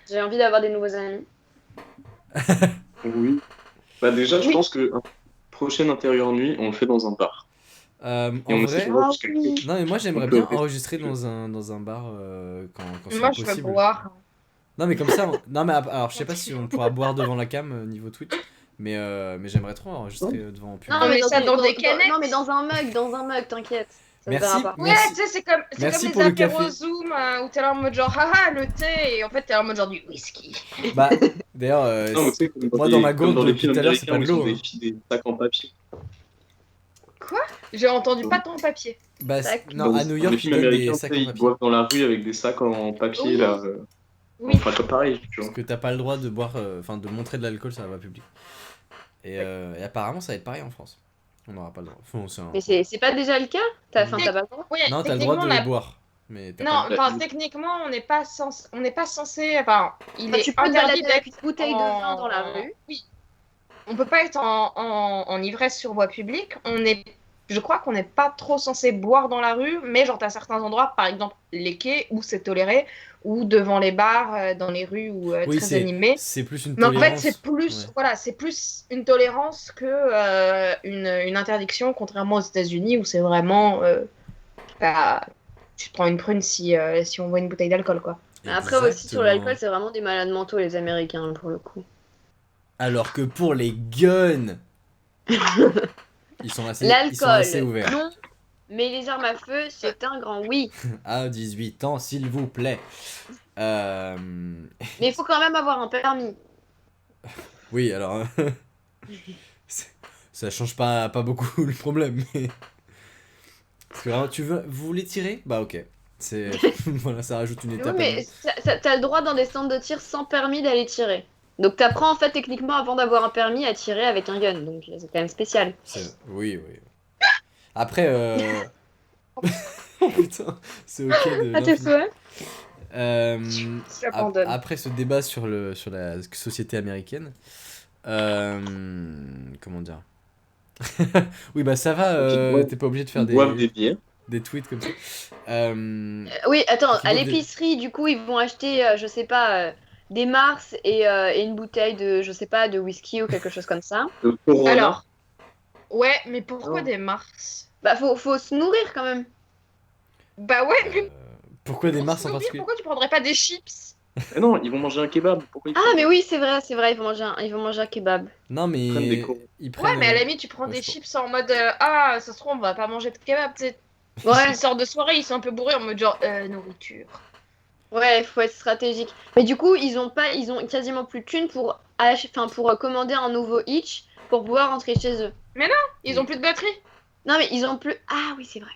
S3: J'ai envie d'avoir des nouveaux amis.
S2: Oui. Bah déjà, je
S3: Oui.
S2: pense que un prochain intérieur nuit, on le fait dans un bar. Et
S1: En
S2: on
S1: vrai,
S2: essaie de voir
S3: Ah
S2: jusqu'à
S3: oui.
S1: non mais moi j'aimerais
S2: on
S1: bien
S2: peut-
S1: enregistrer dans un bar quand c'est
S4: Moi, je veux
S1: possible.
S4: boire.
S1: Non mais comme ça, non mais alors je sais pas si on pourra boire devant la cam niveau Twitch, mais j'aimerais trop enregistrer devant le public.
S3: Non, mais
S4: met ça dans des canettes.
S3: non, mais dans un mug, t'inquiète. Ça se
S1: Merci.
S3: verra pas.
S4: Ouais,
S1: Merci.
S4: tu sais, c'est comme
S1: Merci
S4: les
S1: pour le
S4: apéros
S1: café.
S4: Zoom où t'es là en mode genre haha le thé et en fait t'es là en mode genre du whisky.
S1: Bah d'ailleurs,
S2: Non, mais tu sais, comme
S1: moi dans ma
S2: comme
S1: gourde
S2: dans les
S1: depuis
S2: films
S1: tout à l'heure c'est
S2: américains
S1: pas
S2: où
S1: de
S2: ils ont
S1: l'eau. Hein.
S2: des sacs en papier.
S4: J'ai entendu pas ton papier.
S1: Bah
S3: Sac.
S1: non à New
S2: Dans
S1: York
S2: les
S1: ils
S2: films
S1: donnent des
S2: américains, tu
S1: sacs
S2: sais,
S1: en
S2: ils
S1: papier.
S2: boivent dans la rue avec des sacs en papier,
S4: Oui.
S2: là.
S4: Oui.
S2: Enfin, comme pareil, tu vois.
S1: Parce que t'as pas le droit de boire, enfin de montrer de l'alcool sur la voie publique. Et apparemment ça va être pareil en France. On n'aura pas le droit. Enfin,
S3: Mais c'est pas déjà le cas? T'as pas le droit?
S4: Oui,
S1: Non t'as le
S4: techniquement,
S1: droit
S4: on
S1: de
S4: a-
S1: boire, mais t'as
S4: Non,
S1: pas.
S4: enfin techniquement on n'est pas censé. Enfin, il
S3: Enfin,
S4: est
S3: tu peux te
S4: interdit
S3: balader avec
S4: d'être
S3: une bouteille de vin dans la rue.
S4: Oui. On peut pas être en ivresse sur voie publique. Je crois qu'on n'est pas trop censé boire dans la rue, mais genre t'as certains endroits, par exemple les quais, où c'est toléré, ou devant les bars, dans les rues où
S1: Oui
S4: très animées.
S1: c'est plus une
S4: Mais en
S1: tolérance.
S4: fait, c'est plus,
S1: Ouais.
S4: voilà, c'est plus une tolérance que une interdiction, contrairement aux États-Unis où c'est vraiment, bah, tu te prends une prune si on voit une bouteille d'alcool, quoi.
S3: Mais après aussi sur
S1: Exactement.
S3: l'alcool, c'est vraiment des malades mentaux les Américains pour le coup.
S1: Alors que pour les guns, ils sont assez
S3: L'alcool,
S1: ouverts.
S3: non. Mais les armes à feu, c'est un grand oui.
S1: À 18 ans, s'il vous plaît.
S3: Mais il faut quand même avoir un permis.
S1: Oui, alors. Ça change pas beaucoup le problème. Mais... Parce que vraiment, vous voulez tirer? Bah ok. Voilà, ça rajoute une
S3: Oui,
S1: étape.
S3: mais t'as le droit dans des centres de tir sans permis d'aller tirer. Donc t'apprends en fait techniquement avant d'avoir un permis à tirer avec un gun. Donc c'est quand même spécial.
S1: Oui. Après, oh putain, c'est ok de.
S3: À tes souhaits. J'abandonne.
S1: Après ce débat sur la société américaine, comment dire? Oui, bah ça va, t'es pas obligé de faire
S2: Ils boivent des bières.
S1: des tweets comme ça.
S3: Oui, attends,
S1: Qui
S3: à
S1: boivent des-
S3: l'épicerie, du coup, ils vont acheter, je sais pas, des Mars et une bouteille de, je sais pas, de whisky ou quelque chose comme ça.
S2: Le Corona.
S4: Alors, ouais, mais pourquoi
S2: Oh.
S4: des Mars?
S3: Bah, faut se nourrir quand même.
S4: Bah ouais, mais
S1: Pourquoi des Mars en
S4: Snoopy,
S1: particulier?
S4: pourquoi tu prendrais pas des chips?
S2: Mais non, ils vont manger un kebab. Pourquoi ils
S3: Ah,
S2: prennent-
S3: mais oui, c'est vrai, ils vont manger un kebab.
S1: Non, mais
S2: Ils prennent des corons.
S1: ils prennent.
S4: Ouais, mais à la limite, tu prends
S1: ouais,
S4: des
S1: je sais
S4: chips en mode ah, ça se trouve, on va pas manger de kebab, tu sais.
S3: Ouais,
S4: Ils sortent de soirée, ils sont un peu bourrés en mode genre nourriture.
S3: ouais, faut être stratégique. Mais du coup, ils ont quasiment plus de thunes pour, pour commander un nouveau Hitch pour pouvoir rentrer chez eux.
S4: Ils ont plus de batterie.
S3: Non, mais ils ont plus. Ah oui, c'est vrai.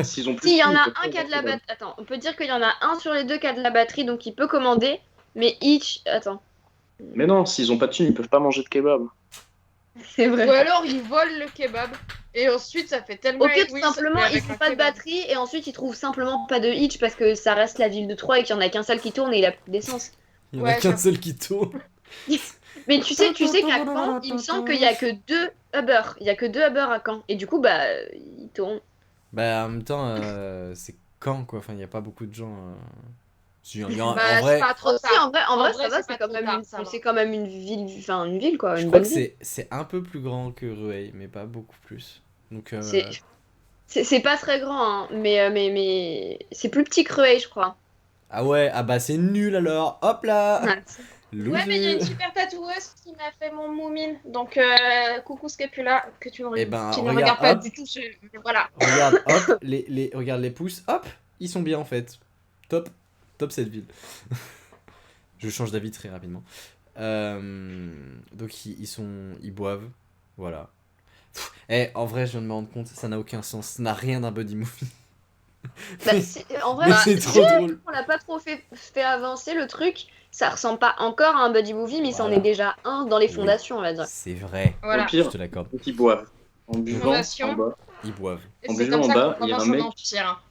S2: S'ils ont plus
S3: Si, il y
S2: de
S3: en
S2: thunes,
S3: a
S2: ils peuvent
S3: un
S2: pas
S3: qui a de la
S2: avoir de
S3: batterie. Attends, on peut dire qu'il y en a un sur les deux qui a de la batterie, donc il peut commander. Mais Hitch. Attends.
S2: kebab. Mais non, s'ils ont pas de thunes, ils peuvent pas manger de kebab.
S3: C'est
S4: Ou
S3: vrai.
S4: alors ils volent le kebab. Et ensuite, ça fait tellement
S3: Au pire, tout
S4: égoïste,
S3: simplement,
S4: mais
S3: ils
S4: avec
S3: font
S4: un
S3: pas de
S4: kebab.
S3: batterie et ensuite ils trouvent simplement pas de Hitch parce que ça reste la ville de Troyes et qu'il y en a qu'un seul qui tourne et il a plus d'essence.
S1: Il y en a
S4: Ouais,
S1: qu'un
S4: j'avoue.
S1: seul qui tourne.
S3: Mais tu sais qu'à Caen, il me semble qu'il y a que 2 Uber. Il y a que 2 Uber à Caen. Et du coup, bah, ils tournent.
S1: Bah en même temps, c'est quand quoi. Enfin, il y a pas beaucoup de gens. Si, il y a-
S4: Bah,
S1: en
S4: c'est
S1: vrai,
S4: pas trop
S3: Si,
S4: tard.
S3: en vrai,
S4: En
S3: ça
S4: vrai,
S3: va,
S4: c'est
S3: c'est
S4: pas
S3: quand
S4: trop
S3: même
S4: tard,
S3: une,
S4: ça va.
S3: c'est quand même une ville, enfin une ville quoi,
S1: je
S3: une
S1: crois
S3: bonne
S1: que
S3: ville.
S1: c'est un peu plus grand que Rueil, mais pas beaucoup plus. Donc,
S3: C'est c'est pas très grand, hein, mais c'est plus petit que Rueil, je crois.
S1: ah ouais, ah bah c'est nul alors. Hop là,
S3: Ouais.
S4: Ouais, mais il y a une
S1: loser.
S4: super tatoueuse qui m'a fait mon moumine. Donc, coucou Scapula, que tu
S1: Eh ben,
S4: qui ne
S1: regarde,
S4: regarde pas
S1: hop.
S4: du tout. Voilà.
S1: Regarde, hop, regarde les pouces, hop, ils sont bien en fait. Top, top cette ville. Je change d'avis très rapidement. Donc ils boivent, voilà. En vrai, je viens de me rendre compte, ça n'a aucun sens, ça n'a rien d'un buddy movie.
S3: Bah,
S1: Mais-
S3: en vrai,
S1: mais
S3: bah,
S1: c'est
S3: si
S1: trop drôle.
S3: on l'a pas trop fait avancer le truc, ça ressemble pas encore à un buddy movie, mais c'en
S1: Voilà.
S3: est déjà un dans les
S1: Oui,
S3: fondations, on va dire.
S1: c'est vrai,
S2: Au
S4: Voilà.
S1: je
S2: pire,
S1: te l'accorde.
S2: donc ils boivent. En buvant
S4: Fondation.
S2: en bas,
S1: Ils boivent.
S4: Et
S2: En
S4: c'est
S2: buvant
S4: comme
S2: en
S4: ça
S2: bas,
S4: qu'on
S2: il y a
S4: commence
S2: un
S4: un
S2: mec-
S4: empire.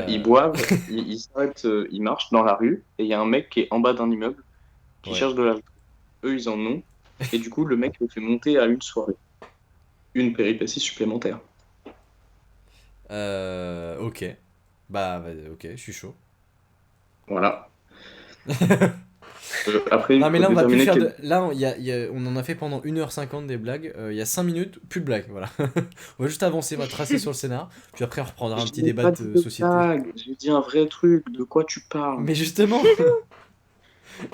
S2: ils boivent, ils s'arrêtent, ils marchent dans la rue, et il y a un mec qui est en bas d'un immeuble qui
S1: Ouais.
S2: cherche de l'alcool. Eux, ils en ont, et du coup, le mec le fait monter à une soirée. Une péripétie supplémentaire.
S1: Ok. Bah, ok, je suis chaud.
S2: Voilà. Après,
S1: Non mais
S2: faut
S1: là on va plus
S2: déterminer
S1: faire
S2: quel-
S1: de... Là on en a fait pendant 1h50 des blagues, il y a 5 minutes, plus de blagues, voilà. On va juste avancer, on va tracer sur le scénar, puis après on reprendra un
S2: Je
S1: petit
S2: n'ai
S1: débat
S2: pas
S1: de
S2: dit de
S1: société.
S2: blague, j'ai dit un vrai truc, de quoi tu parles?
S1: Mais justement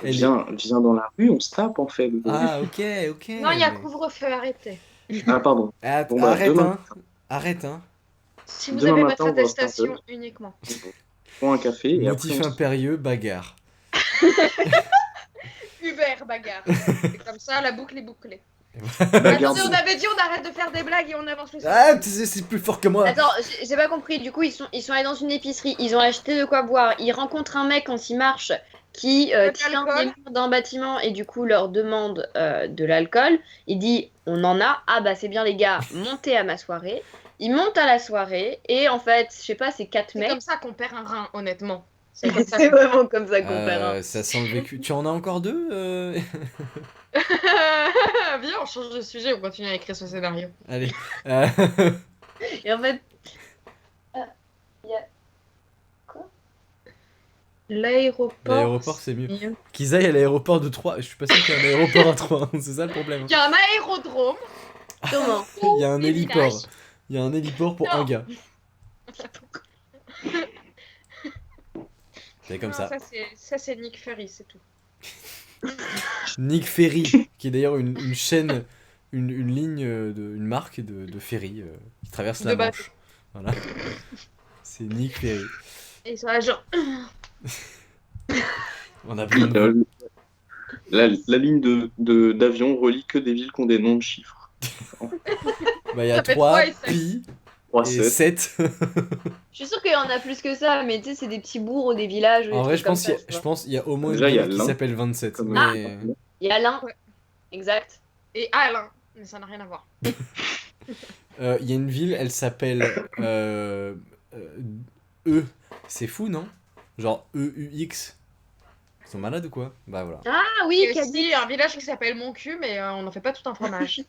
S1: elle est-
S2: Viens dans la rue, on se tape en fait.
S1: Ah ok.
S4: Non, il y a
S1: mais-
S4: couvre-feu, arrêtez.
S2: Ah, pardon. Bon, bah,
S1: arrête
S2: demain-
S1: hein. Arrête hein.
S4: Si vous
S2: Demain
S4: avez
S2: matin,
S4: votre
S2: on va faire
S4: attestation uniquement.
S2: Prends un café et
S1: Motif
S2: après on se-
S1: impérieux, bagarre.
S4: Uber, bagarre. C'est comme ça, la boucle est bouclée.
S2: Bagarre.
S4: Attendez, on avait dit on arrête de faire des blagues et on avance le
S1: Ah c'est plus fort que moi.
S3: Attends, j'ai pas compris. Du coup, ils sont allés dans une épicerie, ils ont acheté de quoi boire. Ils rencontrent un mec quand ils marchent qui
S4: De
S3: tient
S4: l'alcool.
S3: des murs d'un bâtiment et du coup leur demande de l'alcool. Il dit on en a. Ah bah c'est bien les gars, montez à ma soirée. Ils montent à la soirée et en fait, je sais pas, c'est 4
S4: C'est
S3: mecs.
S4: comme ça qu'on perd un rein, honnêtement. C'est comme ça.
S3: C'est vraiment comme ça qu'on perd. Hein.
S1: Ça sent le vécu. Tu en as encore deux
S4: Viens, on change de sujet, on continue à écrire ce scénario.
S1: Allez.
S3: Et en fait, il y a
S4: L'aéroport.
S1: C'est mieux. Qu'ils aillent à l'aéroport de Troyes. Je suis pas sûr qu'il y ait un aéroport à Troyes, c'est ça le problème.
S4: Il y a un aérodrome.
S3: sûrement.
S1: Il y a un
S4: Des
S1: héliport.
S4: villages.
S1: Il y a un héliport pour
S4: Non.
S1: un gars. C'est comme
S4: Non,
S1: ça.
S4: Ça, c'est Nick Fury, c'est tout.
S1: Nick Ferry, qui est d'ailleurs une chaîne, une ligne, une marque de ferry qui traverse la
S4: De bateau.
S1: Manche. Voilà. C'est Nick Ferry.
S4: Et ils sont là, genre.
S1: On a besoin de...
S2: La ligne d'avion relie que des villes qui ont des noms de chiffres.
S1: Bah, il y a
S4: Ça fait
S1: 3,
S4: 3 et 7.
S1: pi
S2: 3,
S1: et
S2: 7.
S1: 7.
S3: Je suis sûre qu'il y en a plus que ça, mais tu sais, c'est des petits bourgs ou des villages. Ou des
S1: En vrai,
S3: trucs
S1: je pense
S3: comme
S1: qu'il y,
S3: ça,
S1: a-
S3: tu
S1: je
S3: vois.
S1: pense qu'il y a au moins
S2: Déjà,
S1: une
S2: il y a
S1: ville qui
S2: l'un.
S1: s'appelle 27.
S2: Comme-
S1: Mais...
S3: Il y a l'un.
S4: Ouais.
S3: Exact.
S4: Et Alain. Mais ça n'a rien à voir.
S1: Il y a une ville, elle s'appelle E. C'est fou, non? Genre EUX. Ils sont malades ou quoi? Bah voilà.
S3: Ah oui,
S4: Il y a
S3: Cadix.
S4: aussi un village qui s'appelle Mon Cul, mais on n'en fait pas tout un fromage.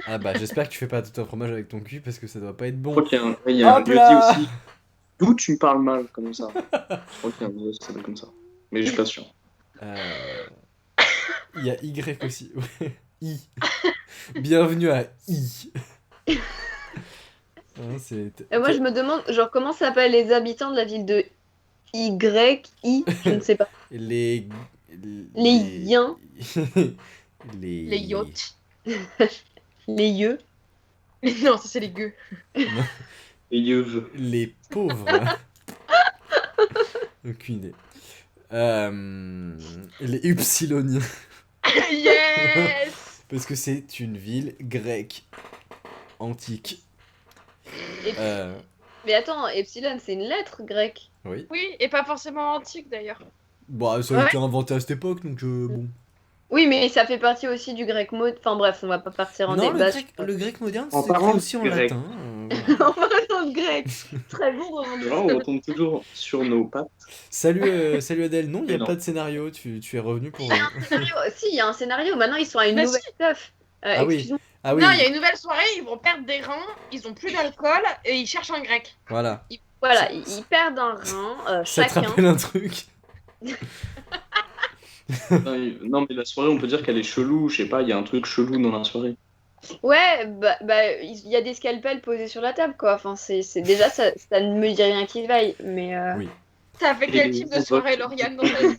S1: Ah bah j'espère que tu fais pas tout un fromage avec ton cul parce que ça doit pas être
S2: Je
S1: bon.
S2: crois qu'il y a il y a un
S1: Hop
S2: lieu
S1: là
S2: dit aussi. D'où tu me parles mal comme ça? Je crois qu'il y a un lieu qui s'appelle comme ça. Mais je suis pas sûr.
S1: Il y a Y aussi. Ouais. I. Bienvenue à I. Hein, c'est...
S3: Moi, je me demande, genre, comment s'appellent les habitants de la ville de Y, I, je ne sais pas.
S1: Les...
S3: Les Yiens.
S1: Les...
S4: Les yachts.
S3: Les yeux.
S4: Non, ça, c'est les gueux.
S2: Et Yeuve.
S1: Les pauvres. Aucune idée. Les Upsiloniens.
S4: Yes.
S1: Parce que c'est une ville grecque antique.
S3: Et- Mais attends, Epsilon, c'est une lettre grecque.
S1: Oui.
S4: Oui, et pas forcément antique d'ailleurs.
S1: Bon, ça a été inventé à cette époque, donc bon.
S3: Oui, mais ça fait partie aussi du grec mode. Enfin bref, on va pas partir en
S1: Non,
S3: débat.
S1: le grec moderne,
S2: En
S1: c'est
S2: parlant
S1: écrit
S2: de
S1: aussi en
S2: grec.
S1: latin.
S3: On va dans le grec. Très bon roman.
S2: Là, on retombe toujours sur nos pattes.
S1: Salut, salut Adèle. Non, il n'y a
S2: Mais non.
S1: pas de scénario. Tu es revenu pour.
S3: Il y a un scénario. Si, il y a un scénario. Maintenant, ils sont à une
S4: Bah,
S3: nouvelle stuff.
S1: Ah oui.
S3: Excuse-moi.
S1: Ah oui,
S4: Non, il y a une nouvelle soirée, ils vont perdre des reins, ils ont plus d'alcool et ils cherchent un grec.
S1: voilà.
S3: Voilà, ils perdent un rein,
S1: Ça te
S3: chacun.
S1: rappelle un truc?
S2: Non, mais la soirée, on peut dire qu'elle est chelou. Je sais pas, il y a un truc chelou dans la soirée.
S3: Ouais, il y a des scalpels posés sur la table, quoi. Enfin, c'est déjà, ça ne me dit rien qui vaille, mais...
S1: Oui.
S4: T'as fait
S2: Et
S4: quel
S2: les
S4: type de
S2: autres
S4: soirée,
S2: votes.
S4: Lauriane, dans ta vie?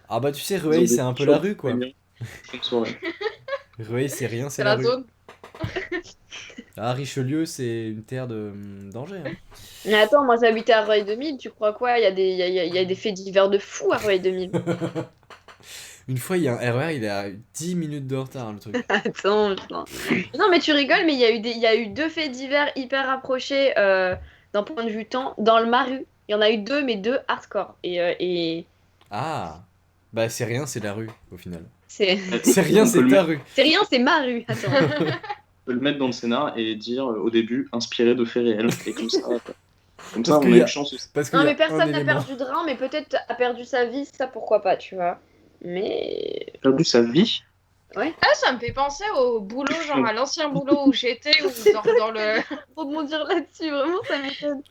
S1: Ah bah tu sais,
S2: Ils ont
S1: Rueil,
S2: des
S1: c'est un peu la
S2: choses
S1: rue, quoi.
S2: mignonnes. Une soirée.
S1: Rueil, c'est rien, c'est
S4: C'est
S1: la
S4: la
S1: rue.
S4: zone.
S1: Ah, Richelieu, c'est une terre de danger, hein.
S3: Mais attends, moi j'habitais à Rueil 2000, tu crois quoi? Il y a des faits divers de fous à Rueil 2000.
S1: Une fois, il y a un RER, il est à 10 minutes de retard, le truc.
S3: Attends, putain. Non, mais tu rigoles, mais il y a eu deux faits divers hyper rapprochés d'un point de vue temps dans le Maru. Il y en a eu deux, mais deux hardcore. Et
S1: Ah, bah c'est rien, c'est la rue, au final.
S3: c'est
S1: C'est rien,
S2: On peut
S1: c'est
S2: le
S1: ta
S2: mettre-
S1: rue.
S3: c'est rien, c'est ma rue. Attends.
S2: On peut le mettre dans le scénar et dire au début inspiré de faits réels. Et comme ça,
S1: Parce
S2: on
S1: qu'il
S2: a
S1: y a-
S2: une chance aussi.
S1: Parce qu'il
S3: Non,
S1: y a
S3: mais personne
S1: un
S3: n'a
S1: élément.
S3: perdu de rein, mais peut-être a perdu sa vie, ça pourquoi pas, tu vois. Mais.
S2: Perdu sa vie.
S4: Ah, ça me fait penser au boulot, genre à l'ancien boulot où j'étais, ou dans le...
S3: Rebondir là-dessus, vraiment, ça m'étonne.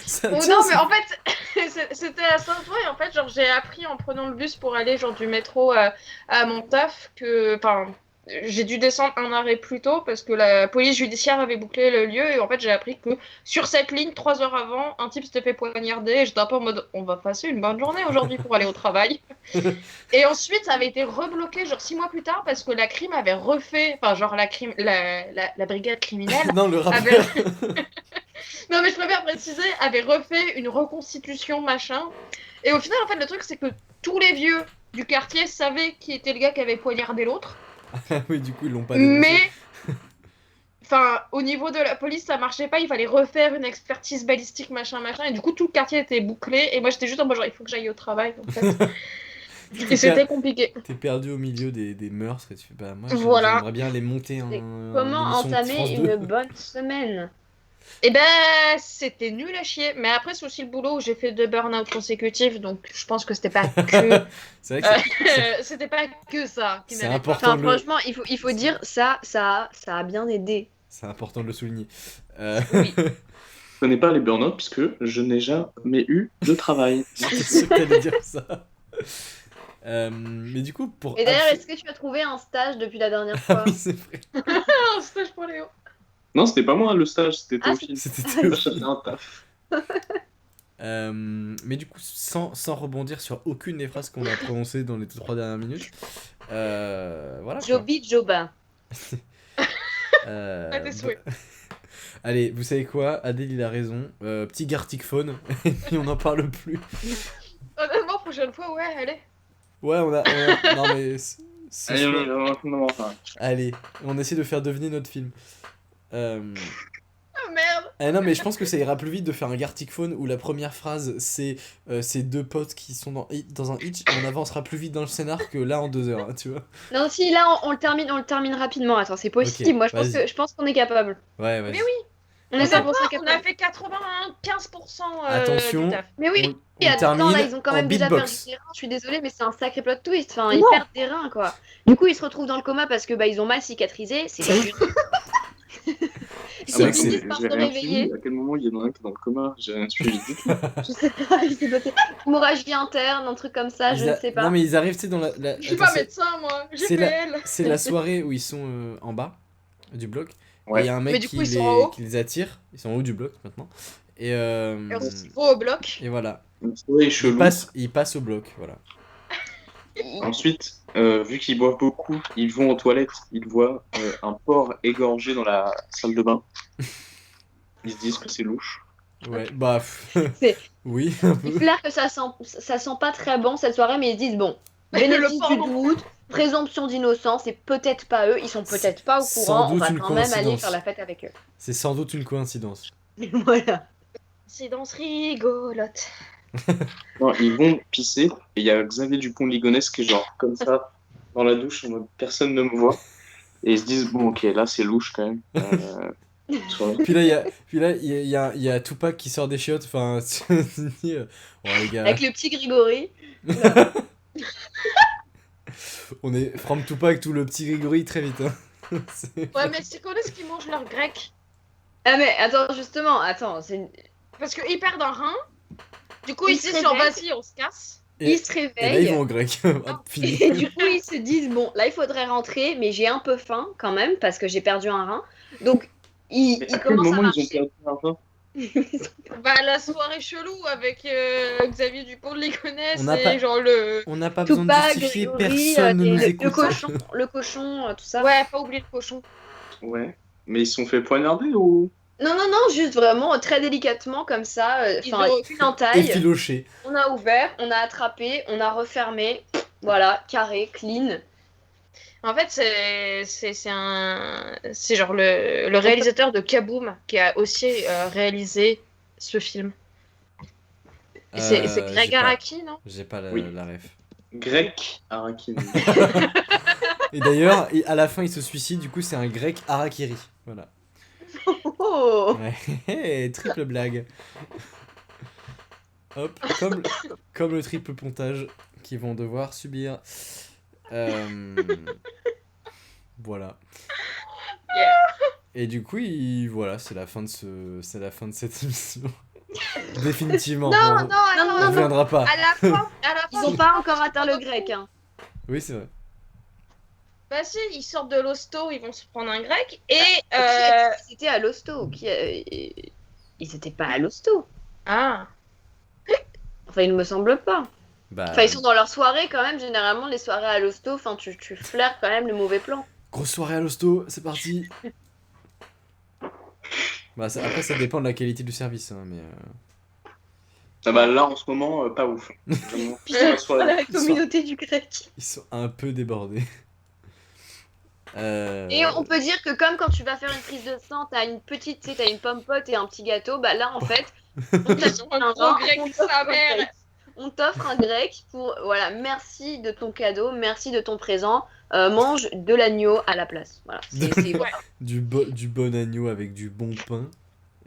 S1: Ça,
S4: Oh
S1: tiens,
S4: non,
S1: c'est-
S4: mais en fait, c'était à Saint-Ouen et en fait, genre, j'ai appris en prenant le bus pour aller genre du métro à mon taf que, enfin, j'ai dû descendre un arrêt plus tôt parce que la police judiciaire avait bouclé le lieu et en fait, j'ai appris que sur cette ligne, 3 heures avant, un type s'était fait poignarder et j'étais un peu en mode, on va passer une bonne journée aujourd'hui pour aller au travail. Et ensuite, ça avait été rebloqué genre 6 mois plus tard parce que la crime avait refait, enfin, genre la brigade criminelle
S1: Non, le
S4: avait
S1: rappeur.
S4: non, mais je préfère préciser, avait refait une reconstitution, machin. Et au final, en fait, le truc, c'est que tous les vieux du quartier savaient qui était le gars qui avait poignardé l'autre.
S1: Oui, du coup, ils l'ont pas dénoncé.
S4: Mais, enfin, au niveau de la police, ça marchait pas. Il fallait refaire une expertise balistique, machin, machin. Et du coup, tout le quartier était bouclé. Et moi, j'étais juste en mode, genre, il faut que j'aille au travail, en fait. Et c'était compliqué.
S1: T'es perdu au milieu des meurtres et tu fais bah moi
S4: Voilà.
S1: j'aimerais bien les monter en
S3: Et
S1: en
S3: Comment
S1: émission de France
S3: entamer
S1: 2.
S3: une bonne semaine?
S4: Et ben, c'était nul à chier. Mais après, c'est aussi le boulot où j'ai fait 2 burn-out consécutifs. Donc, je pense que c'était pas que...
S1: C'est vrai que
S4: C'était pas que ça qui
S1: c'est
S4: n'allait pas.
S1: important
S3: Enfin,
S1: de le...
S3: franchement, il faut dire ça a bien aidé.
S1: C'est important de le souligner.
S4: Oui.
S2: Je connais pas les burn-out puisque je n'ai jamais eu de travail.
S1: J'étais sûr que t'allais dire ça. Mais du coup pour
S3: Et d'ailleurs,
S1: abso-
S3: est-ce que tu as trouvé un stage depuis la dernière
S1: Ah
S3: fois?
S1: oui c'est vrai.
S4: Un stage pour Léo.
S2: Non, c'était pas moi le stage, c'était
S3: Ah,
S2: Théophile.
S1: C'était
S2: J'avais
S1: Théophile.
S2: un taf.
S1: Mais du coup sans rebondir sur aucune des phrases qu'on a prononcées dans les 3 dernières minutes. Voilà. quoi.
S3: Joby Joba.
S4: À tes souhaits.
S1: Allez, vous savez quoi? Adèle, il a raison. Petit Gartic Phone, et puis on n'en parle plus.
S4: Honnêtement, prochaine fois, ouais, allez.
S1: Ouais, non, mais.
S2: Allez,
S1: soir-
S2: enfin,
S1: Allez, on essaie de faire deviner notre film.
S4: Ah merde.
S1: Non, mais je pense que ça ira plus vite de faire un Gartic Phone où la première phrase c'est ces deux potes qui sont dans un hitch et on avancera plus vite dans le scénar que là en 2 heures, hein, tu vois.
S3: Non, si, là, on le termine rapidement. Attends, c'est possible.
S1: Ok,
S3: Moi,
S1: vas-y.
S3: je pense qu'on est capable.
S1: Ouais, vas-y.
S4: Mais oui.
S3: On est 100%
S4: On a
S3: capable.
S4: fait 95%
S1: Attention.
S4: du taf.
S3: Mais oui,
S1: On
S3: attends,
S1: termine
S3: là, ils ont quand
S1: en
S3: même déjà perdu
S1: beatbox.
S3: des reins. Je suis désolée, mais c'est un sacré plot twist. Enfin, ils
S4: Non.
S3: perdent des reins, quoi. Du coup, ils se retrouvent dans le coma parce que bah, ils ont mal cicatrisé. C'est la chute.
S1: C'est vrai
S3: Ils
S1: que c'est-
S3: finissent par se
S2: j'ai rien
S3: réveiller.
S2: suivi. À quel moment il y en a un qui est dans le coma? J'ai rien suivi du tout.
S3: Je sais pas, il s'est noté hémorragie interne, un truc comme ça, je ne sais pas.
S1: Non, mais ils arrivent, tu sais, dans la.
S4: Je suis
S1: Attends,
S4: pas
S1: c'est-
S4: médecin, moi. J'ai
S1: c'est
S4: PL.
S1: C'est la soirée où ils sont en bas du bloc.
S2: Ouais.
S1: Et il y a un mec
S4: Mais du coup,
S1: qui,
S4: ils sont en haut.
S1: qui les attire. Ils sont en haut du bloc maintenant. Et,
S4: Et on se voit au bloc.
S1: et voilà.
S2: Une soirée
S1: Ils
S2: chelou.
S1: passent au bloc. Voilà.
S2: Ensuite, vu qu'ils boivent beaucoup, ils vont aux toilettes, ils voient un porc égorgé dans la salle de bain. Ils se disent que c'est louche.
S1: Ouais, bah.
S3: C'est-
S1: Oui, un peu.
S3: Il flaire que ça sent pas très bon cette soirée, mais ils se disent bon,
S4: Le
S3: bénéfice
S4: porc
S3: du
S4: non
S3: doute, présomption d'innocence, c'est peut-être pas eux, ils sont peut-être pas au
S1: Sans
S3: courant, on
S1: doute
S3: va
S1: une
S3: quand même aller
S1: coïncidence.
S3: faire la fête avec eux.
S1: C'est sans doute une coïncidence.
S3: Voilà.
S4: Incidence rigolote.
S2: Non, ils vont pisser et il y a Xavier Dupont-Ligonnès qui est genre comme ça dans la douche en mode personne ne me voit. Et ils se disent bon ok là c'est louche quand même. Soirée.
S1: Puis là, il y a Tupac qui sort des chiottes. Enfin, tu te dis, oh les gars,
S3: Avec le petit Grégory.
S1: on est from Tupac tout le petit Grégory très vite. Hein. C'est-
S4: Ouais, mais c'est qu'on est-ce qu'ils mangent leur grec?
S3: Ah mais attends, justement, attends,
S4: parce qu'ils perdent un rein. Du coup,
S3: Ils
S4: ils
S3: se
S4: se disent genre,
S3: réveillent.
S4: vas-y, on se casse.
S1: Et,
S3: Ils se
S1: et là, ils
S3: réveillent.
S1: vont au grec. Ah, fini.
S3: Et du coup, ils se disent, bon, là, il faudrait rentrer, mais j'ai un peu faim quand même, parce que j'ai perdu un rein. Donc,
S2: Mais
S3: ils
S2: à quel
S3: commencent à
S2: moment ils ont
S3: marcher.
S2: perdu un rein?
S4: Bah, la soirée chelou avec Xavier Dupont de Ligonnès
S1: On n'a
S4: et
S1: pas-
S4: genre le.
S1: On n'a pas besoin de
S3: Tupac,
S1: justifier,
S3: Grégory,
S1: personne ne nous
S3: le
S1: écoute.
S3: cochon, tout ça.
S4: Ouais, pas oublier le cochon.
S2: Ouais. Mais ils se sont fait poignarder ou?
S3: Non, non, non, juste vraiment très délicatement comme ça.
S4: Ils
S3: Enfin,
S4: ont-
S3: une entaille.
S1: Effiloché.
S3: On a ouvert, on a attrapé, on a refermé. Voilà, carré, clean.
S4: En fait, c'est genre le réalisateur de Kaboom qui a aussi réalisé ce film. C'est Greg
S1: J'ai pas-
S4: Araki, non?
S1: J'ai pas
S2: Oui.
S1: la ref.
S2: Grec Araki.
S1: Et d'ailleurs, à la fin, il se suicide, du coup, c'est un grec harakiri. Voilà.
S3: Oh
S1: Ouais, triple blague. Hop, comme le triple pontage qu'ils vont devoir subir. Voilà.
S4: Yeah.
S1: Et du coup, voilà, c'est la fin de cette émission. Définitivement.
S4: Non,
S1: on
S4: non,
S3: non,
S1: on
S3: non, non.
S1: reviendra pas.
S4: À la fin,
S3: Ils ont pas encore atteint le grec. Hein.
S1: Oui, c'est vrai.
S4: Bah si, ils sortent de l'hosto, ils vont se prendre un grec et
S3: C'était à l'hosto. Ils étaient pas à l'hosto.
S4: ah.
S3: Enfin, il ne me semble pas.
S1: Bah,
S3: Enfin, ils sont dans leur soirée quand même. Généralement, les soirées à l'hosto, enfin, tu flaires quand même le mauvais plan.
S1: grosse soirée à l'hosto, c'est parti. Bah, après, ça dépend de la qualité du service, hein, mais.
S2: Ah bah là en ce moment, pas ouf. Vraiment.
S3: Putain,
S2: Soirée.
S3: la communauté du grec.
S1: Ils sont un peu débordés.
S3: Et on peut dire que comme quand tu vas faire une prise de sang, t'as une petite, tu sais, t'as une pomme-pote et un petit gâteau, bah là en fait, on t'offre un
S4: Gros
S3: rein,
S4: grec,
S3: on t'offre
S4: sa
S3: un
S4: mère.
S3: grec. On t'offre un grec pour, voilà, merci de ton cadeau, merci de ton présent, mange de l'agneau à la place. Voilà,
S4: Ouais.
S1: du bon agneau avec du bon pain.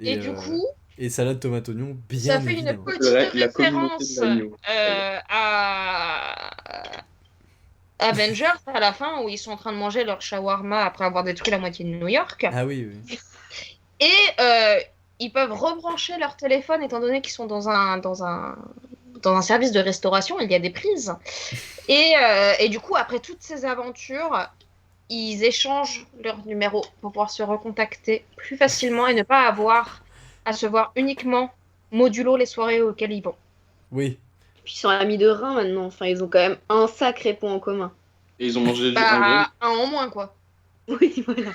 S4: Et du coup,
S1: Et salade tomate oignon, bien
S4: ça fait une
S1: évidemment.
S4: petite
S2: La communauté
S4: référence
S2: de l'agneau.
S4: à Avengers à la fin où ils sont en train de manger leur shawarma après avoir détruit la moitié de New York.
S1: Ah oui, oui.
S4: Et ils peuvent rebrancher leur téléphone étant donné qu'ils sont dans un service de restauration, il y a des prises. Et du coup, après toutes ces aventures, ils échangent leur numéro pour pouvoir se recontacter plus facilement et ne pas avoir à se voir uniquement modulo les soirées auxquelles ils vont.
S1: Oui.
S3: Puis ils sont amis de rein maintenant, enfin ils ont quand même un sacré point en commun.
S2: Et ils ont mangé un
S4: Bah,
S2: grec.
S4: un en moins, quoi.
S3: Oui, voilà.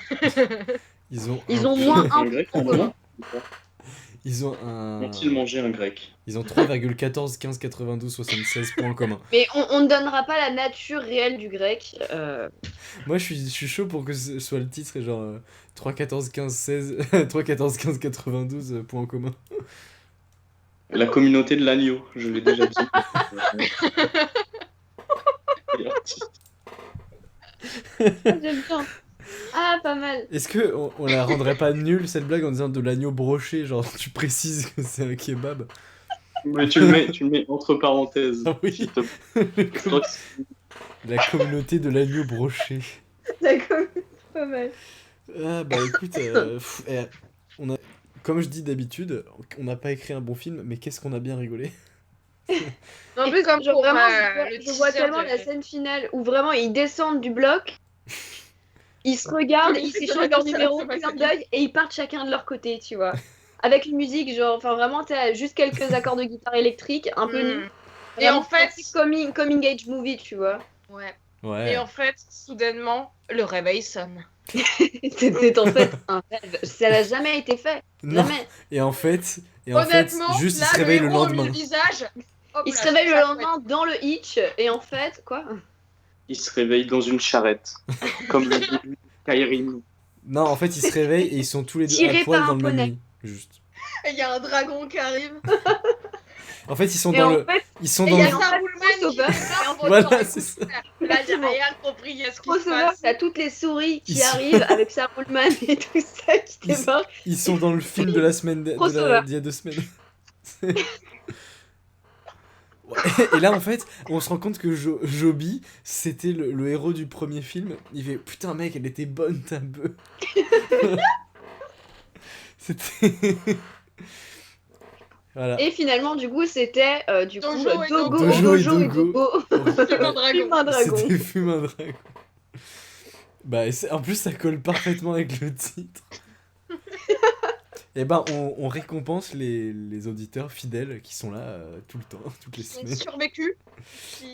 S1: Ils ont
S3: Ils ont moins
S2: Un
S3: un
S2: grec
S3: point
S2: en
S3: en commun.
S2: moins.
S1: Ils ont un.
S2: Ont-ils mangé un grec?
S1: Ils ont 3,14 15 92 76 points en commun.
S3: Mais on ne donnera pas la nature réelle du grec.
S1: Moi, je suis chaud pour que ce soit le titre et genre 3 14 15 16 3 14 15 92 points en commun.
S2: La communauté de l'agneau, je l'ai déjà dit.
S3: J'aime bien. Ah, pas mal.
S1: Est-ce que on la rendrait pas nulle cette blague en disant de l'agneau broché, genre tu précises que c'est un kebab?
S2: Mais tu le mets entre parenthèses.
S1: Ah oui.
S2: s'il te plaît. Je crois que c'est-
S1: La communauté de l'agneau broché.
S3: D'accord, pas mal.
S1: Ah bah écoute, on a, comme je dis d'habitude, on n'a pas écrit un bon film, mais qu'est-ce qu'on a bien rigolé.
S4: En plus, comme
S3: Genre,
S4: pour
S3: vraiment,
S4: le
S3: je vois
S4: teaser
S3: tellement
S4: de-
S3: la scène finale où vraiment ils descendent du bloc, ils se regardent, ils s'échangent leur numéro, clin d'œil et ils partent chacun de leur côté, tu vois. Avec une musique, genre, enfin vraiment, t'as juste quelques accords de guitare électrique, un peu nuls.
S4: Et en
S3: Vraiment,
S4: fait,
S3: c'est coming age movie, tu vois.
S4: ouais.
S1: Ouais.
S4: Et en fait, soudainement, le réveil sonne.
S3: C'était en fait un rêve. Ça n'a jamais été fait.
S1: Non.
S3: Jamais.
S1: Et en fait,
S4: Honnêtement,
S1: juste
S4: là,
S1: il se réveille le
S4: héros a mis
S1: lendemain.
S4: visage. Hop
S3: Il
S4: là,
S3: se réveille le
S4: ça
S3: lendemain dans le hitch et en fait, quoi?
S2: Il se réveille dans une charrette. Comme le début de Skyrim.
S1: Non, en fait, ils se réveillent et ils sont tous les deux
S3: Tiré
S1: à poil
S3: par
S1: dans
S3: un
S1: le même
S3: poney.
S1: lit. Juste.
S4: Il y a un dragon qui arrive.
S1: En fait, ils sont
S3: Et
S1: dans
S3: en
S1: le.
S3: fait,
S1: Ils sont
S4: Et
S1: dans
S4: il y
S1: le.
S4: a Saruman qui
S3: crossover.
S4: débarque
S1: Voilà,
S4: dans le
S1: c'est ça.
S4: couvert. Là, j'ai rien compris à ce qui se
S3: crossover,
S4: passe.
S3: t'as toutes les souris qui
S1: Ils sont-
S3: arrivent avec Saruman et tout ça qui
S1: Ils-
S3: débarquent.
S1: Ils sont dans le film de la semaine
S3: Crossover.
S1: d'il y a 2 semaines. Ouais. Et là, en fait, on se rend compte que Joby, c'était le héros du premier film. Il fait putain, mec, elle était bonne ta bœuf. C'était. Voilà.
S3: Et finalement, du coup, c'était du coup
S4: Dojo et
S3: Dogo,
S4: Dogo.
S1: Dojo et
S3: et
S1: Dogo.
S3: Dogo.
S4: Fume un dragon.
S3: Fume un dragon.
S1: C'était Fume un dragon. Bah, en plus, ça colle parfaitement avec le titre. Et ben, on récompense les auditeurs fidèles qui sont là tout le temps, toutes les
S4: Qui ont
S1: semaines.
S4: survécu.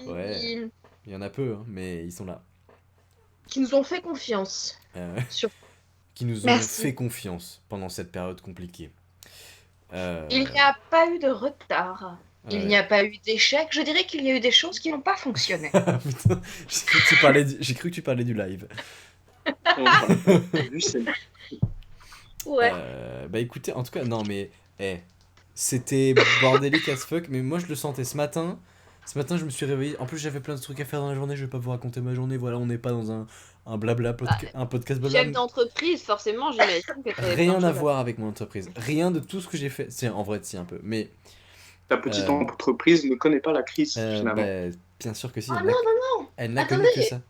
S1: Ouais. Il y en a peu, hein, mais ils sont là.
S4: Qui nous ont fait confiance. Sur-
S1: Qui nous ont
S3: Merci.
S1: fait confiance pendant cette période compliquée.
S4: Il n'y a pas eu de retard. Il
S1: ouais.
S4: n'y a pas eu d'échec. Je dirais qu'il y a eu des choses qui n'ont pas fonctionné.
S1: Putain, j'ai cru que tu parlais du live.
S2: Enfin, vu, c'est-
S3: Ouais.
S1: Bah écoutez, en tout cas, non mais, c'était bordélique as fuck, mais moi je le sentais ce matin. Ce matin, je me suis réveillé. En plus, j'avais plein de trucs à faire dans la journée. Je vais pas vous raconter ma journée. Voilà, on n'est pas dans un blabla, un podcast blabla.
S3: Chef d'entreprise, forcément, j'imagine que t'avais
S1: Rien
S3: plein
S1: à
S3: de choses
S1: voir avec mon entreprise. Rien de tout ce que j'ai fait. C'est en vrai, si un peu. Mais
S2: ta petite
S1: Euh,
S2: entreprise ne connaît pas la crise, finalement.
S1: bah, bien sûr que si.
S3: Ah
S1: elle n'a-
S3: non,
S1: Elle n'a
S3: Attendez.
S1: connu que ça.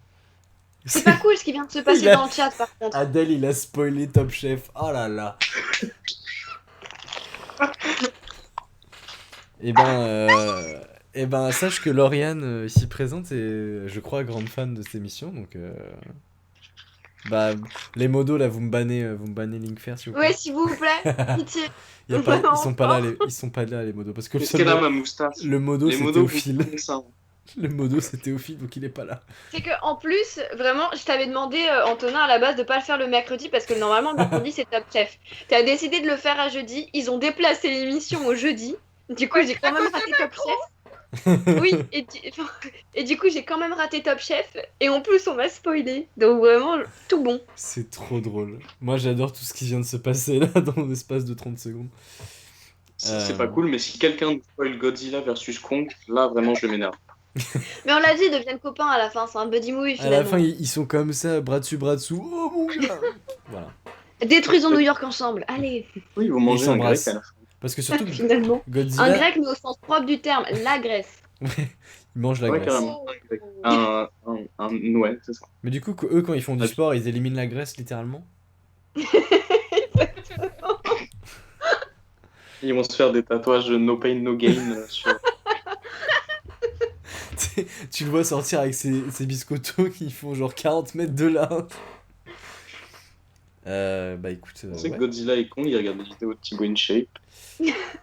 S3: C'est pas cool ce qui vient de se passer
S1: Il a-
S3: dans le chat, par contre.
S1: Adèle, il a spoilé Top Chef. Oh là là. Et ben, sache que Lauriane, ici présente, est, je crois, grande fan de cette émission. Donc, bah, les modos là, vous me bannez Linkfair, s'il vous plaît.
S3: Ouais, s'il vous plaît, pitié.
S1: Il y a pas,
S3: Vraiment.
S1: ils sont pas là, les modos, parce que le
S2: Qu'est-ce
S1: seul
S2: qu'elle a,
S1: mo-
S2: ma moustache
S1: le modo,
S2: Les
S1: c'est
S2: modos,
S1: Théophile.
S2: vous faites ça.
S1: Le modo, c'est Théophile, donc il est pas là.
S3: C'est que en plus, vraiment, je t'avais demandé, Antonin, à la base, de pas le faire le mercredi parce que normalement, le mercredi, c'est Top Chef. T'as décidé de le faire à jeudi. Ils ont déplacé l'émission au jeudi. Du coup, j'ai quand même raté Top Chef. Oui, et du coup, j'ai quand même raté Top Chef. Et en plus, on m'a spoilé. Donc vraiment, tout bon.
S1: C'est trop drôle. Moi, j'adore tout ce qui vient de se passer là dans l'espace de 30 secondes.
S2: C'est pas cool, mais si quelqu'un nous spoil Godzilla versus Kong, là, vraiment, je m'énerve.
S3: Mais on l'a dit, ils deviennent copains à la fin. C'est un buddy movie
S1: À
S3: finalement.
S1: la fin, ils sont comme ça, bras dessus, bras dessous. Oh mon gars. Voilà.
S3: Détruisons New York ensemble. Allez,
S2: Oui, vous mangez un grec
S1: s'embrassent.
S2: à la fin.
S1: Parce que surtout,
S3: finalement. Un
S1: Godzilla,
S3: grec, mais au sens propre du terme, la Grèce.
S1: il mange la
S2: Ouais,
S1: graisse.
S2: carrément. Ouais, c'est ça.
S1: Mais du coup, eux, quand ils font du sport, ils éliminent la graisse littéralement.
S2: Ils vont se faire des tatouages no pain, no gain sur...
S1: Tu le vois sortir avec ses biscottos qui font genre 40 mètres de là. Bah écoute.
S2: Tu sais que
S1: Ouais.
S2: Godzilla est con, il regarde des vidéos de Thibaut InShape.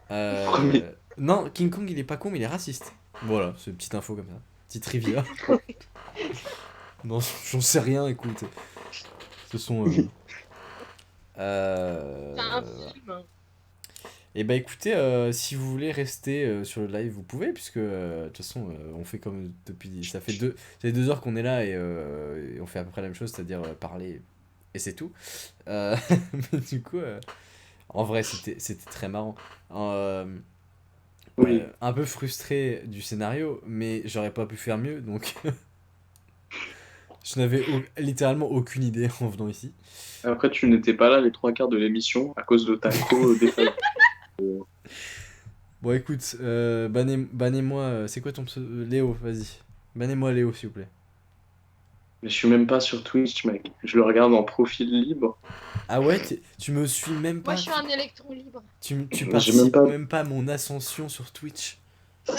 S2: Premier.
S1: Non, King Kong il est pas con, mais il est raciste. Voilà, c'est une petite info comme ça. Petite trivia. Non, j'en sais rien, écoute. Ce sont.
S4: C'est un film.
S1: Et bah écoutez, si vous voulez rester sur le live, vous pouvez, puisque de toute façon, on fait comme depuis. Ça fait 2 heures qu'on est là et on fait à peu près la même chose, c'est-à-dire parler et c'est tout. Mais du coup, en vrai, c'était très marrant.
S2: Oui.
S1: Un peu frustré du scénario, mais j'aurais pas pu faire mieux, donc. Je n'avais littéralement aucune idée en venant ici.
S2: Après, tu n'étais pas là les 3 quarts de l'émission à cause de ta co-défaillance.
S1: Bon, écoute, bannez-moi. C'est quoi ton pseudo? Léo, vas-y. Bannez-moi Léo, s'il vous plaît.
S2: Mais je suis même pas sur Twitch, mec. Je le regarde en profil libre.
S1: Ah ouais, tu me suis même pas.
S4: Moi, je suis un électron libre.
S1: Tu
S2: J'ai
S1: participes
S2: même
S1: même
S2: pas-
S1: pas à mon ascension sur Twitch.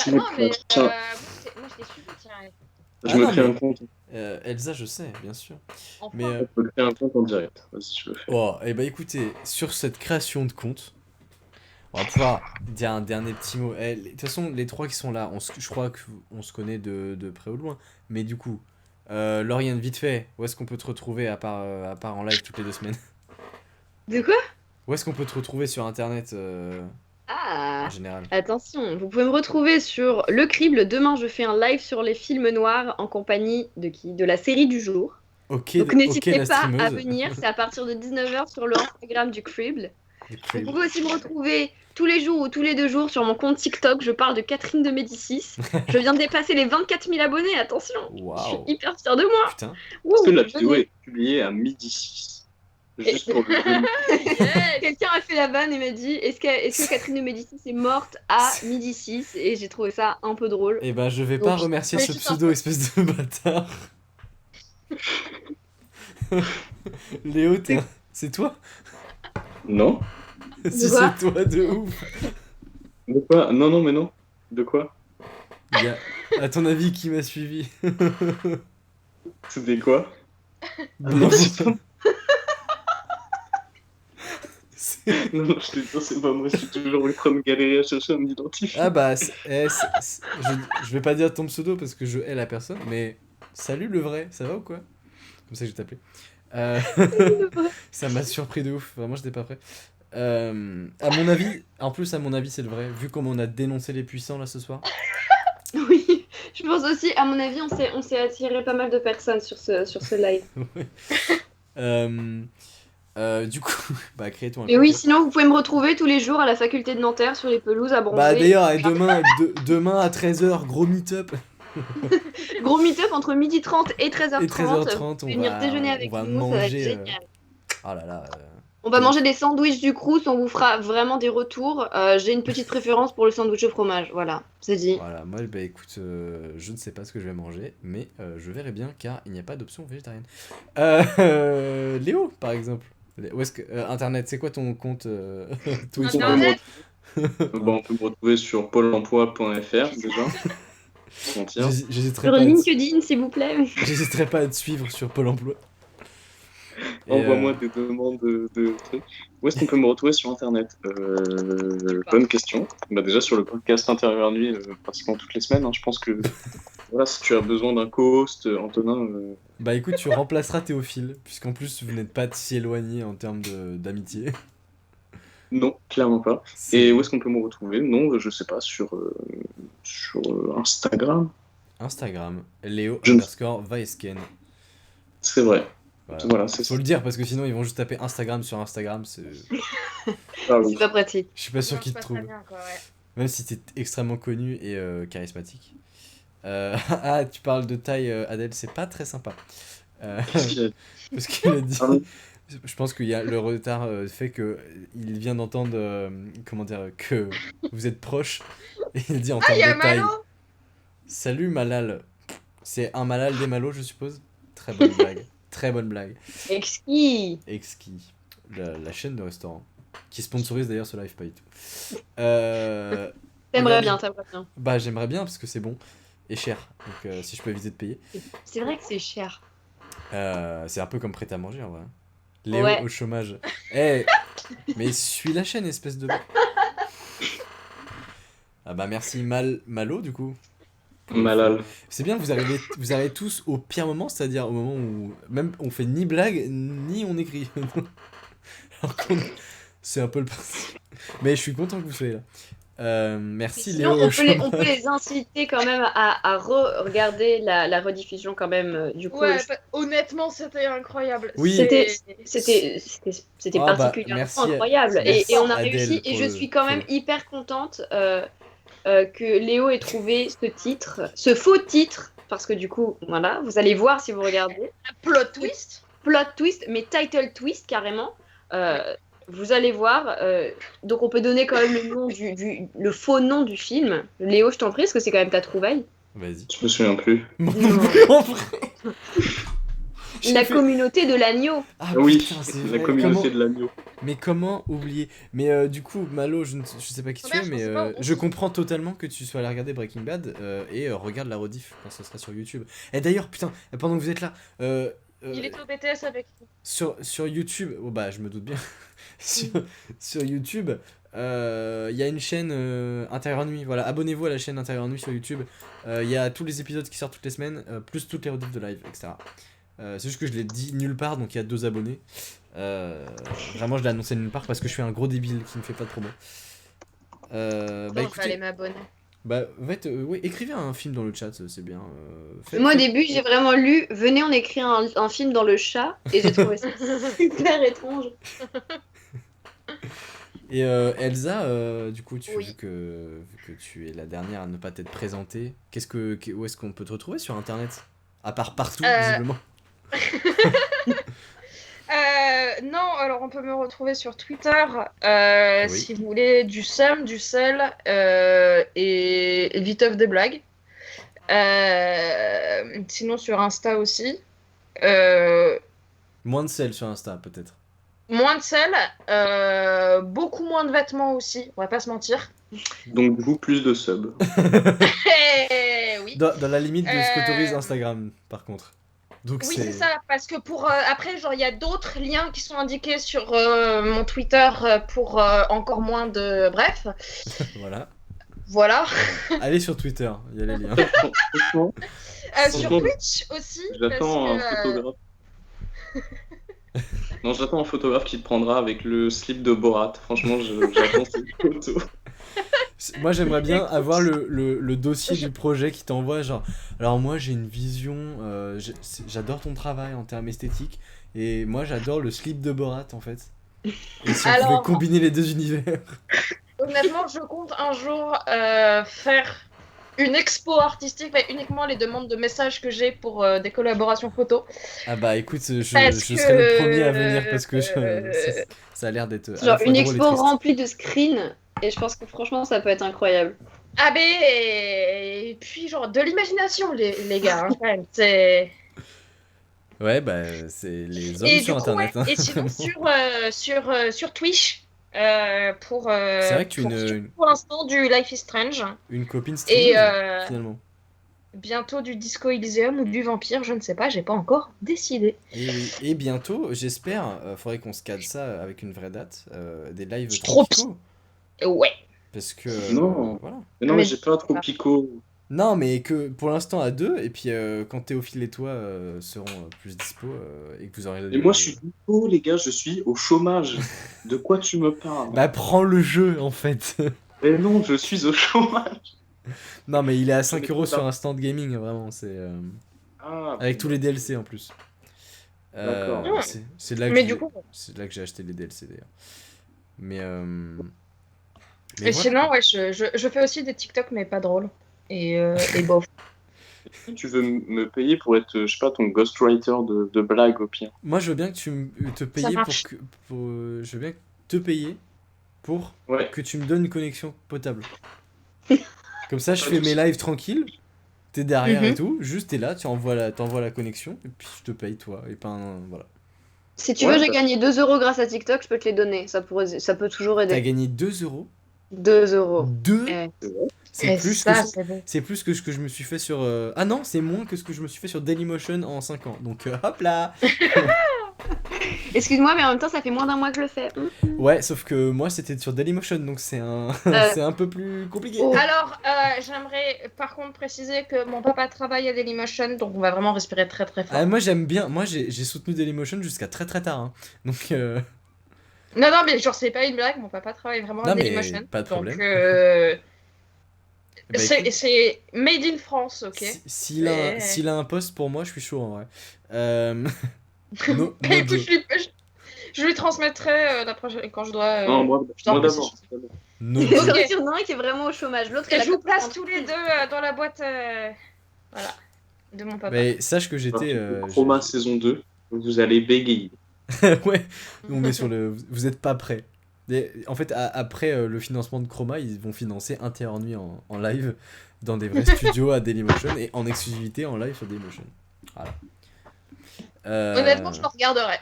S2: Mais
S4: Non, mais
S2: putain.
S4: moi, je t'ai suivi, tiens.
S2: Je
S1: Ah
S2: me
S1: non,
S2: crée
S1: mais-
S2: un compte.
S1: Elsa, je sais, bien sûr.
S4: Enfin,
S1: Mais.
S2: Je me crée un compte en direct. Vas-y, je le fais.
S1: Oh, et bah écoutez, sur cette création de compte, on va pouvoir dire un dernier petit mot. De toute façon, les trois qui sont là, je crois qu'on se connaît de près ou de loin. Mais du coup, Lauriane, vite fait, où est-ce qu'on peut te retrouver à part en live toutes les 2 semaines?
S3: De quoi?
S1: Où est-ce qu'on peut te retrouver sur internet
S3: Ah,
S1: en général?
S3: attention, vous pouvez me retrouver sur Le Crible. Demain, je fais un live sur les films noirs en compagnie de qui? De la série du jour.
S1: Ok,
S3: Donc
S1: ok,
S3: n'hésitez
S1: la
S3: pas à
S1: streameuse.
S3: venir, c'est à partir de 19h sur le Instagram du Crible.
S1: Du
S3: Vous
S1: Crib.
S3: pouvez aussi me retrouver tous les jours ou tous les 2 jours sur mon compte TikTok. Je parle de Catherine de Médicis. Je viens de dépasser les 24 000 abonnés, attention. Je suis
S1: Waouh.
S3: hyper fière de moi.
S1: Putain.
S2: Est-ce que la
S3: Wouh,
S2: vidéo
S3: venez.
S2: est publiée à 12h06? Juste pour le...
S4: yes.
S3: Quelqu'un a fait la vanne et m'a dit est-ce que Catherine de Médicis est morte à 12h06 et j'ai trouvé ça un peu drôle.
S1: Et ben je vais pas
S3: Donc,
S1: remercier
S4: mais
S1: ce
S4: putain.
S1: pseudo espèce de bâtard. Léo, c'est toi?
S2: Non?
S1: Si
S3: quoi
S1: c'est toi de ouf.
S2: De quoi? Non, non, mais non. De quoi?
S1: Il y a... À ton avis, qui m'a suivi?
S2: C'était quoi?
S1: Bon,
S2: non, c'est pas...
S1: c'est-
S2: non, non, je te dis, c'est pas moi, je suis toujours en train de galérer à chercher à m'identifier.
S1: Ah bah, je vais pas dire ton pseudo parce que je hais la personne, mais salut le vrai, ça va ou quoi? Comme ça que je vais t'appeler. Euh, Ça m'a surpris de ouf, vraiment j'étais pas prêt. À mon avis, en plus à mon avis c'est le vrai, vu comment on a dénoncé les puissants là ce soir.
S3: Oui, je pense aussi, à mon avis, on s'est attiré pas mal de personnes sur ce live.
S1: Ouais. Du coup, bah crée-toi un
S3: Et oui,
S1: compte.
S3: sinon, vous pouvez me retrouver tous les jours à la faculté de Nanterre sur les pelouses à
S1: Bah
S3: bronzer.
S1: d'ailleurs, et demain à 13h, gros meet-up.
S3: Gros meet-up entre 12h30 et
S1: Et
S3: 13h30.
S1: 13h30,
S3: Vous pouvez venir déjeuner
S1: on
S3: avec
S1: va
S3: nous, ça va être
S1: manger.
S3: génial.
S1: Oh là là.
S3: On va manger des sandwichs du Crous, on vous fera vraiment des retours. J'ai une petite préférence pour le sandwich au fromage, voilà, c'est dit.
S1: Voilà, moi, bah écoute, je ne sais pas ce que je vais manger, mais je verrai bien car il n'y a pas d'option végétarienne. Léo, par exemple. Où est-ce que Internet, c'est quoi ton compte Twitch par
S4: Internet.
S1: exemple?
S2: Bon, on peut me retrouver sur pôle emploi.fr déjà. Sans mentir.
S1: J'hésiterai
S3: Sur
S1: pas,
S3: LinkedIn, s'il vous plaît.
S1: j'hésiterai pas à te suivre sur Pôle Emploi. Et,
S2: Envoie-moi des demandes de trucs. Où est-ce qu'on peut me retrouver sur Internet? Bonne question. Bah, déjà sur le podcast Intérieur Nuit, pratiquement toutes les semaines. Hein. Je pense que voilà, si tu as besoin d'un co-host, Antonin,
S1: Bah écoute, tu remplaceras Théophile, puisqu'en plus vous n'êtes pas si éloignés en termes d'amitié.
S2: non, clairement pas.
S1: C'est
S2: Et où est-ce qu'on peut me retrouver? Non, je sais pas, sur Instagram.
S1: Instagram, Léo
S2: Je ne-
S1: underscore Vaesken.
S2: C'est vrai.
S1: Voilà.
S2: Voilà, c'est
S1: Faut
S2: ça.
S1: le dire parce que sinon ils vont juste taper Instagram sur Instagram.
S2: Ah oui.
S3: C'est pas pratique.
S1: Je suis pas sûr
S4: Ça
S1: qu'ils
S4: marche
S1: te
S4: pas très
S1: trouvent.
S4: bien, quoi, ouais.
S1: Même si t'es extrêmement connu et charismatique. Ah, tu parles de taille, Adèle, c'est pas très sympa.
S2: Qu'est-ce qu'il a dit?
S1: Parce qu'il a dit.
S2: Ah oui.
S1: Je pense qu'il y a le retard fait que il vient d'entendre comment dire que vous êtes proches et il dit en
S4: Ah,
S1: termes
S4: il y a
S1: de taille.
S4: Malo.
S1: Salut Malal. C'est un Malal des Malos, je suppose. Très bonne blague. Très bonne blague.
S3: Exquis.
S1: Exquis. La chaîne de restaurant qui sponsorise d'ailleurs ce live pas du tout.
S3: T'aimerais
S1: Regardez.
S3: bien, t'aimerais bien.
S1: Bah j'aimerais bien parce que c'est bon et cher. Donc si je peux éviter de payer.
S3: C'est vrai que c'est cher.
S1: C'est un peu comme prêt à manger en vrai. Léo
S3: Ouais.
S1: au chômage. Eh, mais suis la chaîne, espèce de. Ah bah merci Malo du coup.
S2: Malal.
S1: C'est bien, vous arrivez tous au pire moment, c'est-à-dire au moment où même on fait ni blague ni on écrit. Alors c'est un peu le principe. Mais je suis content que vous soyez là. Merci
S3: Sinon,
S1: Léo au
S3: on
S1: chômage.
S3: peut les inciter quand même à regarder la rediffusion quand même du coup.
S4: Ouais, honnêtement, c'était incroyable.
S1: Oui.
S3: C'était
S1: Ah bah,
S3: particulièrement
S1: merci,
S3: incroyable.
S1: merci
S3: Et on a
S1: Adèle
S3: réussi. Et
S1: pour
S3: je
S1: le-
S3: suis quand même
S1: pour-
S3: hyper contente que Léo ait trouvé ce titre, ce faux titre, parce que du coup, voilà, vous allez voir si vous regardez.
S4: Plot twist.
S3: Plot twist, mais title twist carrément. Vous allez voir. Donc on peut donner quand même le nom le faux nom du film. Léo, je t'en prie, parce que c'est quand même ta trouvaille.
S1: Vas-y.
S2: Je me souviens plus.
S1: Moi non plus, en vrai. J'ai
S3: La
S1: fait-
S3: communauté de l'agneau.
S1: Ah
S2: Oui,
S1: putain, c'est
S2: la
S1: vrai.
S2: communauté de l'agneau.
S1: Mais comment oublier? Mais du coup, Malo, je sais pas qui tu
S4: Merde,
S1: es,
S4: je
S1: mais
S4: pensais pas,
S1: je comprends totalement que tu sois allé regarder Breaking Bad et regarde la rediff quand ce sera sur YouTube. Et d'ailleurs, putain, pendant que vous êtes là,
S4: Il est au BTS avec nous.
S1: sur YouTube, oh bah je me doute bien, sur YouTube, il y a une chaîne Intérieur Nuit, voilà, abonnez-vous à la chaîne Intérieur Nuit sur YouTube, il y a tous les épisodes qui sortent toutes les semaines, plus toutes les rediffs de live, etc. C'est juste que je l'ai dit nulle part, donc il y a 2 abonnés. Vraiment, je l'ai annoncé nulle part parce que je suis un gros débile qui ne fait pas de promo. Bah
S4: Bon, je vais aller
S1: écoutez,
S4: m'abonner.
S1: bah en fait, oui, écrivez un film dans le chat, c'est bien.
S3: Moi au début, j'ai vraiment lu venez, on écrit un film dans le chat, et j'ai trouvé ça super étrange.
S1: Et Elsa, du coup,
S4: Oui.
S1: vu que tu es la dernière à ne pas t'être présentée, où est-ce qu'on peut te retrouver sur internet? À part partout, visiblement.
S4: Non, alors on peut me retrouver sur Twitter
S1: Oui.
S4: si vous voulez du seum, du sel et vite of des blagues. Sinon sur Insta aussi.
S1: Moins de sel sur Insta, peut-être.
S4: Moins de sel, beaucoup moins de vêtements aussi, on va pas se mentir.
S2: Donc, du coup, plus de subs.
S4: Oui.
S1: Dans la limite de ce qu'autorise
S4: Euh,
S1: Instagram, par contre. Donc
S4: Oui, c'est ça, parce que pour après, genre, il y a d'autres liens qui sont indiqués sur mon Twitter pour encore moins de. Bref,
S1: Voilà.
S4: voilà.
S1: Allez sur Twitter, il y a les liens.
S2: Franchement,
S4: Sur
S2: Franchement,
S4: Twitch aussi, parce
S2: j'attends un
S4: que.
S2: photographe. Non, j'attends un photographe qui te prendra avec le slip de Borat. Franchement, j'attends cette photo.
S1: Moi, j'aimerais bien
S4: Écoute,
S1: avoir le dossier
S4: je-
S1: du projet qui t'envoie, genre, alors moi j'ai une vision, j'adore ton travail en termes esthétiques, et moi j'adore le slip de Borat en fait. Et si on pouvait
S4: Alors,
S1: combiner les deux univers.
S4: honnêtement, je compte un jour faire une expo artistique avec uniquement les demandes de messages que j'ai pour des collaborations photos.
S1: Ah bah écoute,
S4: Parce
S1: je serai le premier à venir
S4: que.
S1: parce que ça a l'air d'être à la
S3: Genre
S1: fois
S3: une
S1: drôle et
S3: expo
S1: triste.
S3: remplie de screens, et je pense que franchement, ça peut être incroyable.
S4: Ah ben, et puis genre de l'imagination les gars, hein, quand même.
S1: Ouais, bah c'est les hommes
S4: Et
S1: sur
S4: du coup, ouais.
S1: internet. Hein,
S4: Et sinon
S1: vraiment.
S4: sur Twitch
S1: C'est vrai que
S4: pour pour l'instant du Life is Strange
S1: une copine
S4: et
S1: streameuse, finalement.
S4: bientôt du Disco Elysium ou du Vampire, je ne sais pas, j'ai pas encore décidé.
S1: Et oui, et bientôt, j'espère, faudrait qu'on se cale ça avec une vraie date, des lives
S4: C'est trop
S1: tropicaux.
S4: Ouais.
S1: Parce que,
S2: Non.
S1: voilà.
S2: Mais non,
S4: Mais
S2: mais j'ai pas trop pico.
S1: Non, mais que pour l'instant à deux, et puis quand Théophile et toi seront plus dispo, et que vous aurez
S2: Et moi, je suis dispo, les gars, je suis au chômage. De quoi tu me parles?
S1: Bah prends le jeu, en fait.
S2: Mais non, je suis au chômage.
S1: Non, mais il est à
S2: Je
S1: 5
S2: n'ai
S1: euros
S2: pas
S1: sur
S2: d'argent.
S1: un stand gaming, vraiment, c'est...
S2: Ah,
S1: avec tous les DLC en plus.
S2: D'accord.
S1: C'est là que
S4: Mais du coup,
S1: c'est là que j'ai acheté les DLC d'ailleurs. Mais,
S4: et
S1: voilà.
S4: sinon, ouais, je fais aussi des TikTok, mais pas drôles. Et bof.
S2: Tu veux me payer pour être, je sais pas, ton ghostwriter de blagues au pire.
S1: Moi, je veux bien que te payes pour
S4: marche.
S1: que. Je veux bien te payer pour
S2: Ouais.
S1: que tu me donnes une connexion potable. Comme ça, je
S2: Pas
S1: fais
S2: de
S1: mes
S2: soucis.
S1: lives tranquilles. T'es derrière et
S4: Mhm.
S1: tout. Juste, t'es là, t'envoies la connexion. Et puis, je te paye, toi. Et pas un. Voilà.
S3: Si tu
S2: Ouais,
S3: veux, j'ai
S2: bah,
S3: gagné 2 euros grâce à TikTok, je peux te les donner. Ça peut toujours
S1: T'as
S3: aider.
S1: gagné 2 euros.
S3: 2 euros.
S1: 2
S3: Eh.
S2: c'est vrai.
S1: C'est
S4: Et
S1: plus que
S4: ça,
S1: ce...
S4: c'est bon.
S1: C'est plus que ce que je me suis fait sur. Ah non, c'est moins que ce que je me suis fait sur Dailymotion en 5 ans. Donc, hop là.
S3: Excuse-moi, mais en même temps, ça fait moins d'un mois que je le fais.
S1: Ouais, sauf que moi, c'était sur Dailymotion. Donc, c'est un. c'est un peu plus compliqué.
S3: Oh.
S4: Alors, j'aimerais par contre préciser que mon papa travaille à Dailymotion, donc on va vraiment respirer très très fort.
S1: Ah, moi j'aime bien, moi j'ai soutenu Dailymotion jusqu'à très très tard. Hein. Donc
S4: Non, non, mais genre, c'est pas une blague, mon papa travaille vraiment à
S1: Non, mais
S4: Dailymotion.
S1: pas de problème.
S4: Donc,
S1: bah, écoute,
S4: c'est made in France, ok?
S1: s'il a un poste pour moi, je suis chaud en vrai. No,
S4: Bah,
S1: no
S4: écoute,
S1: Joe.
S4: je lui transmettrai la prochaine quand je dois.
S2: Non, moi
S4: je dois
S2: d'abord.
S4: repasser.
S1: No
S3: Il
S1: Joe.
S3: y en a un qui est vraiment au chômage, l'autre
S4: Et
S3: elle a
S4: je vous
S3: 4
S4: place
S3: ans.
S4: tous les deux dans la boîte voilà, de mon papa.
S1: Mais sache que j'étais.
S2: Chroma saison 2, vous allez bégayer.
S1: Ouais, on met sur le. Vous êtes pas prêts. En fait, après le financement de Chroma, ils vont financer Intérieur Nuit en live dans des vrais studios à Dailymotion et en exclusivité en live sur Dailymotion. Voilà.
S4: Honnêtement, je le regarderai.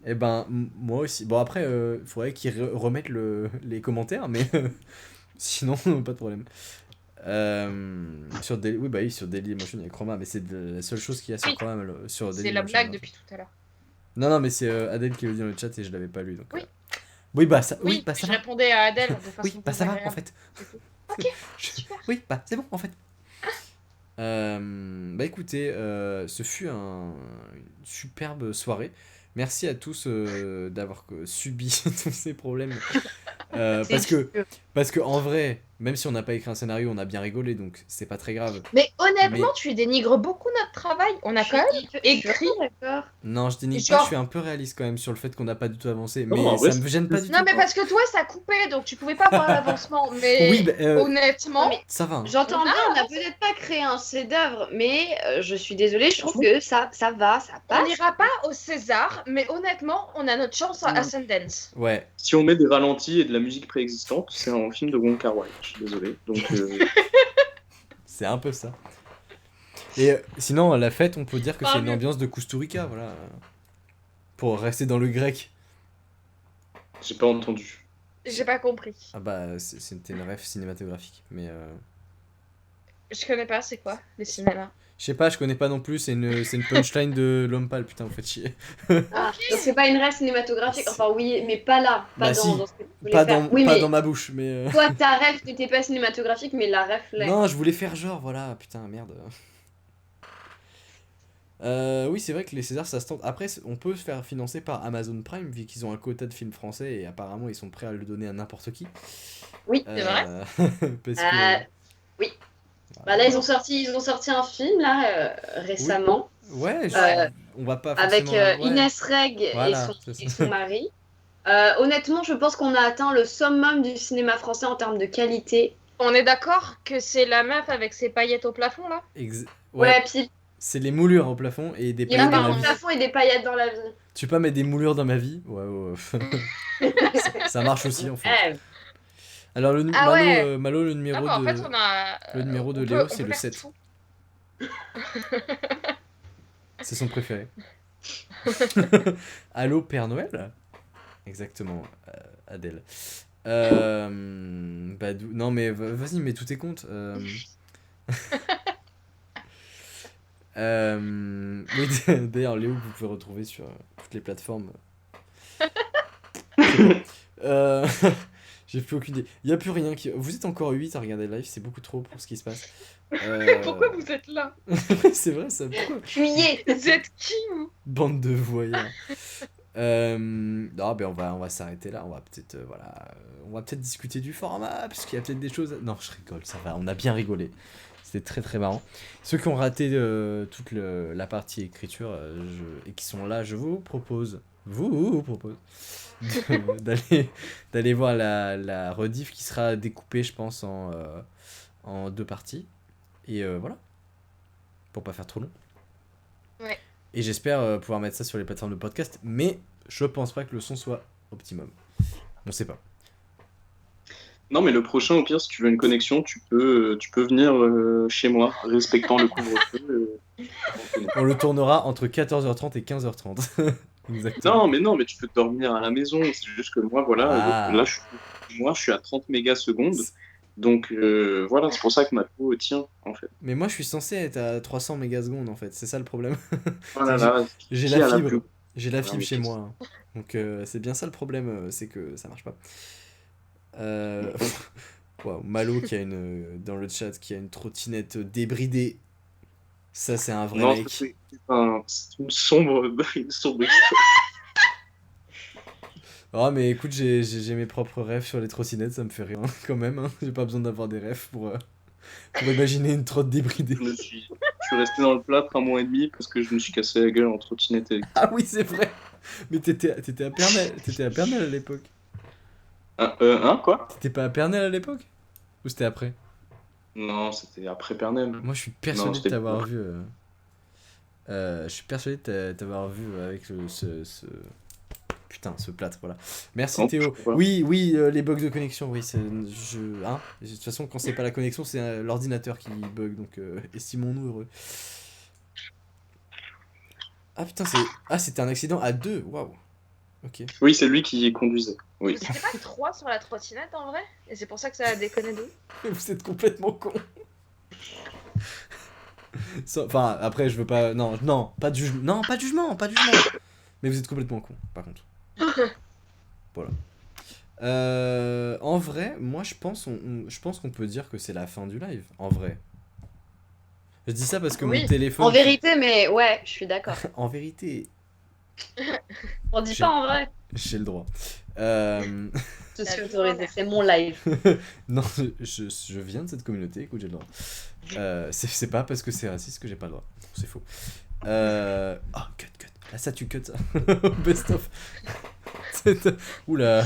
S1: Eh ben, moi aussi. Bon, après, il faudrait qu'ils remettent les commentaires, mais sinon, pas de problème. Oui, bah oui, sur Dailymotion, il y a Chroma, mais c'est la seule chose qu'il y a sur
S4: Oui.
S1: Chroma sur
S4: C'est
S1: Dailymotion.
S4: la blague depuis tout à l'heure.
S1: Non, mais c'est Adèle qui le dit dans le chat et je l'avais pas lu. Donc,
S4: Oui.
S1: Oui, bah ça,
S4: Oui,
S1: bah ça
S4: je
S1: va.
S4: répondais à Adèle de façon
S1: Oui, bah ça va en
S4: désagréable.
S1: fait.
S4: Ok, super.
S1: Oui, bah c'est bon en fait. Bah écoutez, ce fut une superbe soirée. Merci à tous d'avoir subi tous ces problèmes. Parce que en vrai, même si on n'a pas écrit un scénario, on a bien rigolé, donc c'est pas très grave.
S4: Mais honnêtement,
S1: Mais-
S4: tu dénigres beaucoup notre travail. On a quand même écrit.
S3: D'accord.
S1: Non, je dénigre
S4: Genre-
S1: pas, je suis un peu réaliste quand même sur le fait qu'on n'a pas du tout avancé.
S2: Non,
S1: Mais
S2: en vrai,
S1: ça me gêne pas du
S4: Non,
S1: tout.
S4: mais parce que toi, ça coupait, donc tu pouvais pas voir l'avancement. Mais
S1: Oui, bah,
S4: honnêtement,
S3: Mais-
S1: ça va. Hein.
S3: J'entends bien, on n'a peut-être pas créé un chef-d'œuvre, mais je suis désolée, je trouve que ça va, ça
S4: on
S3: passe.
S4: n'ira pas au César. Mais honnêtement, on a notre chance à
S2: Mm.
S4: Ascendance.
S1: Ouais.
S2: Si on met des ralentis et de la musique préexistante, c'est un film de Wong Kar-wai. Je suis désolé. Donc,
S1: C'est un peu ça. Et sinon, la fête, on peut dire que
S4: Pas
S1: c'est une
S4: mieux.
S1: ambiance de Kusturica, voilà. Pour rester dans le grec.
S2: J'ai pas entendu.
S4: J'ai pas compris.
S1: Ah bah, c'était une ref cinématographique, mais...
S4: Je connais pas, c'est quoi les cinémas?
S1: Je sais pas, je connais pas non plus, c'est une punchline de L'Homme Pâle, putain, vous faites chier.
S3: Ah, donc c'est pas une rêve cinématographique. Enfin, oui, mais pas là.
S1: Bah
S3: Pas
S1: si,
S3: dans ce que tu voulais
S1: pas
S3: faire.
S1: dans,
S3: Oui,
S1: pas
S3: mais
S1: dans ma bouche, mais...
S3: toi, ta rêve n'était pas cinématographique, mais la rêve l'est.
S1: Non, je voulais faire genre, voilà, putain, merde. Oui, c'est vrai que les Césars, ça se tente. Après, on peut se faire financer par Amazon Prime, vu qu'ils ont un quota de films français, et apparemment, ils sont prêts à le donner à n'importe qui.
S3: Oui,
S4: c'est vrai.
S1: Parce que...
S3: oui. Bah là, ils ont sorti un film là récemment
S1: Ouais,
S3: Euh,
S1: on va pas
S3: avec
S1: forcément... ouais.
S3: Inès Reg
S1: Voilà,
S3: et
S1: c'est ça.
S3: son mari. Honnêtement, je pense qu'on a atteint le summum du cinéma français en termes de qualité.
S4: On est d'accord que c'est la meuf avec ses paillettes au plafond là?
S1: Ouais,
S3: Ouais, puis
S1: c'est les moulures au plafond et des
S3: il y a
S1: paillettes
S3: des
S1: dans la
S3: au
S1: vie.
S3: plafond et des paillettes dans la vie.
S1: Tu peux pas mettre des moulures dans ma vie? Ouais, ça marche aussi en fait.
S3: Eh,
S1: Alors
S4: Ah
S1: Malo,
S4: ouais.
S1: Malo, le
S4: Ah
S1: numéro
S4: bah, en
S1: de
S4: fait, on a.
S1: le numéro de
S4: on
S1: Léo,
S4: peut
S1: c'est le
S4: faire
S1: 7.
S4: tout.
S1: C'est son préféré. Allô Père Noël? Exactement, Adèle. Non mais vas-y, mets tous tes comptes. Oui, d'ailleurs, Léo, vous pouvez retrouver sur toutes les plateformes. C'est bon. Euh, J'ai plus aucune idée. Il y a plus rien qui. Vous êtes encore 8 à regarder le live, c'est beaucoup trop pour ce qui se passe.
S4: Pourquoi vous êtes là?
S1: C'est vrai, ça. Pourquoi?
S3: Fuyez.
S4: Vous êtes qui, vous?
S1: Bande de voyants. Non, ben on va s'arrêter là. On va peut-être on va peut-être discuter du format parce qu'il y a peut-être des choses. Non, je rigole, ça va. On a bien rigolé. C'était très très marrant. Ceux qui ont raté toute la partie écriture et qui sont là, je vous propose d'aller voir la rediff qui sera découpée, je pense, en 2 parties. Et voilà, pour pas faire trop long.
S4: Ouais.
S1: Et j'espère pouvoir mettre ça sur les plateformes de podcast, mais je pense pas que le son soit optimum. On sait pas.
S2: Non, mais le prochain, au pire, si tu veux une connexion, tu peux venir chez moi, respectant le couvre-feu.
S1: On le tournera entre 14h30 et 15h30. Exactement.
S2: Non, mais tu peux dormir à la maison. C'est juste que moi, voilà,
S1: Ah.
S2: là, je suis à 30 mégasecondes. Donc, voilà, c'est pour ça que ma peau tient, en fait.
S1: Mais moi je suis censé être à 300 mégasecondes en fait, c'est ça le problème.
S2: Voilà, là,
S1: J'ai
S2: qui
S1: la
S2: a la
S1: fibre,
S2: plus-
S1: j'ai la
S2: Voilà,
S1: fibre
S2: mais
S1: chez
S2: qui-
S1: moi. Hein. Donc c'est bien ça le problème, c'est que ça marche pas. Wow, Malo qui a dans le chat qui a une trottinette débridée. Ça c'est un vrai
S2: Non,
S1: mec.
S2: c'est une sombre histoire.
S1: Oh mais écoute, j'ai mes propres rêves sur les trottinettes, ça me fait rire quand même. Hein. J'ai pas besoin d'avoir des rêves pour imaginer une trotte débridée.
S2: Je suis resté dans le plâtre 1 mois et demi parce que je me suis cassé la gueule en trottinette électrique.
S1: Ah oui c'est vrai. Mais t'étais à Pernelle à l'époque.
S2: Quoi?
S1: T'étais pas à Pernelle à l'époque? Ou c'était après?
S2: Non, c'était après Pernel.
S1: Moi, je suis
S2: Non,
S1: persuadé de
S2: c'était
S1: t'avoir
S2: pas.
S1: vu. Je suis persuadé de t'avoir vu avec putain, ce plâtre, voilà. Merci
S2: Non,
S1: Théo.
S2: je crois pas.
S1: Oui, les bugs de connexion, oui. Hein de toute façon, quand c'est pas la connexion, c'est l'ordinateur qui bug, donc estimons-nous heureux. Ah putain, c'était un accident à 2, waouh. Ok.
S2: Oui, c'est lui qui conduisait. Oui.
S4: Mais c'était pas 3 sur la trottinette en vrai? Et c'est pour ça que ça a déconné d'où?
S1: Vous êtes complètement con. Enfin, après, je veux pas. Non, pas de jugement. Non, pas de jugement, pas de jugement. Mais vous êtes complètement con, par contre. Voilà. En vrai, moi, je pense qu'on peut dire que c'est la fin du live. En vrai. Je dis ça parce que
S4: Oui.
S1: mon téléphone.
S3: En vérité, mais ouais, je suis d'accord.
S1: En vérité,
S3: On dit
S1: J'ai-
S3: pas en vrai.
S1: j'ai le droit.
S3: Je suis autorisée, c'est mon live.
S1: Non, je viens de cette communauté, écoute, j'ai le droit. C'est pas parce que c'est raciste que j'ai pas le droit. C'est faux. Oh, cut. Là, ça, tu cut ça. Best of. Oula,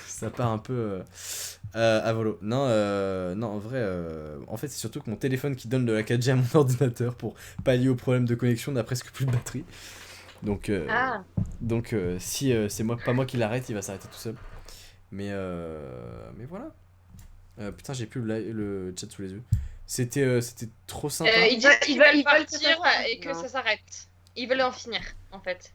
S1: ça part un peu à volo. Non, en vrai, en fait, c'est surtout que mon téléphone qui donne de la 4G à mon ordinateur pour pallier au problème de connexion n'a presque plus de batterie. Donc, si c'est pas moi qui l'arrête, il va s'arrêter tout seul. Mais voilà. Putain, j'ai plus le chat sous les yeux. C'était trop sympa.
S4: Ils veulent
S3: Ils veulent
S4: partir
S3: que ça
S4: et que
S3: finisse,
S4: ça s'arrête. Ils veulent en finir, en fait.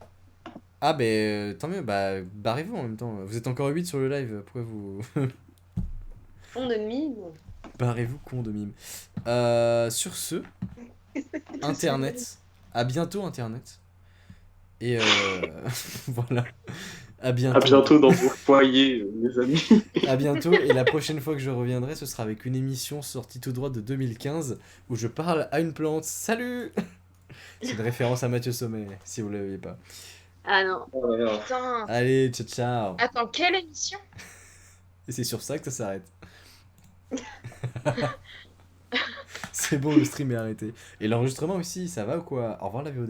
S1: Ah, ben tant mieux, bah barrez-vous en même temps. Vous êtes encore 8 sur le live, pourquoi vous.
S3: On de mime.
S1: Barrez-vous, con de mime. Sur ce, Internet. À bientôt, Internet. Et voilà. À bientôt.
S2: À bientôt dans vos foyers, les amis.
S1: À bientôt. Et la prochaine fois que je reviendrai, ce sera avec une émission sortie tout droit de 2015 où je parle à une plante. Salut! C'est une référence à Mathieu Sommet, si vous ne l'aviez pas.
S3: Ah non.
S2: Oh là là.
S4: Putain.
S1: Allez, ciao, ciao.
S4: Attends, quelle émission?
S1: Et c'est sur ça que ça s'arrête. C'est bon, le stream est arrêté. Et l'enregistrement aussi, ça va ou quoi? Au revoir la VOD.